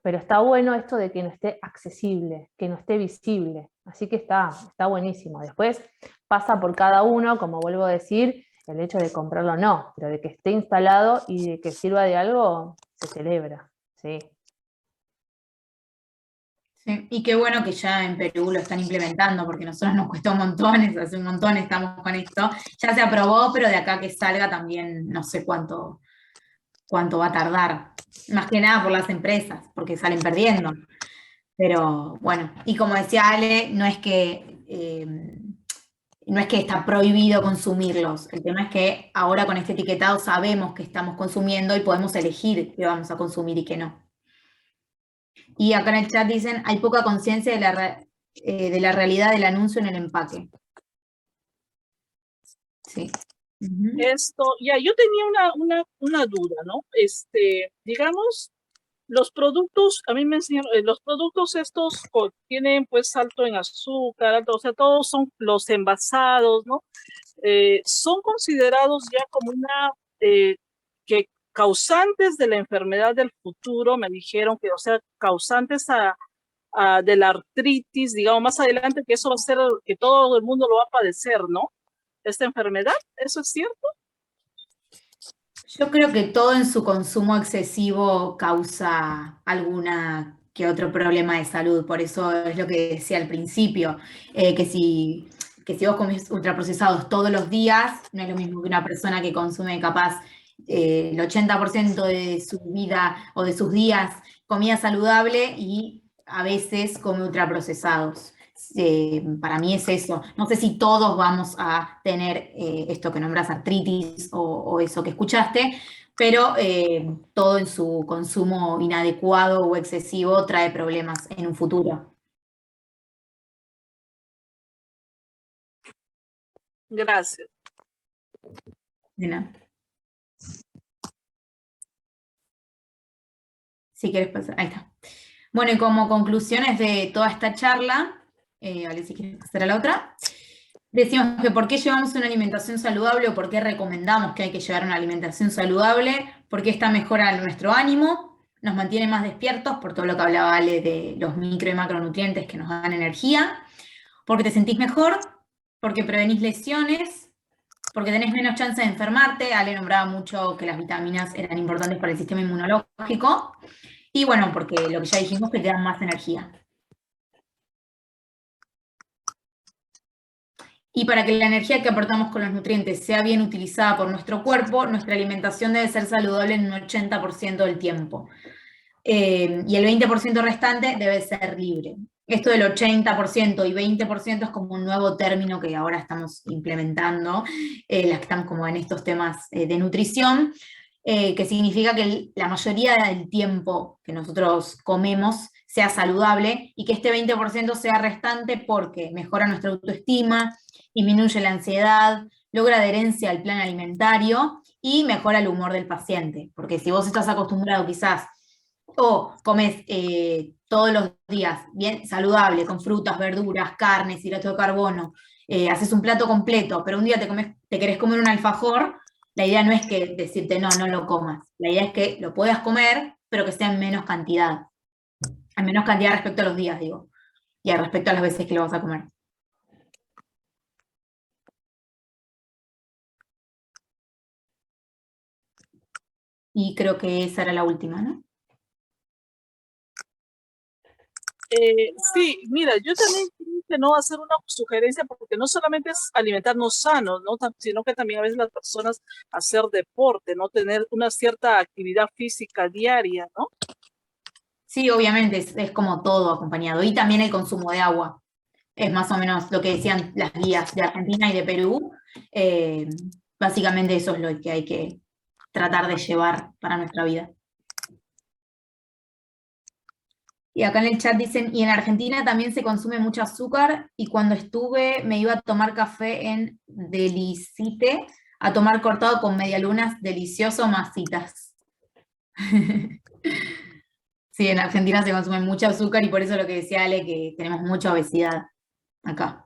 Pero está bueno esto de que no esté accesible, que no esté visible. Así que está buenísimo. Después pasa por cada uno, como vuelvo a decir, el hecho de comprarlo no, pero de que esté instalado y de que sirva de algo, se celebra. Sí. Sí, y qué bueno que ya en Perú lo están implementando, porque a nosotros nos cuesta un montón, hace un montón estamos con esto. Ya se aprobó, pero de acá que salga también no sé cuánto va a tardar. Más que nada por las empresas, porque salen perdiendo. Pero bueno, y como decía Ale, no es que está prohibido consumirlos. El tema es que ahora con este etiquetado sabemos que estamos consumiendo y podemos elegir qué vamos a consumir y qué no. Y acá en el chat dicen, hay poca conciencia de la realidad del anuncio en el empaque. Sí. Yo tenía una duda, ¿no? Digamos, los productos, a mí me enseñaron, los productos estos tienen pues alto en azúcar, alto, o sea, todos son los envasados, ¿no? Son considerados ya como que causantes de la enfermedad del futuro, me dijeron que, o sea, causantes de la artritis, digamos, más adelante, que eso va a ser, que todo el mundo lo va a padecer, ¿no? Esta enfermedad, ¿eso es cierto? Yo creo que todo en su consumo excesivo causa alguna que otro problema de salud, por eso es lo que decía al principio, que si vos comés ultraprocesados todos los días, no es lo mismo que una persona que consume capaz el 80% de su vida o de sus días comida saludable y a veces come ultraprocesados. Para mí es eso. No sé si todos vamos a tener esto que nombras, artritis o eso que escuchaste, pero todo en su consumo inadecuado o excesivo trae problemas en un futuro. Gracias. De nada. Si quieres pasar, ahí está. Bueno, y como conclusiones de toda esta charla, vale, si quieres pasar a la otra, decimos que por qué llevamos una alimentación saludable o por qué recomendamos que hay que llevar una alimentación saludable, porque esta mejora nuestro ánimo, nos mantiene más despiertos, por todo lo que hablaba Ale de los micro y macronutrientes que nos dan energía, porque te sentís mejor, porque prevenís lesiones, porque tenés menos chance de enfermarte. Ale nombraba mucho que las vitaminas eran importantes para el sistema inmunológico, y bueno, porque lo que ya dijimos, que te dan más energía. Y para que la energía que aportamos con los nutrientes sea bien utilizada por nuestro cuerpo, nuestra alimentación debe ser saludable en un 80% del tiempo. Y el 20% restante debe ser libre. Esto del 80% y 20% es como un nuevo término que ahora estamos implementando, las que estamos como en estos temas de nutrición, que significa que la mayoría del tiempo que nosotros comemos sea saludable y que este 20% sea restante porque mejora nuestra autoestima, disminuye la ansiedad, logra adherencia al plan alimentario y mejora el humor del paciente. Porque si vos estás acostumbrado quizás o comes todos los días bien saludable, con frutas, verduras, carnes, hidrato de carbono, haces un plato completo, pero un día te querés comer un alfajor, la idea no es que decirte no lo comas. La idea es que lo puedas comer, pero que sea en menos cantidad. En menos cantidad respecto a los días, digo. Y respecto a las veces que lo vas a comer. Y creo que esa era la última, ¿no? Sí, mira, yo también creo que no hacer una sugerencia porque no solamente es alimentarnos sanos, ¿no? Sino que también a veces las personas hacer deporte, ¿no? Tener una cierta actividad física diaria, ¿no? Sí, obviamente, es como todo acompañado. Y también el consumo de agua. Es más o menos lo que decían las guías de Argentina y de Perú. Básicamente eso es lo que hay que tratar de llevar para nuestra vida. Y acá en el chat dicen, y en Argentina también se consume mucho azúcar, y cuando estuve me iba a tomar café en Delicite, a tomar cortado con medialunas, delicioso, masitas. Sí, en Argentina se consume mucho azúcar y por eso lo que decía Ale, que tenemos mucha obesidad acá.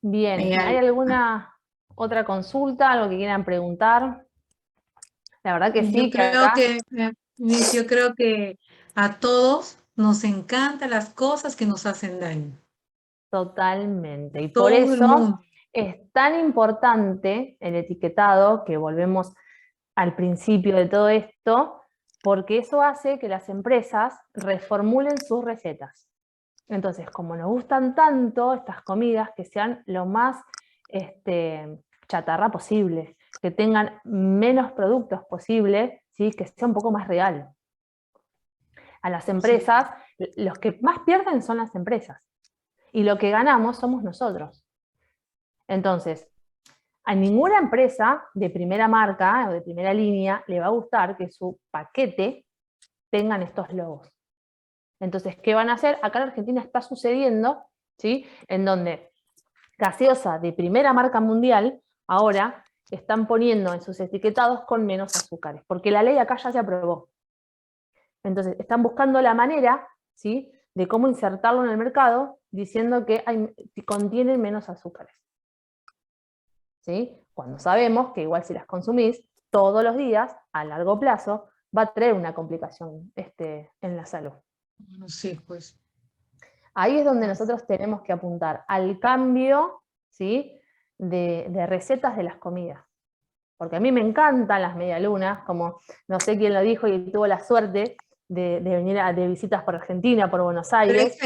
Bien, ¿hay alguna otra consulta, algo que quieran preguntar? La verdad que sí, yo creo que a todos nos encantan las cosas que nos hacen daño. Totalmente. Y Todo por el eso mundo. es tan importante el etiquetado, que volvemos al principio de todo esto, porque eso hace que las empresas reformulen sus recetas. Entonces, como nos gustan tanto estas comidas, que sean lo más chatarra posible, que tengan menos productos posible, ¿sí? Que sea un poco más real. A las empresas, los que más pierden son las empresas, y lo que ganamos somos nosotros. Entonces, a ninguna empresa de primera marca o de primera línea le va a gustar que su paquete tengan estos logos. Entonces, ¿qué van a hacer? Acá en Argentina está sucediendo, ¿sí? En donde gaseosa de primera marca mundial ahora están poniendo en sus etiquetados con menos azúcares, porque la ley acá ya se aprobó. Entonces, están buscando la manera, ¿sí?, de cómo insertarlo en el mercado, diciendo que contienen menos azúcares. ¿Sí? Cuando sabemos que igual si las consumís todos los días, a largo plazo, va a traer una complicación en la salud. Sí, pues. Ahí es donde nosotros tenemos que apuntar al cambio, ¿sí?, de recetas de las comidas. Porque a mí me encantan las medialunas, como no sé quién lo dijo y tuvo la suerte de venir de visitas por Argentina, por Buenos Pero Aires.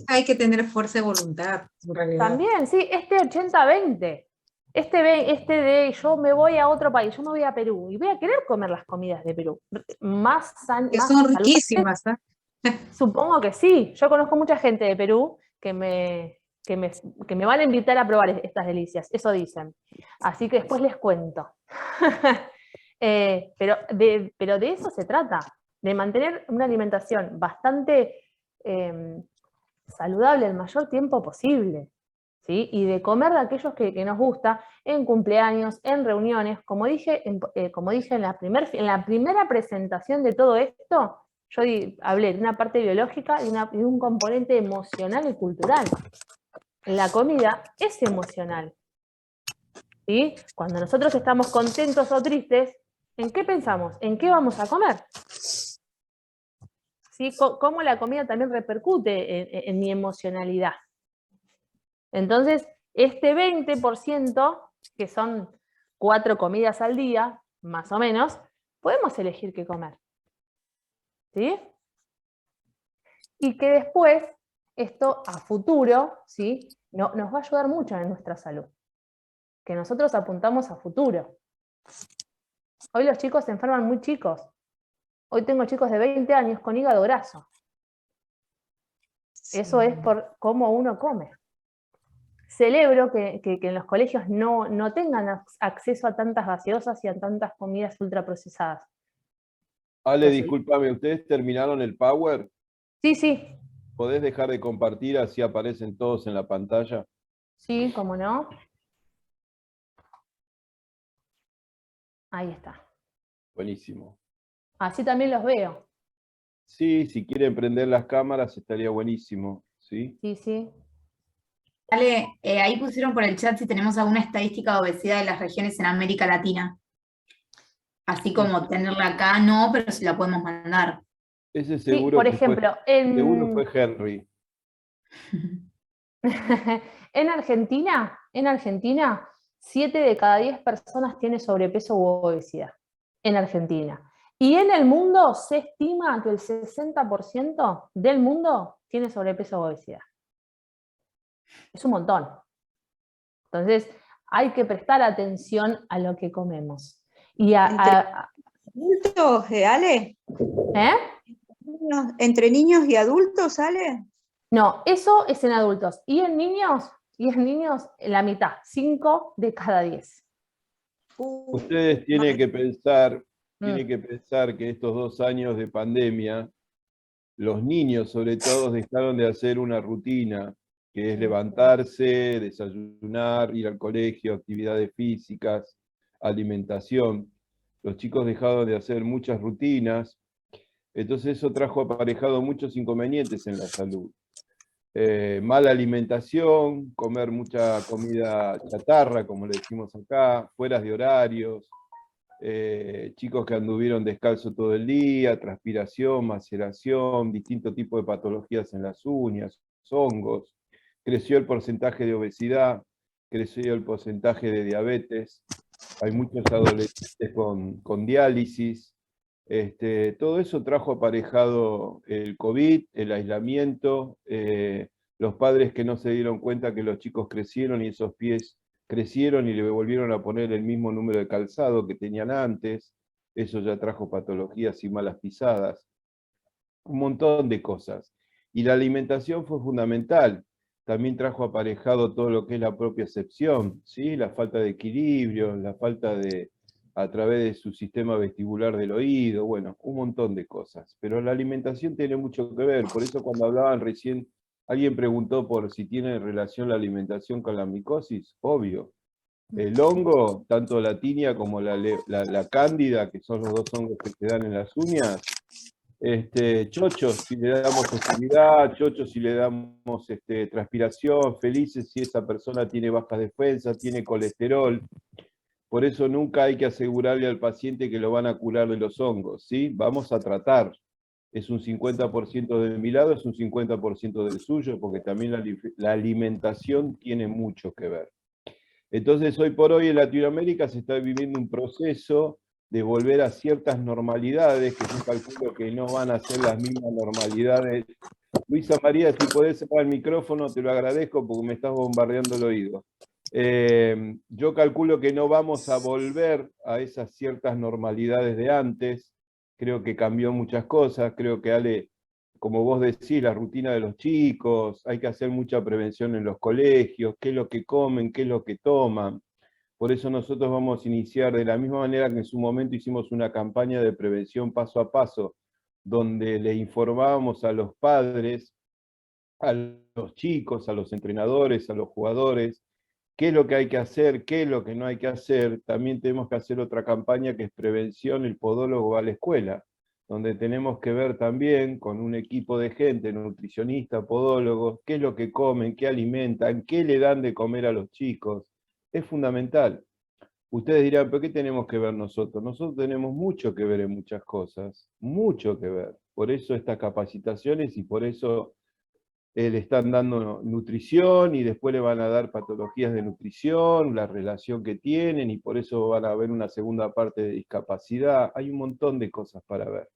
hay que tener fuerza de voluntad, en realidad. También, sí, 80-20. Este de yo me voy a otro país, yo me voy a Perú y voy a querer comer las comidas de Perú. Más Que más son saludables. riquísimas, ¿ah? Supongo que sí. Yo conozco mucha gente de Perú que me van a invitar a probar estas delicias, eso dicen. Así que después les cuento. Pero de eso se trata, de mantener una alimentación bastante saludable el mayor tiempo posible, ¿sí? Y de comer de aquellos que nos gusta en cumpleaños, en reuniones. Como dije en la primera presentación de todo esto, yo hablé de una parte biológica y de un componente emocional y cultural. La comida es emocional. ¿Sí? Cuando nosotros estamos contentos o tristes, ¿en qué pensamos? ¿En qué vamos a comer? ¿Sí? Cómo la comida también repercute en mi emocionalidad. Entonces, este 20%, que son 4 comidas al día, más o menos, podemos elegir qué comer. ¿Sí? Y que después, esto a futuro, ¿sí? Nos va a ayudar mucho en nuestra salud. Que nosotros apuntamos a futuro. Hoy los chicos se enferman muy chicos. Hoy tengo chicos de 20 años con hígado graso. Eso es por cómo uno come. Celebro que en los colegios no tengan acceso a tantas gaseosas y a tantas comidas ultraprocesadas. Ale, discúlpame, ¿ustedes terminaron el Power? Sí, sí. ¿Podés dejar de compartir así aparecen todos en la pantalla? Sí, cómo no. Ahí está. Buenísimo. Así también los veo. Sí, si quieren prender las cámaras estaría buenísimo, ¿sí? Sí, sí. Dale, ahí pusieron por el chat si tenemos alguna estadística de obesidad de las regiones en América Latina. Así como tenerla acá, no, pero si la podemos mandar. Ese seguro, Sí, por ejemplo, seguro fue Henry. en Argentina, 7 de cada 10 personas tiene sobrepeso u obesidad. En Argentina. Y en el mundo se estima que el 60% del mundo tiene sobrepeso u obesidad. Es un montón. Entonces, hay que prestar atención a lo que comemos. Y ¿Adultos, Ale? ¿Entre niños y adultos, Ale? No, eso es en adultos. Y en niños, la mitad, 5 de cada 10. Ustedes tienen que pensar que estos 2 años de pandemia, los niños sobre todo dejaron de hacer una rutina, que es levantarse, desayunar, ir al colegio, actividades físicas, alimentación. Los chicos dejaron de hacer muchas rutinas, entonces eso trajo aparejado muchos inconvenientes en la salud. Mala alimentación, comer mucha comida chatarra, como le decimos acá, fuera de horarios, chicos que anduvieron descalzo todo el día, transpiración, maceración, distintos tipos de patologías en las uñas, hongos, creció el porcentaje de obesidad, creció el porcentaje de diabetes, hay muchos adolescentes con diálisis, todo eso trajo aparejado el COVID, el aislamiento, los padres que no se dieron cuenta que los chicos crecieron y esos pies crecieron y le volvieron a poner el mismo número de calzado que tenían antes, eso ya trajo patologías y malas pisadas, un montón de cosas. Y la alimentación fue fundamental, también trajo aparejado todo lo que es la propiocepción, ¿sí? La falta de equilibrio, la falta de, a través de su sistema vestibular del oído, bueno, un montón de cosas. Pero la alimentación tiene mucho que ver, por eso cuando hablaban recién, alguien preguntó por si tiene relación la alimentación con la micosis, obvio. El hongo, tanto la tinia como la cándida, que son los 2 hongos que se dan en las uñas, chochos si le damos hostilidad, chochos si le damos transpiración, felices si esa persona tiene bajas defensas, tiene colesterol. Por eso nunca hay que asegurarle al paciente que lo van a curar de los hongos, ¿sí? Vamos a tratar. Es un 50% de mi lado, es un 50% del suyo, porque también la alimentación tiene mucho que ver. Entonces, hoy por hoy en Latinoamérica se está viviendo un proceso de volver a ciertas normalidades, que yo calculo que no van a ser las mismas normalidades. Luisa María, si podés cerrar el micrófono, te lo agradezco porque me estás bombardeando el oído. Yo calculo que no vamos a volver a esas ciertas normalidades de antes. Creo que cambió muchas cosas. Creo que, Ale, como vos decís, la rutina de los chicos, hay que hacer mucha prevención en los colegios, qué es lo que comen, qué es lo que toman. Por eso nosotros vamos a iniciar, de la misma manera que en su momento hicimos una campaña de prevención paso a paso, donde le informábamos a los padres, a los chicos, a los entrenadores, a los jugadores, qué es lo que hay que hacer, qué es lo que no hay que hacer. También tenemos que hacer otra campaña que es prevención, el podólogo va a la escuela, donde tenemos que ver también con un equipo de gente, nutricionista, podólogos, qué es lo que comen, qué alimentan, qué le dan de comer a los chicos. Es fundamental. Ustedes dirán, ¿pero qué tenemos que ver nosotros? Nosotros tenemos mucho que ver en muchas cosas, mucho que ver. Por eso estas capacitaciones y por eso le están dando nutrición y después le van a dar patologías de nutrición, la relación que tienen y por eso van a ver una segunda parte de discapacidad. Hay un montón de cosas para ver.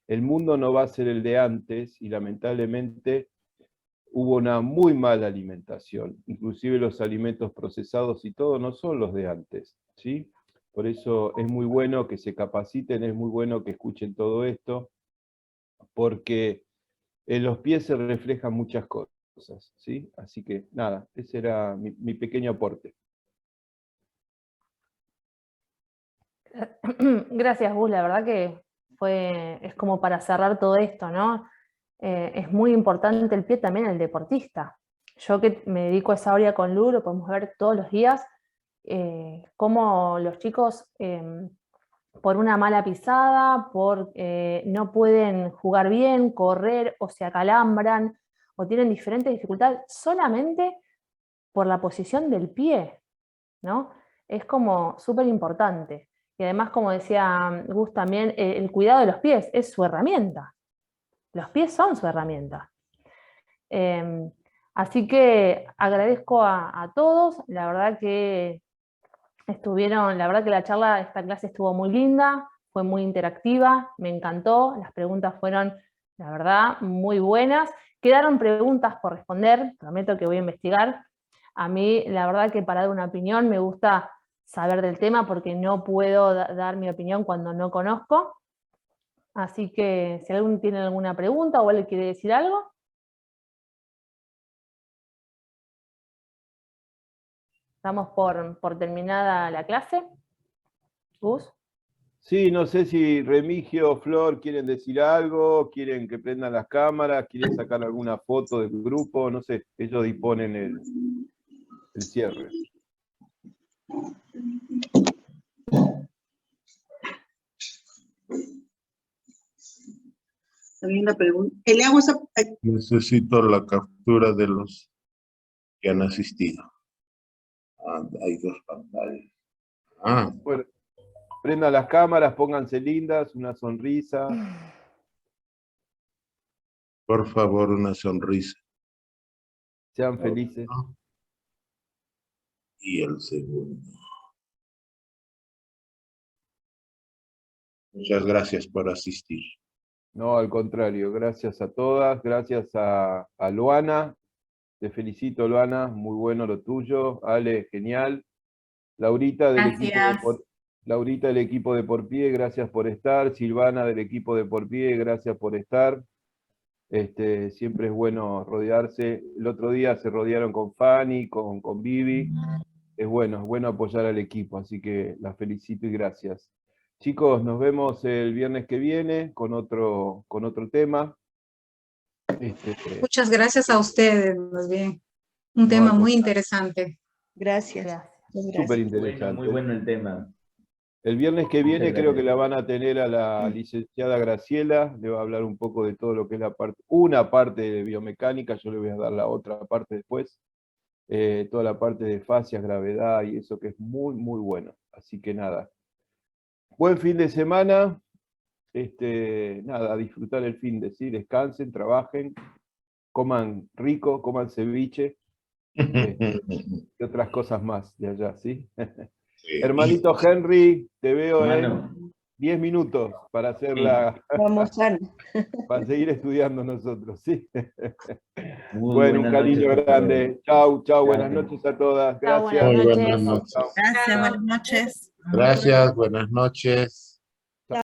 El mundo no va a ser el de antes y lamentablemente hubo una muy mala alimentación. Inclusive los alimentos procesados y todo no son los de antes, ¿sí? Por eso es muy bueno que se capaciten, es muy bueno que escuchen todo esto, porque en los pies se reflejan muchas cosas, ¿sí? Así que nada, ese era mi pequeño aporte. Gracias, Gus, la verdad que es como para cerrar todo esto, ¿no? Es muy importante el pie también en el deportista. Yo que me dedico a esa área con Lu, lo podemos ver todos los días, cómo los chicos, por una mala pisada, no pueden jugar bien, correr, o se acalambran, o tienen diferentes dificultades, solamente por la posición del pie, ¿no? Es como súper importante. Y además, como decía Gus también, el cuidado de los pies es su herramienta. Los pies son su herramienta. Así que agradezco a todos, la verdad que la charla, esta clase estuvo muy linda, fue muy interactiva, me encantó, las preguntas fueron, la verdad, muy buenas. Quedaron preguntas por responder, prometo que voy a investigar. A mí, la verdad que para dar una opinión me gusta saber del tema porque no puedo dar mi opinión cuando no conozco. Así que si alguien tiene alguna pregunta o alguien quiere decir algo. Estamos por terminada la clase. ¿Gus? Sí, no sé si Remigio o Flor quieren decir algo, quieren que prendan las cámaras, quieren sacar alguna foto del grupo, no sé, ellos disponen el cierre. También la pregunta. Necesito la captura de los que han asistido. Hay dos pantallas. Bueno, prendan las cámaras, pónganse lindas, una sonrisa. Por favor, una sonrisa. Sean felices. Y el segundo. Muchas gracias por asistir. No, al contrario, gracias a todas, gracias a Luana, te felicito Luana, muy bueno lo tuyo, Ale, genial. Laurita del equipo de Por Pie, gracias por estar. Silvana del equipo de Por Pie, gracias por estar. Siempre es bueno rodearse. El otro día se rodearon con Fanny, con Vivi. Es bueno apoyar al equipo, así que las felicito y gracias. Chicos, nos vemos el viernes que viene con otro tema. Muchas gracias a ustedes, más bien. Un tema muy interesante. Gracias. Súper interesante. Muy bueno el tema. El viernes que viene Muchas creo que gracias. la van a tener a la licenciada Graciela, le va a hablar un poco de todo lo que es una parte de biomecánica, yo le voy a dar la otra parte después, toda la parte de fascias, gravedad y eso que es muy, muy bueno. Así que nada. Buen fin de semana, nada, a disfrutar el fin de, ¿sí? Descansen, trabajen, coman rico, coman ceviche, y otras cosas más de allá, ¿sí? Sí. Hermanito Henry, te veo Hermano. 10 minutos para hacer la... Vamos, Ana. para seguir estudiando nosotros, ¿sí? Muy Bueno, un buenas cariño noches a grande. Chau, chau, buenas Gracias. noches a todas. Chau, Gracias. buenas Muy buenas noches. noches. Chau. Gracias, buenas noches. Gracias, buenas noches.